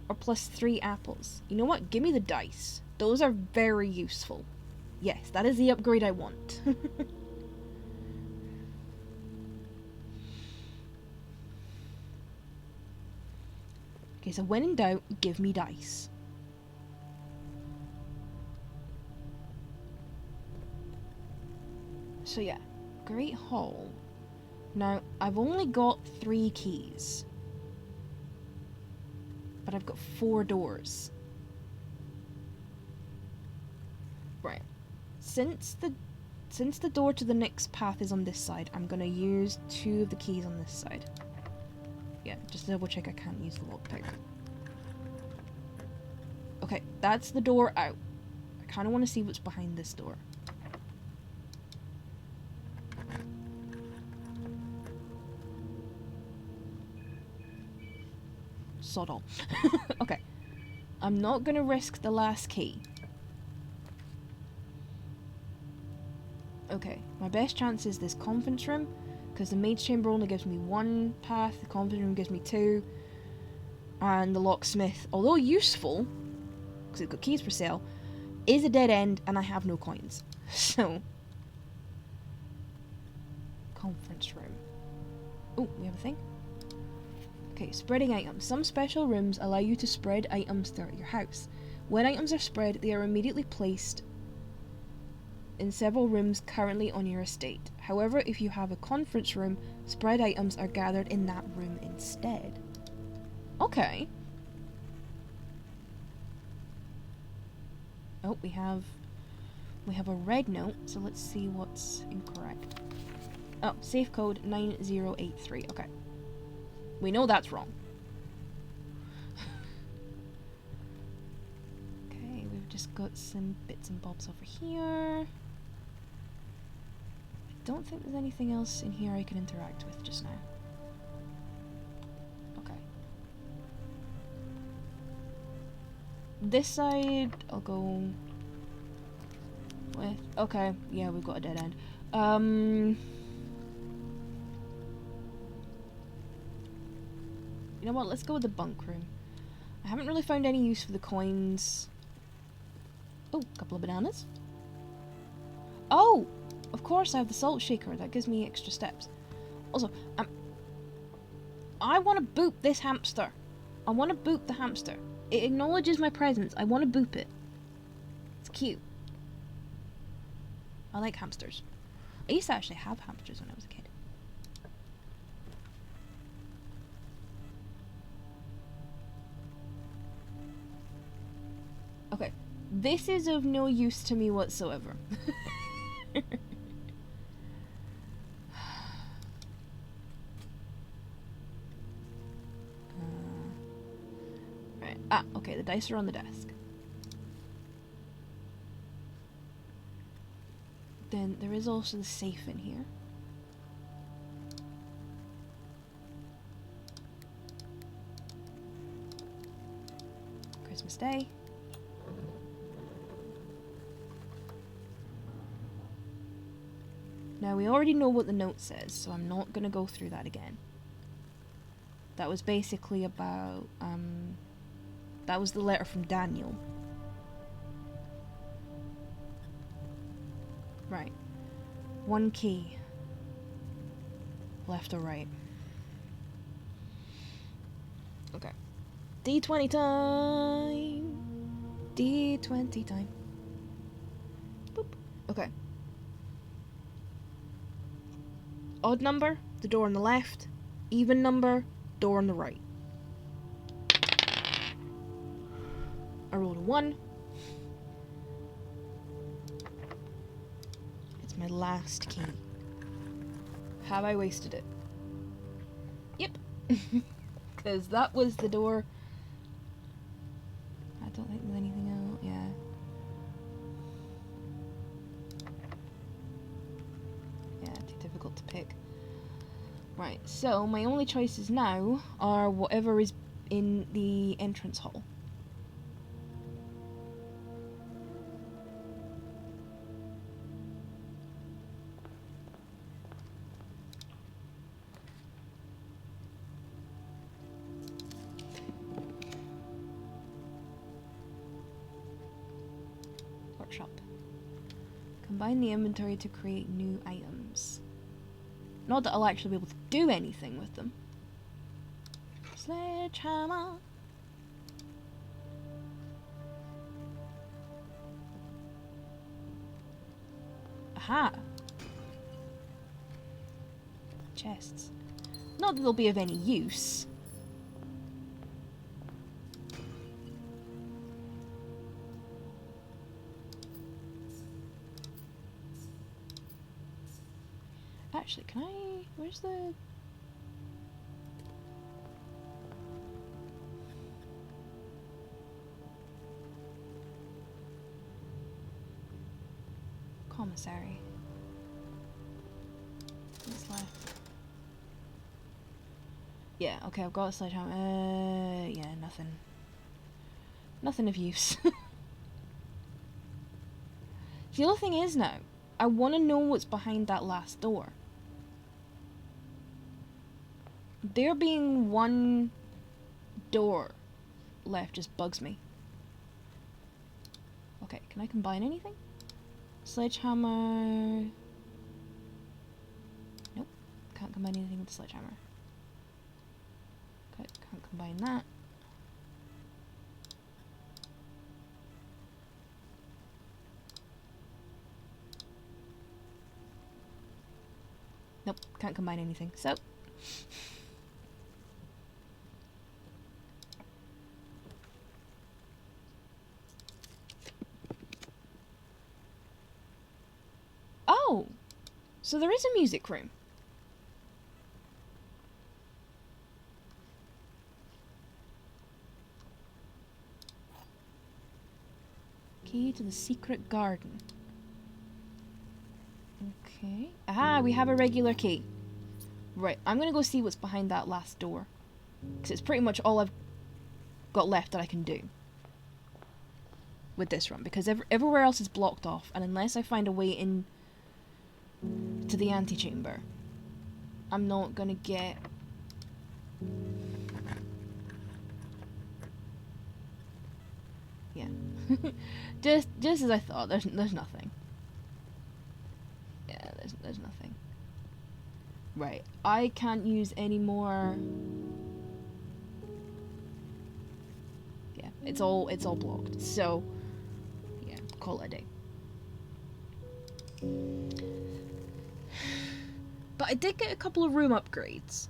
Or +3 apples. You know what? Give me the dice. Those are very useful. Yes, that is the upgrade I want. Okay, so when in doubt, give me dice. So yeah, Great Hall. Now, I've only got 3 keys. But I've got 4 doors. Right. Since the door to the next path is on this side, I'm gonna use 2 of the keys on this side. Yeah, just to double check I can't use the lockpick. Okay, that's the door out. I kind of want to see what's behind this door. Sod all. Okay. I'm not going to risk the last key. Okay, my best chance is this conference room, because the maid's chamber only gives me one path, the conference room gives me two, and the locksmith, although useful, because it's got keys for sale, is a dead end, and I have no coins. So, conference room. Oh, we have a thing. Okay, spreading items. Some special rooms allow you to spread items throughout your house. When items are spread, they are immediately placed in several rooms currently on your estate. However, if you have a conference room, spread items are gathered in that room instead. Okay. Oh, we have a red note, so let's see what's incorrect. Oh, safe code 9083. Okay. We know that's wrong. Okay, we've just got some bits and bobs over here. I don't think there's anything else in here I can interact with just now. Okay. This side, I'll go with... Okay, yeah, we've got a dead end. You know what, let's go with the bunk room. I haven't really found any use for the coins. Oh, a couple of bananas. Oh! Of course I have the salt shaker, that gives me extra steps. Also, I want to boop this hamster. I want to boop the hamster. It acknowledges my presence. I want to boop it. It's cute. I like hamsters. I used to actually have hamsters when I was a kid. Okay, this is of no use to me whatsoever. Right. Ah, okay, the dice are on the desk. Then there is also the safe in here. Christmas Day. Now, we already know what the note says, so I'm not going to go through that again. That was basically about, that was the letter from Daniel. Right. One key. Left or right? Okay. D20 time! D20 time. Boop. Okay. Odd number, the door on the left. Even number, door on the right. I rolled a 1. It's my last key. Have I wasted it? Yep. Because that was the door. I don't think there's anything else. Yeah. Too difficult to pick. Right, so my only choices now are whatever is in the entrance hall. Workshop. Combine the inventory to create new items. Not that I'll actually be able to do anything with them. Sledgehammer. Aha. Chests. Not that they'll be of any use. Actually, can I... Where's the... Commissary. What's left? Yeah, okay, I've got a sledgehammer. Yeah, nothing. Nothing of use. The other thing is now, I want to know what's behind that last door. There being one door left just bugs me. Okay, can I combine anything? Sledgehammer. Nope, can't combine anything with the sledgehammer. Okay, can't combine that. Nope, can't combine anything. So oh, so there is a music room. Key to the secret garden. Okay. Ah, we have a regular key. Right, I'm gonna go see what's behind that last door. Because it's pretty much all I've got left that I can do with this run. Because everywhere else is blocked off. And unless I find a way in to the antechamber, I'm not gonna get... Yeah. just as I thought, there's nothing. Yeah, there's nothing. Right, I can't use any more. Yeah, it's all blocked. So, yeah, call it a day. But I did get a couple of room upgrades,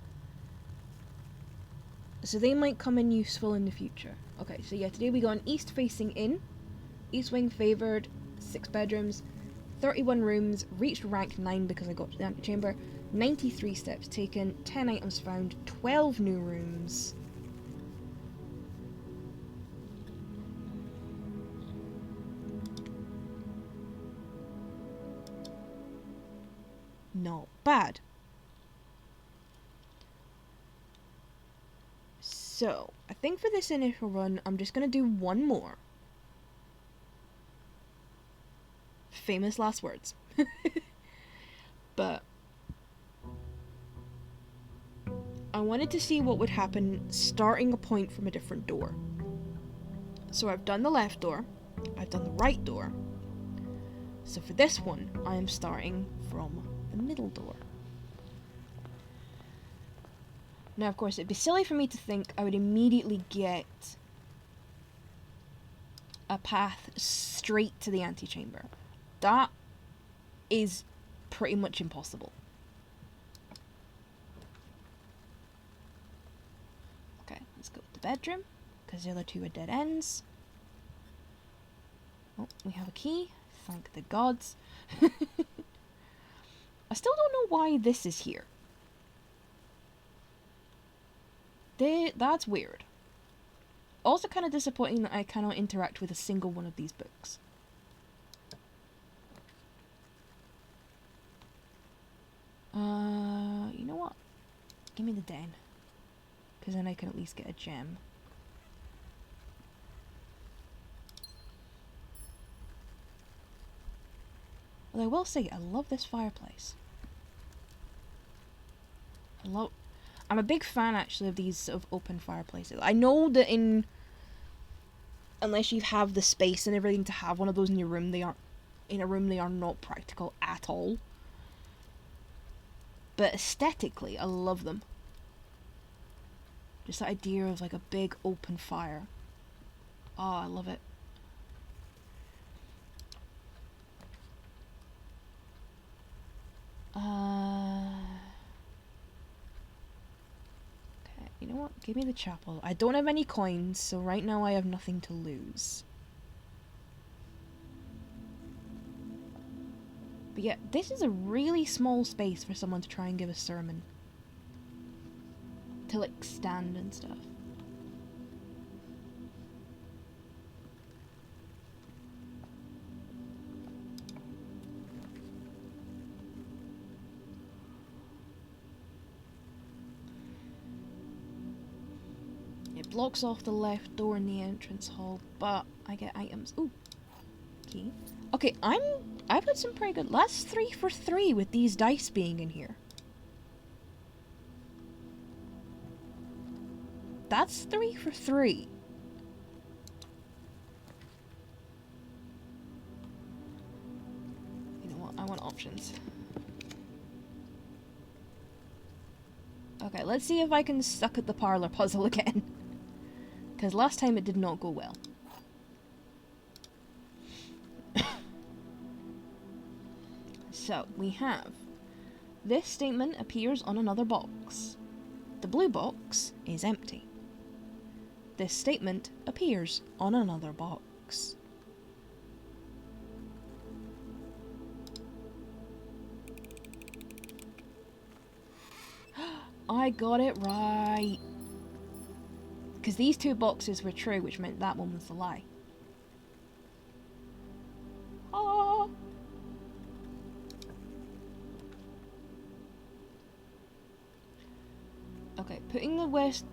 so they might come in useful in the future. Okay, so yeah, today we got an east facing inn, east wing favoured, 6 bedrooms, 31 rooms, reached rank 9 because I got to the antechamber, 93 steps taken, 10 items found, 12 new rooms. Not bad. So, I think for this initial run, I'm just going to do one more. Famous last words. But I wanted to see what would happen starting a point from a different door. So I've done the left door, I've done the right door. So for this one, I am starting from the middle door. Now, of course, it'd be silly for me to think I would immediately get a path straight to the antechamber. That is pretty much impossible. Okay, let's go with the bedroom, because the other two are dead ends. Oh, we have a key. Thank the gods. I still don't know why this is here. That's weird. Also kind of disappointing that I cannot interact with a single one of these books. You know what? Give me the den. Because then I can at least get a gem. Although I will say, I love this fireplace. I'm a big fan, actually, of these sort of open fireplaces. I know that unless you have the space and everything to have one of those in your room, they are not practical at all. But aesthetically, I love them. Just the idea of like a big open fire. Oh, I love it. Okay, you know what? Give me the chapel. I don't have any coins, so right now I have nothing to lose. But yeah, this is a really small space for someone to try and give a sermon. To like stand and stuff. blocks off the left door in the entrance hall, but I get items. Ooh, key. Okay, I've got some pretty good. That's 3 for 3 with these dice being in here. That's 3 for 3. You know what? I want options. Okay, let's see if I can suck at the parlor puzzle again. Because last time it did not go well. So, we have... This statement appears on another box. The blue box is empty. This statement appears on another box. I got it right. Because these two boxes were true, which meant that one was the lie. Ah. Okay, putting the west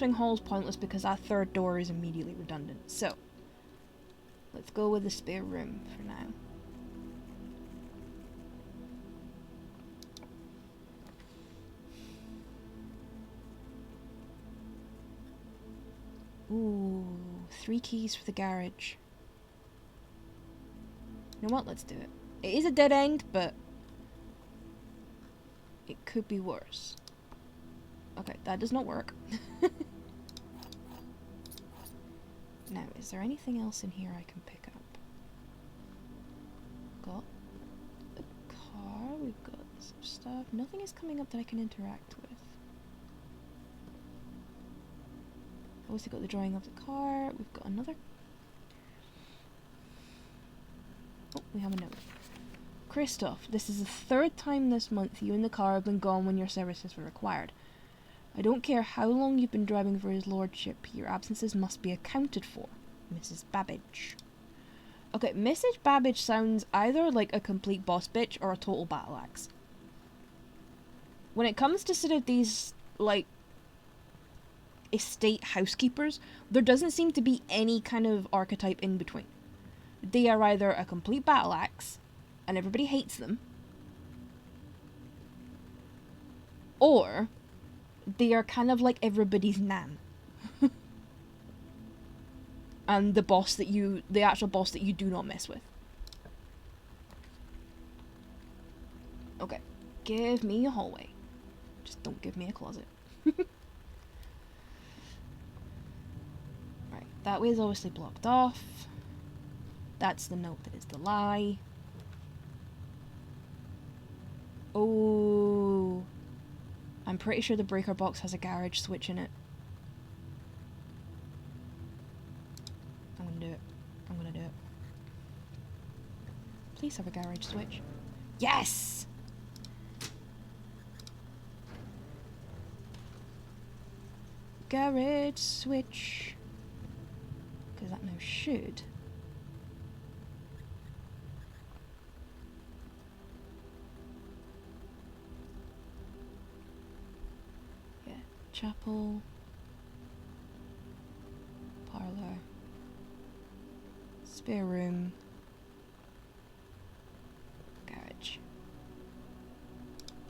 wing hall is pointless because that third door is immediately redundant. So, let's go with the spare room for now. Ooh, 3 keys for the garage. You know what? Let's do it. It is a dead end, but it could be worse. Okay, that does not work. Now, is there anything else in here I can pick up? Got the car, we've got some stuff. Nothing is coming up that I can interact with. Also got the drawing of the car. We've got another. Oh, we have a note. Christoph, this is the 3rd time this month you and the car have been gone when your services were required. I don't care how long you've been driving for his lordship, your absences must be accounted for. Mrs. Babbage. Okay, Mrs. Babbage sounds either like a complete boss bitch or a total battle axe. When it comes to sort of these, like, estate housekeepers, there doesn't seem to be any kind of archetype in between. They are either a complete battle axe, and everybody hates them, or they are kind of like everybody's nan. And the actual boss that you do not mess with. Okay, give me a hallway. Just don't give me a closet. Right, that way is obviously blocked off. That's the note that is the lie. Oh, I'm pretty sure the breaker box has a garage switch in it. I'm gonna do it. I'm gonna do it. Please have a garage switch. Yes! Garage switch. Because that now should. Yeah, chapel. Parlor. Spare room. Garage.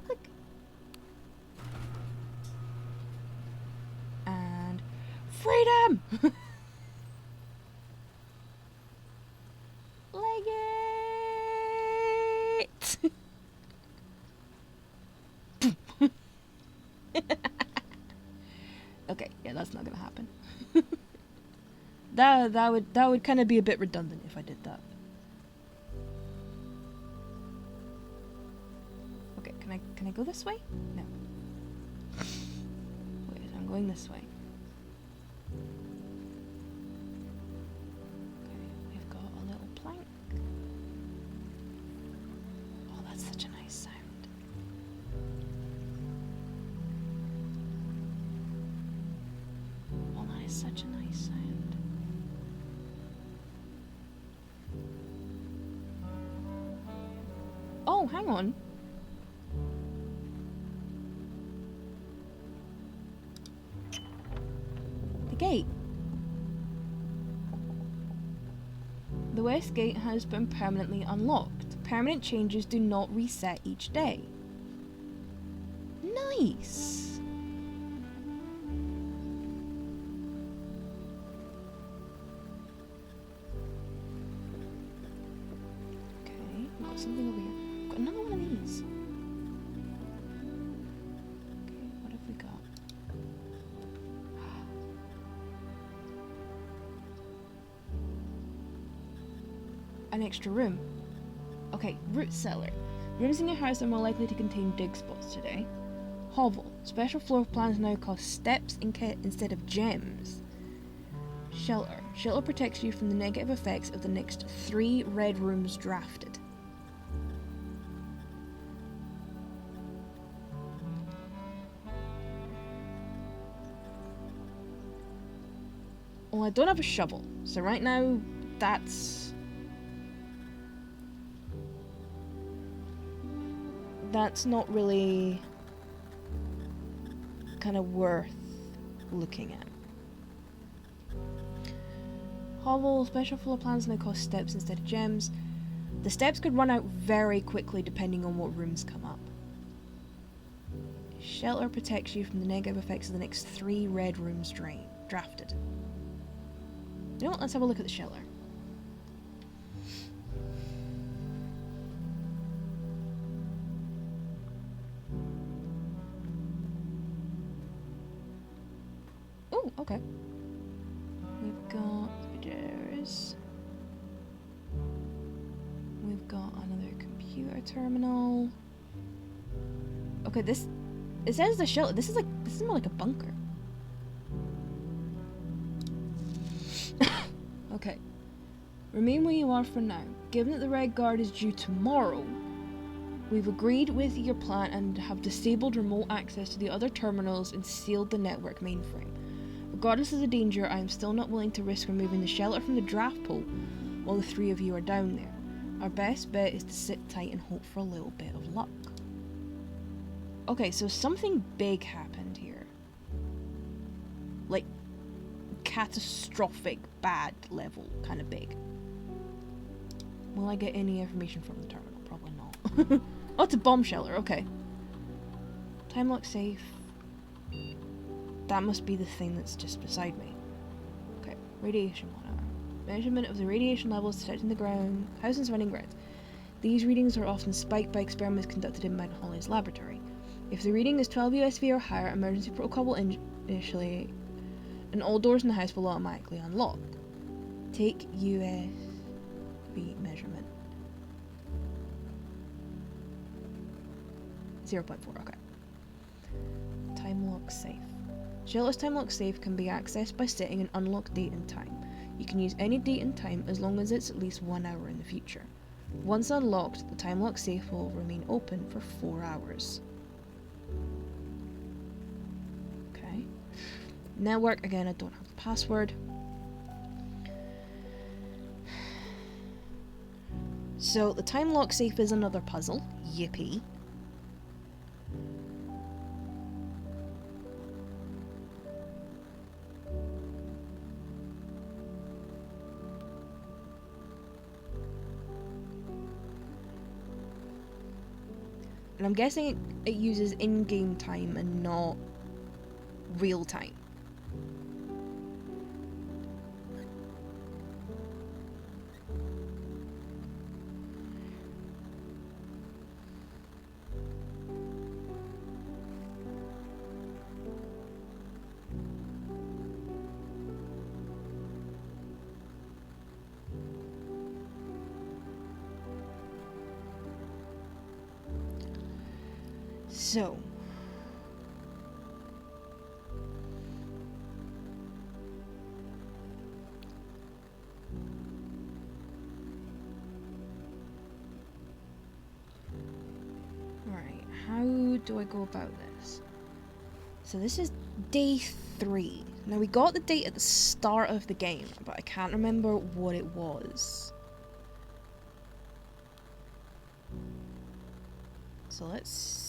Click. And freedom! Leg it! Okay, yeah, that's not gonna happen. That would kind of be a bit redundant if I did that. Okay, can I go this way? No. Wait, I'm going this way. Okay, we've got a little plank. Oh, that's such a nice sound. Oh, that is such a nice sound. Oh, hang on. The This gate has been permanently unlocked. Permanent changes do not reset each day. Nice! Okay, we've got something over here. We've got another one of these. Okay, what have we got? An extra room. Okay, root cellar. Rooms in your house are more likely to contain dig spots today. Hovel. Special floor plans now cost steps instead of gems. Shelter. Shelter protects you from the negative effects of the next 3 red rooms drafted. Well, I don't have a shovel, so right now that's not really kind of worth looking at. Hovel, special floor plans now cost steps instead of gems. The steps could run out very quickly depending on what rooms come up. Shelter protects you from the negative effects of the next 3 red rooms drafted. You know what? Let's have a look at the shelter. Oh, okay. We've got spiders. We've got another computer terminal. Okay, it says the shelter. This is more like a bunker. Okay. Remain where you are for now. Given that the Red Guard is due tomorrow, we've agreed with your plan and have disabled remote access to the other terminals and sealed the network mainframe. Regardless of the danger, I am still not willing to risk removing the shelter from the draft pool while the 3 of you are down there. Our best bet is to sit tight and hope for a little bit of luck. Okay, so something big happened here. Like, catastrophic bad level kind of big. Will I get any information from the terminal? Probably not. Oh, it's a bomb shelter, okay. Time lock safe. That must be the thing that's just beside me. Okay, radiation monitor. Measurement of the radiation levels detected in the ground. House and surrounding grounds. These readings are often spiked by experiments conducted in Mount Holly's laboratory. If the reading is 12 USV or higher, emergency protocol will initially, and all doors in the house will automatically unlock. Take USV measurement. 0.4, okay. Time lock safe. Shelter's time lock safe can be accessed by setting an unlocked date and time. You can use any date and time as long as it's at least 1 hour in the future. Once unlocked, the time lock safe will remain open for 4 hours. Okay. Network, again, I don't have the password. So the time lock safe is another puzzle. Yippee. And I'm guessing it uses in-game time and not real time. So, right, how do I go about this? So this is day 3. Now we got the date at the start of the game, but I can't remember what it was. So let's see.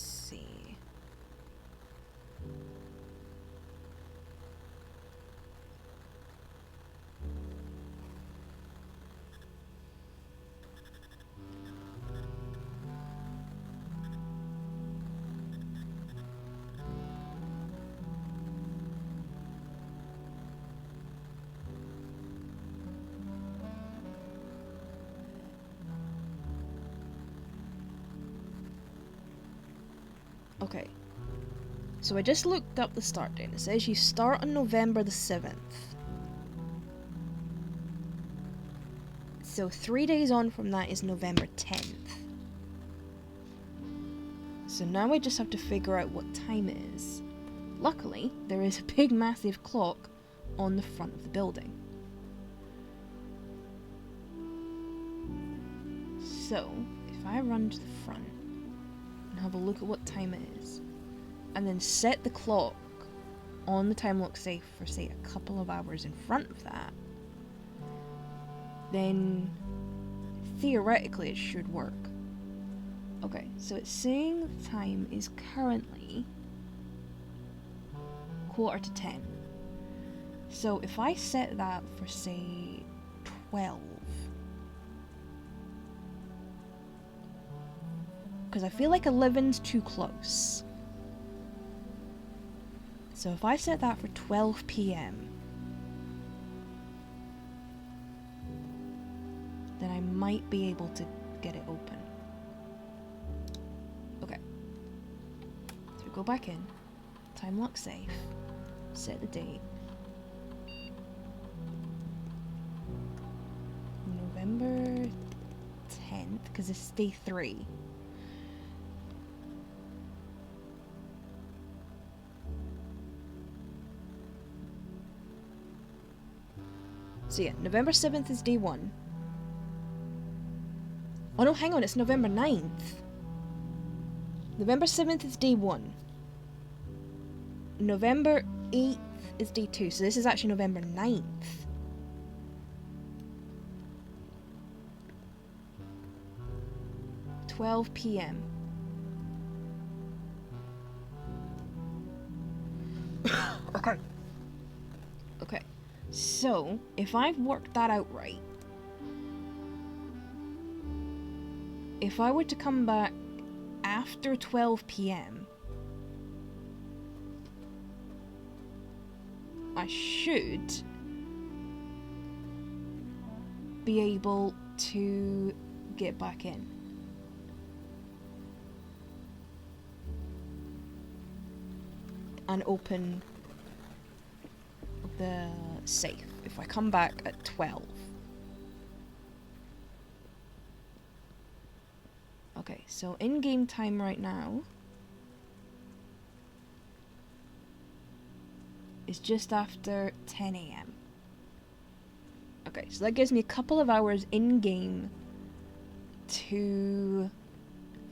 Okay. So I just looked up the start date. It says you start on November the 7th. So 3 days on from that is November 10th. So now I just have to figure out what time it is. Luckily, there is a big massive clock on the front of the building. So, if I run to the front and have a look at what time it is, and then set the clock on the time lock safe for, say, a couple of hours in front of that, then theoretically it should work. Okay, so it's saying the time is currently 9:45. So if I set that for, say, 12, because I feel like 11's too close. So if I set that for 12 p.m, then I might be able to get it open. Okay. So we go back in, time lock safe, set the date. November 10th, because it's day 3. So yeah, November 7th is day 1. Oh no, hang on, it's November 9th. November 7th is day 1. November 8th is day 2, so this is actually November 9th. $12 p.m. Okay. Okay. So, if I've worked that out right, if I were to come back after 12 p.m, I should be able to get back in. And open the safe if I come back at 12. Okay, so in-game time right now is just after 10 a.m. Okay, so that gives me a couple of hours in-game to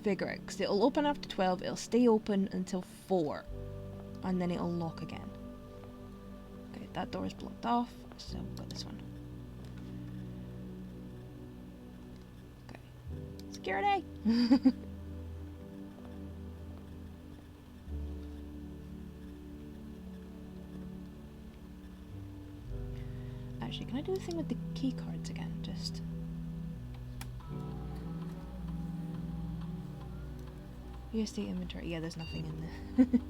figure out, because it'll open after 12, it'll stay open until 4, and then it'll lock again. Okay, that door is blocked off, so we've got this one. Okay. Security! Actually, can I do the thing with the key cards again? Just... USD inventory. Yeah, there's nothing in there.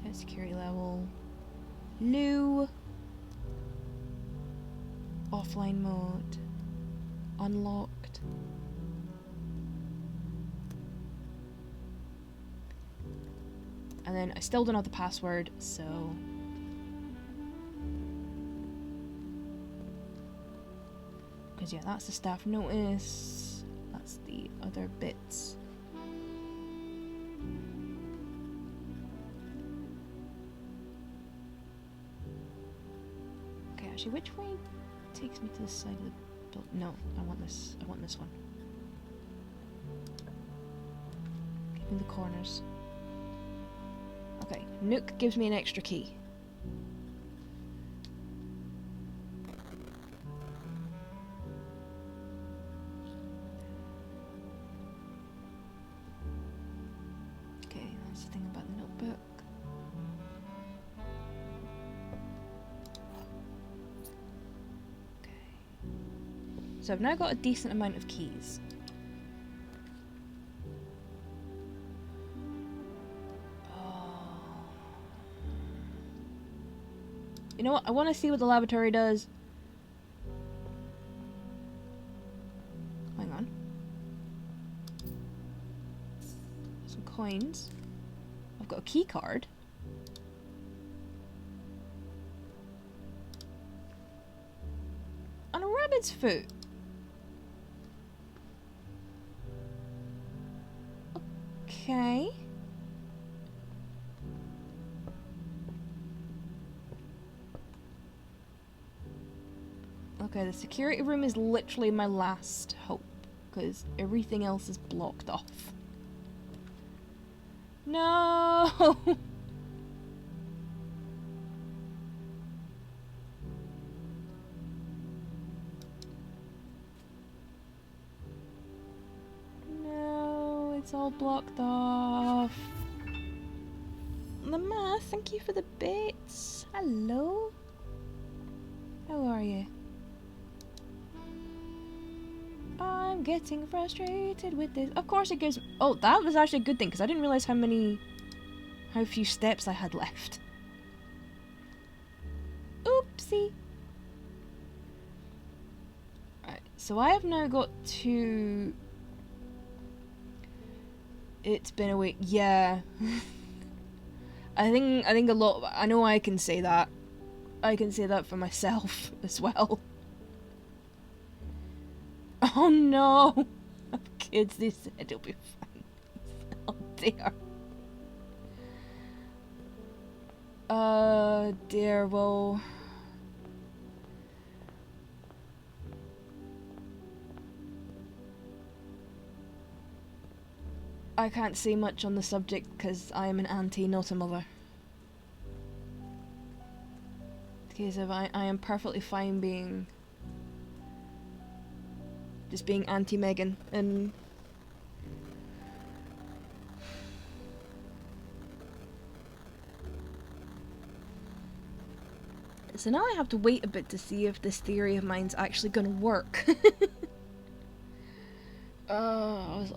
Set security level. Loo. Offline mode. Unlocked. And then I still don't know the password, so... Because yeah, that's the staff notice. That's the other bits. Okay, actually, which way takes me to the side of the building? No, I want this one. Give me the corners. Okay, Nook gives me an extra key. Okay, that's the thing about the notebook. Okay. So I've now got a decent amount of keys. You know what? I want to see what the laboratory does. Hang on. coins. I've got a key card. And a rabbit's foot. Okay. Okay, the security room is literally my last hope, because everything else is blocked off. No! No, it's all blocked off. Mama, thank you for the bits. Hello? How are you? I'm getting frustrated with this. Of course it gives... Oh, that was actually a good thing, because I didn't realise how few steps I had left. Oopsie. Right, so I have now got to... It's been a week. Yeah. I think a lot... I know I can say that. I can say that for myself as well. Oh no! Kids, they said it'll be fine. Oh dear. Dear, well... I can't say much on the subject because I am an auntie, not a mother. Because I am perfectly fine being... just being Auntie Megan, and... So now I have to wait a bit to see if this theory of mine's actually gonna work. I was...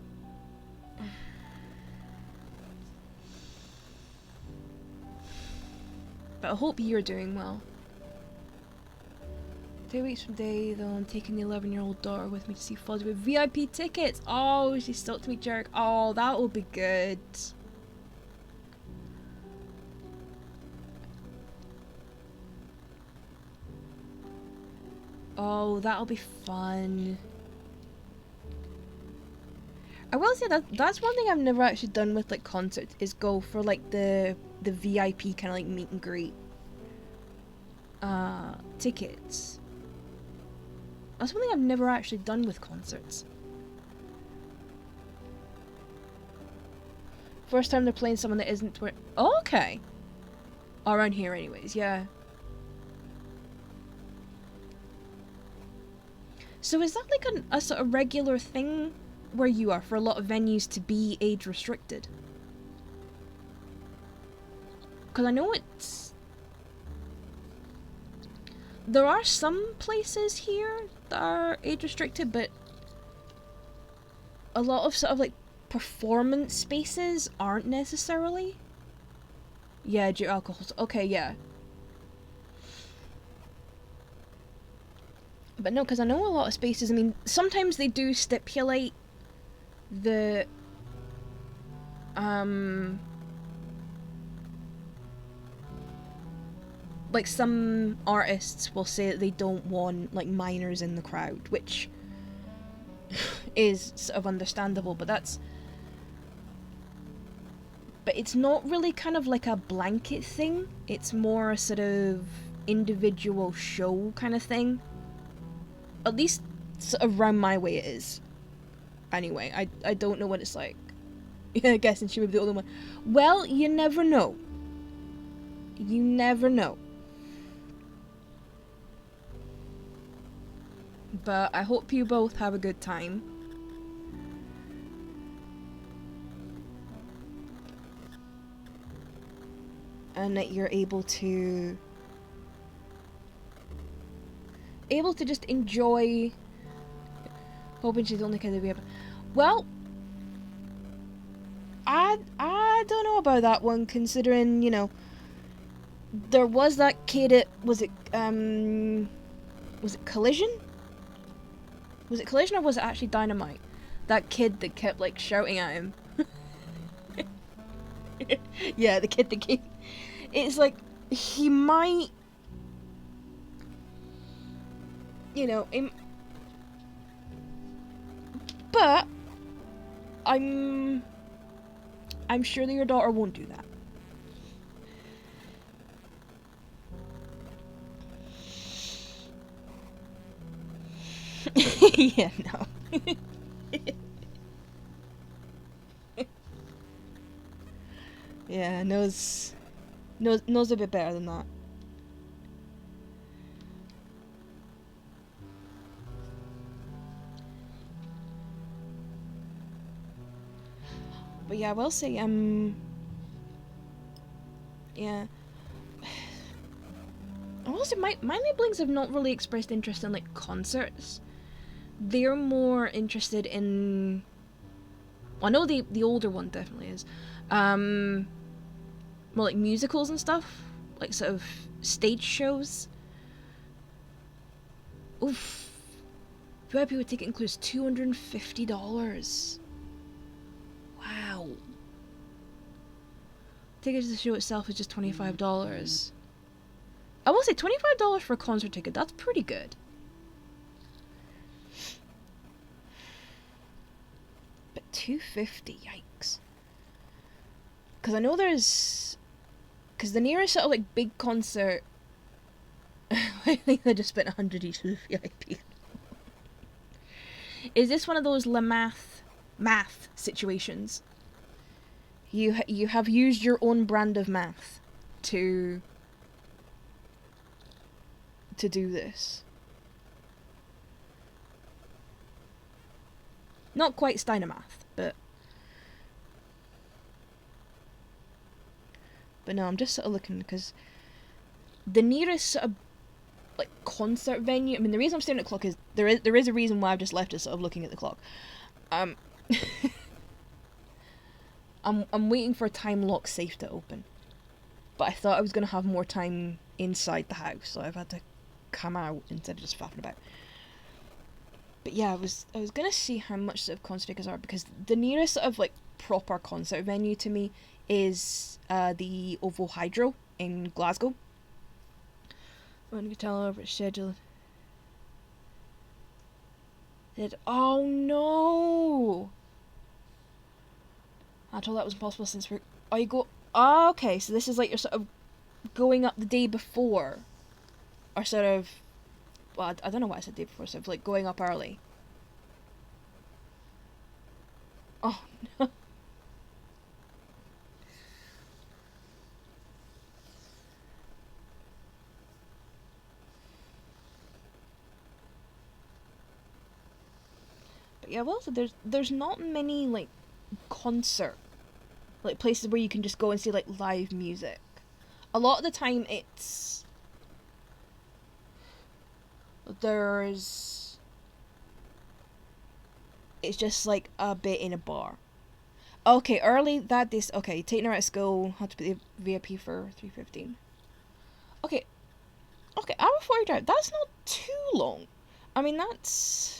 But I hope you're doing well. 2 weeks from today, though, I'm taking the 11-year-old daughter with me to see Fuzzy with VIP tickets. Oh, she's still to meet Jerk. Oh, that will be good. Oh, that'll be fun. I will say that's one thing I've never actually done with like concerts is go for like the VIP kind of like meet and greet tickets. That's one thing I've never actually done with concerts. First time they're playing someone that isn't where... Oh, okay. Around here anyways, yeah. So is that like a sort of regular thing where you are for a lot of venues to be age restricted? Because I know it's... There are some places here that are age restricted, but a lot of sort of like performance spaces aren't necessarily. Yeah, due to alcohol. Okay, yeah. But no, because I know a lot of spaces, I mean, sometimes they do stipulate the like some artists will say that they don't want like minors in the crowd, which is sort of understandable, but it's not really kind of like a blanket thing. It's more a sort of individual show kind of thing. At least sort of around my way it is. Anyway, I don't know what it's like. Yeah, I guess, and she would be the only one. Well, you never know. You never know. But I hope you both have a good time. And that you're able to just enjoy. Hoping she's the only kid that we have. Well, I don't know about that one, considering, you know, there was that kid at, was it Collision? Was it Collision or was it actually Dynamite? That kid that kept like shouting at him. Yeah, the kid that came. It's like, he might, you know, but I'm sure that your daughter won't do that. Yeah, no. Yeah, knows a bit better than that. But yeah, I will say, yeah. I will say, my siblings have not really expressed interest in, like, concerts. They're more interested in... Well, I know the older one definitely is. More like musicals and stuff. Like, sort of stage shows. Oof. VIP would ticket includes $250. Wow. Ticket to the show itself is just $25. I will say $25 for a concert ticket, that's pretty good. But $250, yikes. Because I know there's... Because the nearest sort of, like, big concert... I think they just spent 100 each for the VIP. Is this one of those math situations? You have used your own brand of math to do this. Not quite Steiner math, but no, I'm just sort of looking because the nearest sort of, like, concert venue. I mean, the reason I'm staring at the clock is there is a reason why I've just left it sort of looking at the clock. I'm waiting for a time lock safe to open, but I thought I was gonna have more time inside the house, so I've had to come out instead of just faffing about. But yeah, I was gonna see how much sort of concert tickets are, because the nearest sort of, like, proper concert venue to me is the OVO Hydro in Glasgow. When you tell over it's scheduled. Oh no! I told that was impossible since we're... Oh, you go... Oh, okay, so this is like you're sort of going up the day before. Or sort of... Well, I don't know why I said day before, sort of like going up early. Oh, no. But yeah, well, so there's not many, like, concert, like, places where you can just go and see, like, live music. A lot of the time it's just like a bit in a bar. Okay, early that day. Okay, taking her out of school, had to pay the VIP for $3.15. Okay, hour 40 drive. That's not too long. I mean, that's...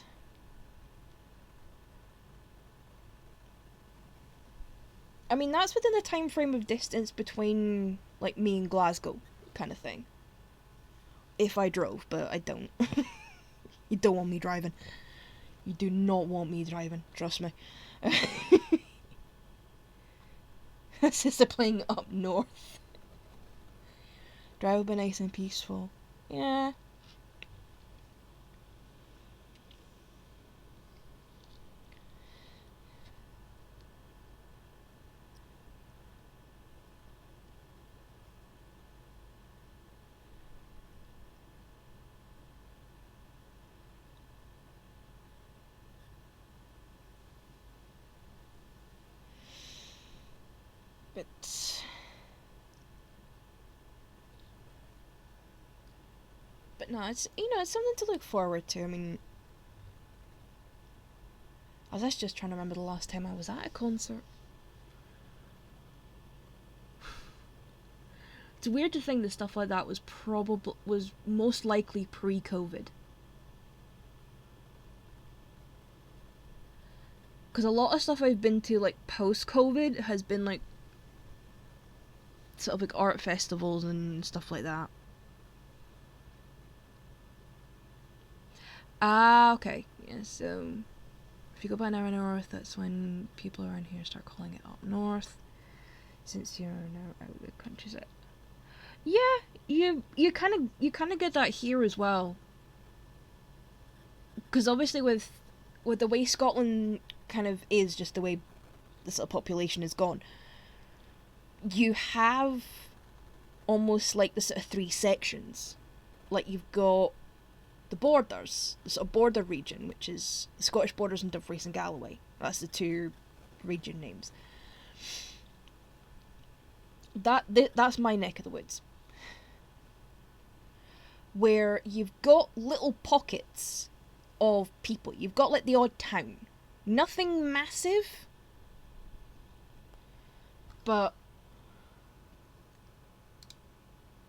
that's within the time frame of distance between, like, me and Glasgow, kind of thing. If I drove, but I don't. You don't want me driving. You do not want me driving, trust me. This is playing up north. Drive will be nice and peaceful. Yeah. But no, it's something to look forward to. I mean, I was just trying to remember the last time I was at a concert. It's weird to think that stuff like that was most likely pre-COVID. Because a lot of stuff I've been to, like, post-COVID has been, like, sort of like art festivals and stuff like that. Ah, okay. Yeah, so if you go by an hour north, that's when people around here start calling it up north. Since you're now out of the countryside. Yeah, you kind of get that here as well. Because obviously with the way Scotland kind of is, just the way the sort of population is gone, you have almost like the sort of three sections. Like you've got the borders, the sort of border region, which is the Scottish borders and Dumfries and Galloway. That's the two region names. That's my neck of the woods, where you've got little pockets of people. You've got like the odd town, nothing massive, but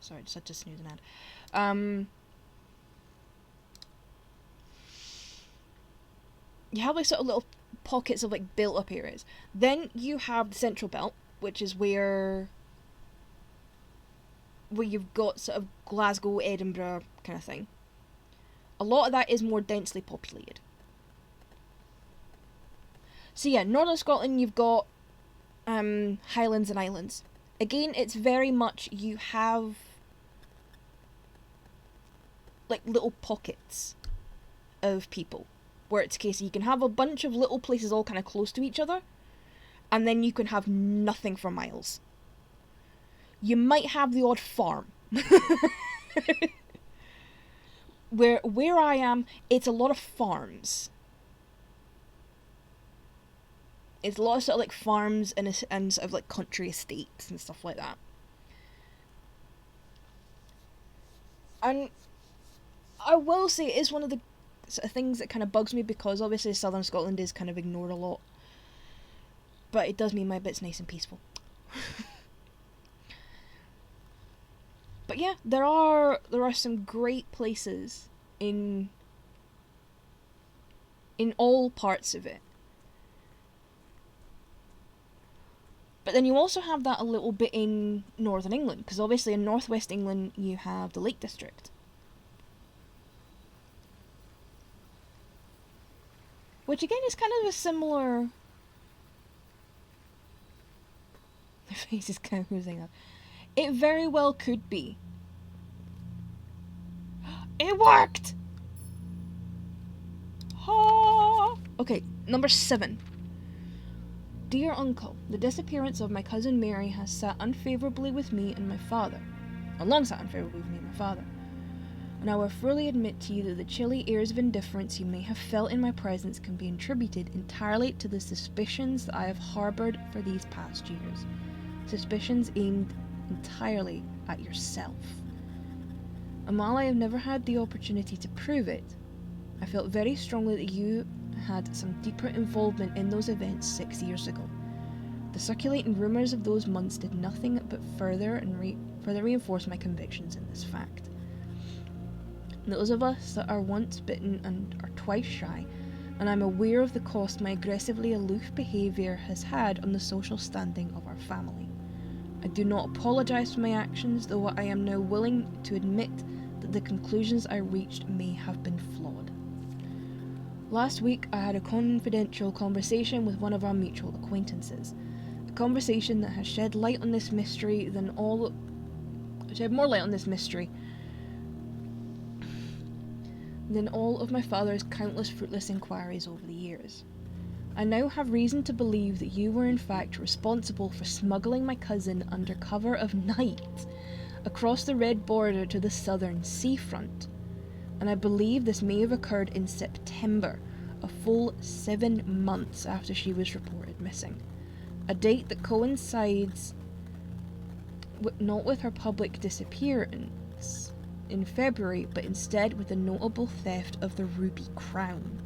sorry, just had to snooze an ad. You have like sort of little pockets of like built up areas. Then you have the Central Belt, which is where you've got sort of Glasgow, Edinburgh kind of thing. A lot of that is more densely populated. So yeah, Northern Scotland, you've got Highlands and Islands. Again, it's very much, you have like little pockets of people, where it's a case you can have a bunch of little places all kind of close to each other, and then you can have nothing for miles. You might have the odd farm. Where I am, it's a lot of farms. It's a lot of sort of like farms and sort of like country estates and stuff like that. And I will say it is one of the sort of things that kind of bugs me, because obviously Southern Scotland is kind of ignored a lot. But it does mean my bit's nice and peaceful. But yeah, there are some great places in all parts of it. But then you also have that a little bit in Northern England, because obviously in Northwest England you have the Lake District. Which again is kind of a similar... My face is kind of oozing up. It very well could be. It worked! Ha! Okay, number 7. Dear Uncle, the disappearance of my cousin Mary has sat unfavourably with me and my father. Alongside unfavourably with me and my father. And I will freely admit to you that the chilly airs of indifference you may have felt in my presence can be attributed entirely to the suspicions that I have harboured for these past years. Suspicions aimed entirely at yourself. And while I have never had the opportunity to prove it, I felt very strongly that you had some deeper involvement in those events 6 years ago. The circulating rumours of those months did nothing but further reinforce my convictions in this fact. Those of us that are once bitten and are twice shy, and I'm aware of the cost my aggressively aloof behaviour has had on the social standing of our family. I do not apologise for my actions, though I am now willing to admit that the conclusions I reached may have been flawed. Last week I had a confidential conversation with one of our mutual acquaintances. A conversation that has shed more light on this mystery than all of my father's countless fruitless inquiries over the years. I now have reason to believe that you were in fact responsible for smuggling my cousin under cover of night across the red border to the southern seafront, and I believe this may have occurred in September, a full 7 months after she was reported missing, a date that coincides not with her public disappearance in February, but instead with the notable theft of the ruby crown.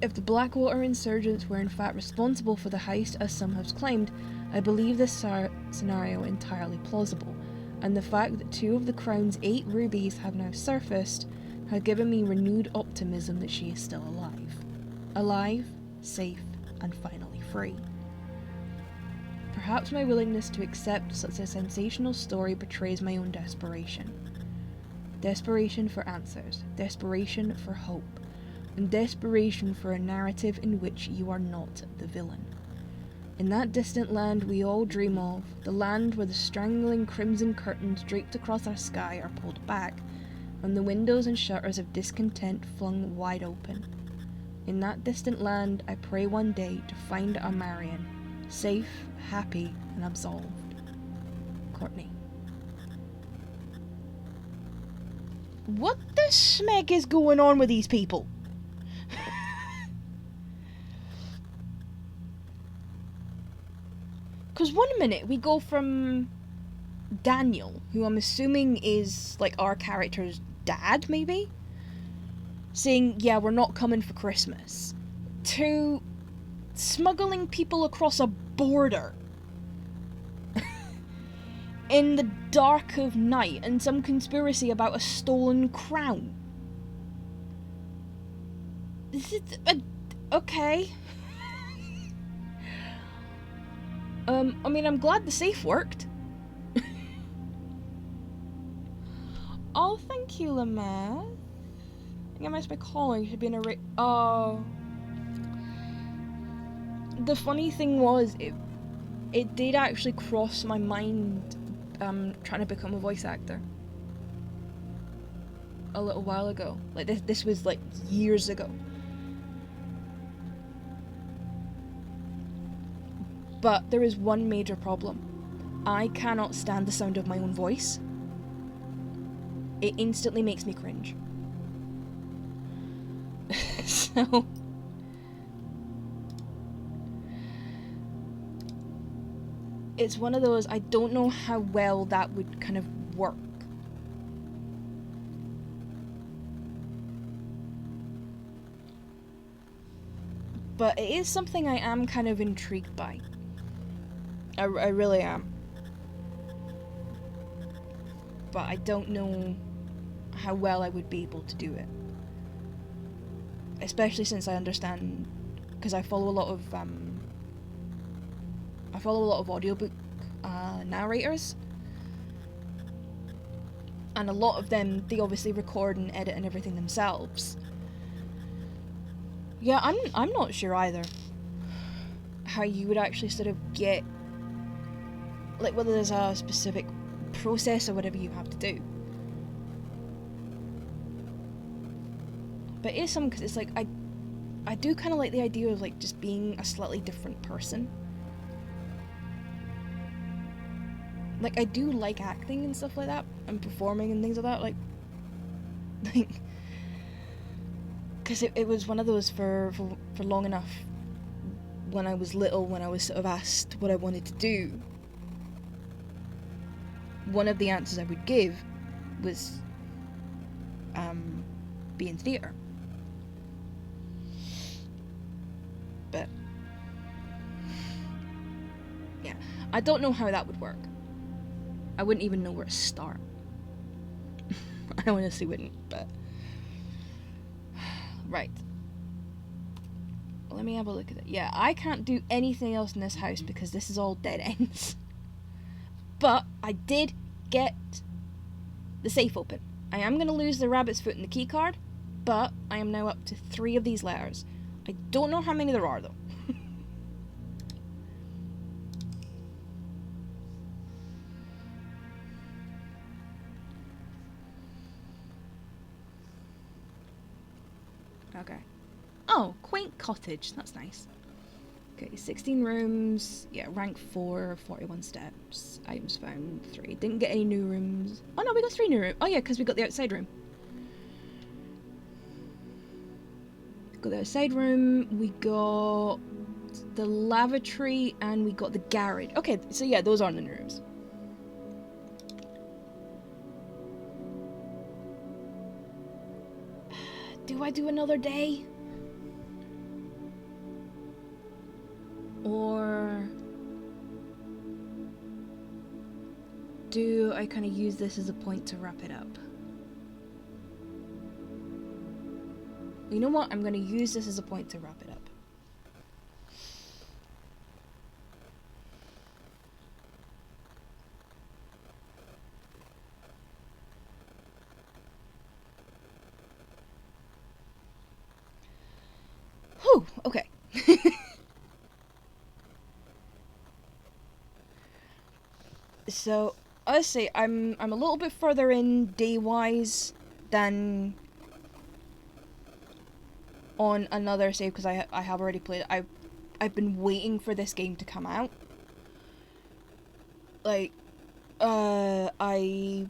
If the Blackwater insurgents were in fact responsible for the heist, as some have claimed, I believe this scenario entirely plausible, and the fact that 2 of the crown's 8 rubies have now surfaced has given me renewed optimism that she is still alive. Alive, safe, and finally free. Perhaps my willingness to accept such a sensational story betrays my own desperation. Desperation for answers, desperation for hope, and desperation for a narrative in which you are not the villain. In that distant land we all dream of, the land where the strangling crimson curtains draped across our sky are pulled back, and the windows and shutters of discontent flung wide open. In that distant land I pray one day to find our Marion, safe, happy, and absolved. Courtney. What the smack is going on with these people? Because one minute we go from Daniel, who I'm assuming is like our character's dad, maybe, saying, yeah, we're not coming for Christmas, to smuggling people across a border in the dark of night and some conspiracy about a stolen crown. This is okay. I mean, I'm glad the safe worked. Oh, thank you, Lamar. I think I missed my calling. Should be in a oh. The funny thing was, it did actually cross my mind, trying to become a voice actor. A little while ago. Like, this was, like, years ago. But there is one major problem. I cannot stand the sound of my own voice. It instantly makes me cringe. So... it's one of those, I don't know how well that would kind of work. But it is something I am kind of intrigued by. I really am. But I don't know how well I would be able to do it. Especially since I understand, because I follow a lot of audiobook narrators, and a lot of them, they obviously record and edit and everything themselves. Yeah, I'm not sure either how you would actually sort of get, like, whether there's a specific process or whatever you have to do. But it is something, because it's like, I do kind of like the idea of, like, just being a slightly different person. Like, I do like acting and stuff like that, and performing and things like that, like because it was one of those for long enough. When I was little, when I was sort of asked what I wanted to do, one of the answers I would give was be in theatre. But yeah, I don't know how that would work. I wouldn't even know where to start. I honestly wouldn't, but right. Let me have a look at it. Yeah, I can't do anything else in this house because this is all dead ends. But I did get the safe open. I am going to lose the rabbit's foot and the key card, but I am now up to 3 of these letters. I don't know how many there are, though. Okay. Oh, quaint cottage. That's nice. Okay, 16 rooms. Yeah, rank 4, 41 steps. Items found 3. Didn't get any new rooms. Oh no, we got 3 new rooms. Oh yeah, because we got the outside room. Got the outside room. We got the lavatory, and we got the garage. Okay, so yeah, those aren't the new rooms. Do I do another day? Or do I kind of use this as a point to wrap it up? You know what? I'm going to use this as a point to wrap it up. So I say I'm a little bit further in day wise than on another save because I have already played it. I've been waiting for this game to come out. Like, I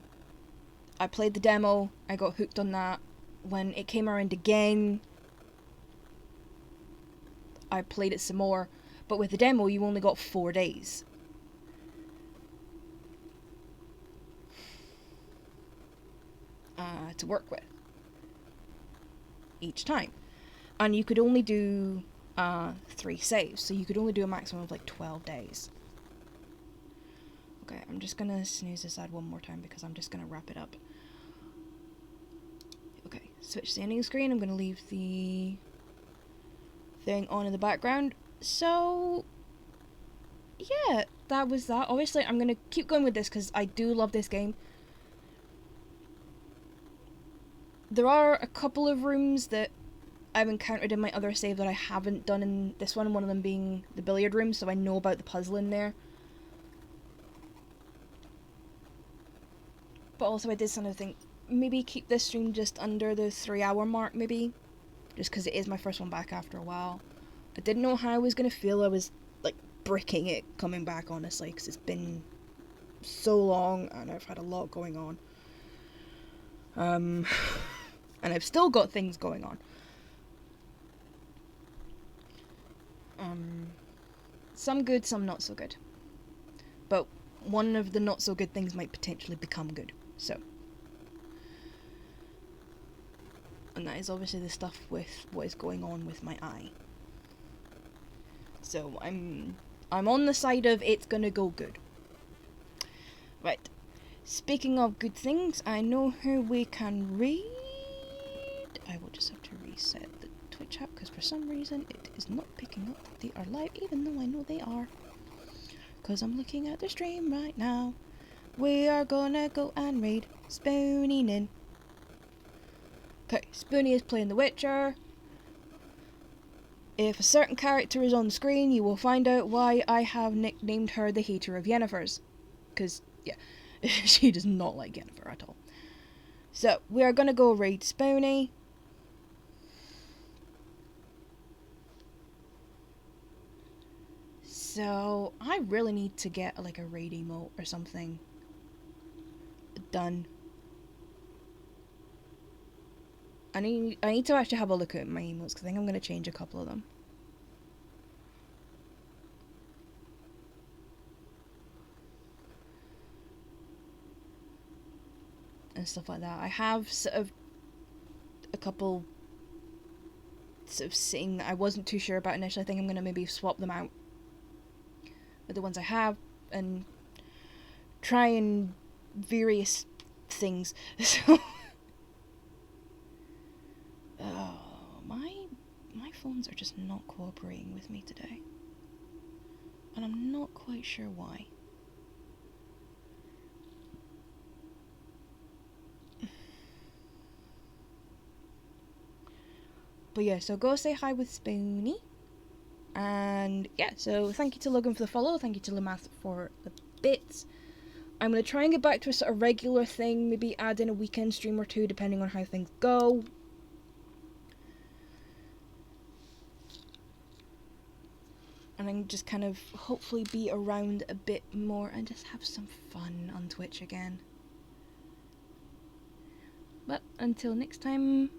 played the demo. I got hooked on that. When it came around again, I played it some more. But with the demo, you only got 4 days. To work with each time. And you could only do 3 saves, so you could only do a maximum of like 12 days. Okay, I'm just gonna snooze this ad one more time because I'm just gonna wrap it up. Okay, switch the ending screen. I'm gonna leave the thing on in the background. So, yeah, that was that. Obviously, I'm gonna keep going with this because I do love this game. There are a couple of rooms that I've encountered in my other save that I haven't done in this one of them being the billiard room, so I know about the puzzle in there. But also I did sort of think, maybe keep this stream just under the 3-hour mark, maybe. Just because it is my first one back after a while. I didn't know how I was going to feel. I was, like, bricking it coming back, honestly, because it's been so long and I've had a lot going on. And I've still got things going on. Some good, some not so good. But one of the not so good things might potentially become good. So. And that is obviously the stuff with what is going on with my eye. So I'm on the side of it's gonna go good. Right. Speaking of good things, I know who we can read. I will just have to reset the Twitch app because for some reason it is not picking up that they are live, even though I know they are. Because I'm looking at the stream right now. We are gonna go and read Spoonie Nin. Okay, Spoonie is playing The Witcher. If a certain character is on the screen, you will find out why I have nicknamed her the Hater of Yennifers. Because, yeah, she does not like Yennefer at all. So, we are gonna go raid Spoonie. So, I really need to get, like, a raid emote or something done. I need to actually have a look at my emotes, because I think I'm going to change a couple of them. And stuff like that. I have sort of a couple sort of sitting that I wasn't too sure about initially. I think I'm going to maybe swap them out with the ones I have and try and various things. So my phones are just not cooperating with me today. And I'm not quite sure why. But yeah, so go say hi with Spoonie. And yeah, so thank you to Logan for the follow. Thank you to Lamath for the bits. I'm going to try and get back to a sort of regular thing. Maybe add in a weekend stream or two, depending on how things go. And then just kind of hopefully be around a bit more and just have some fun on Twitch again. But until next time,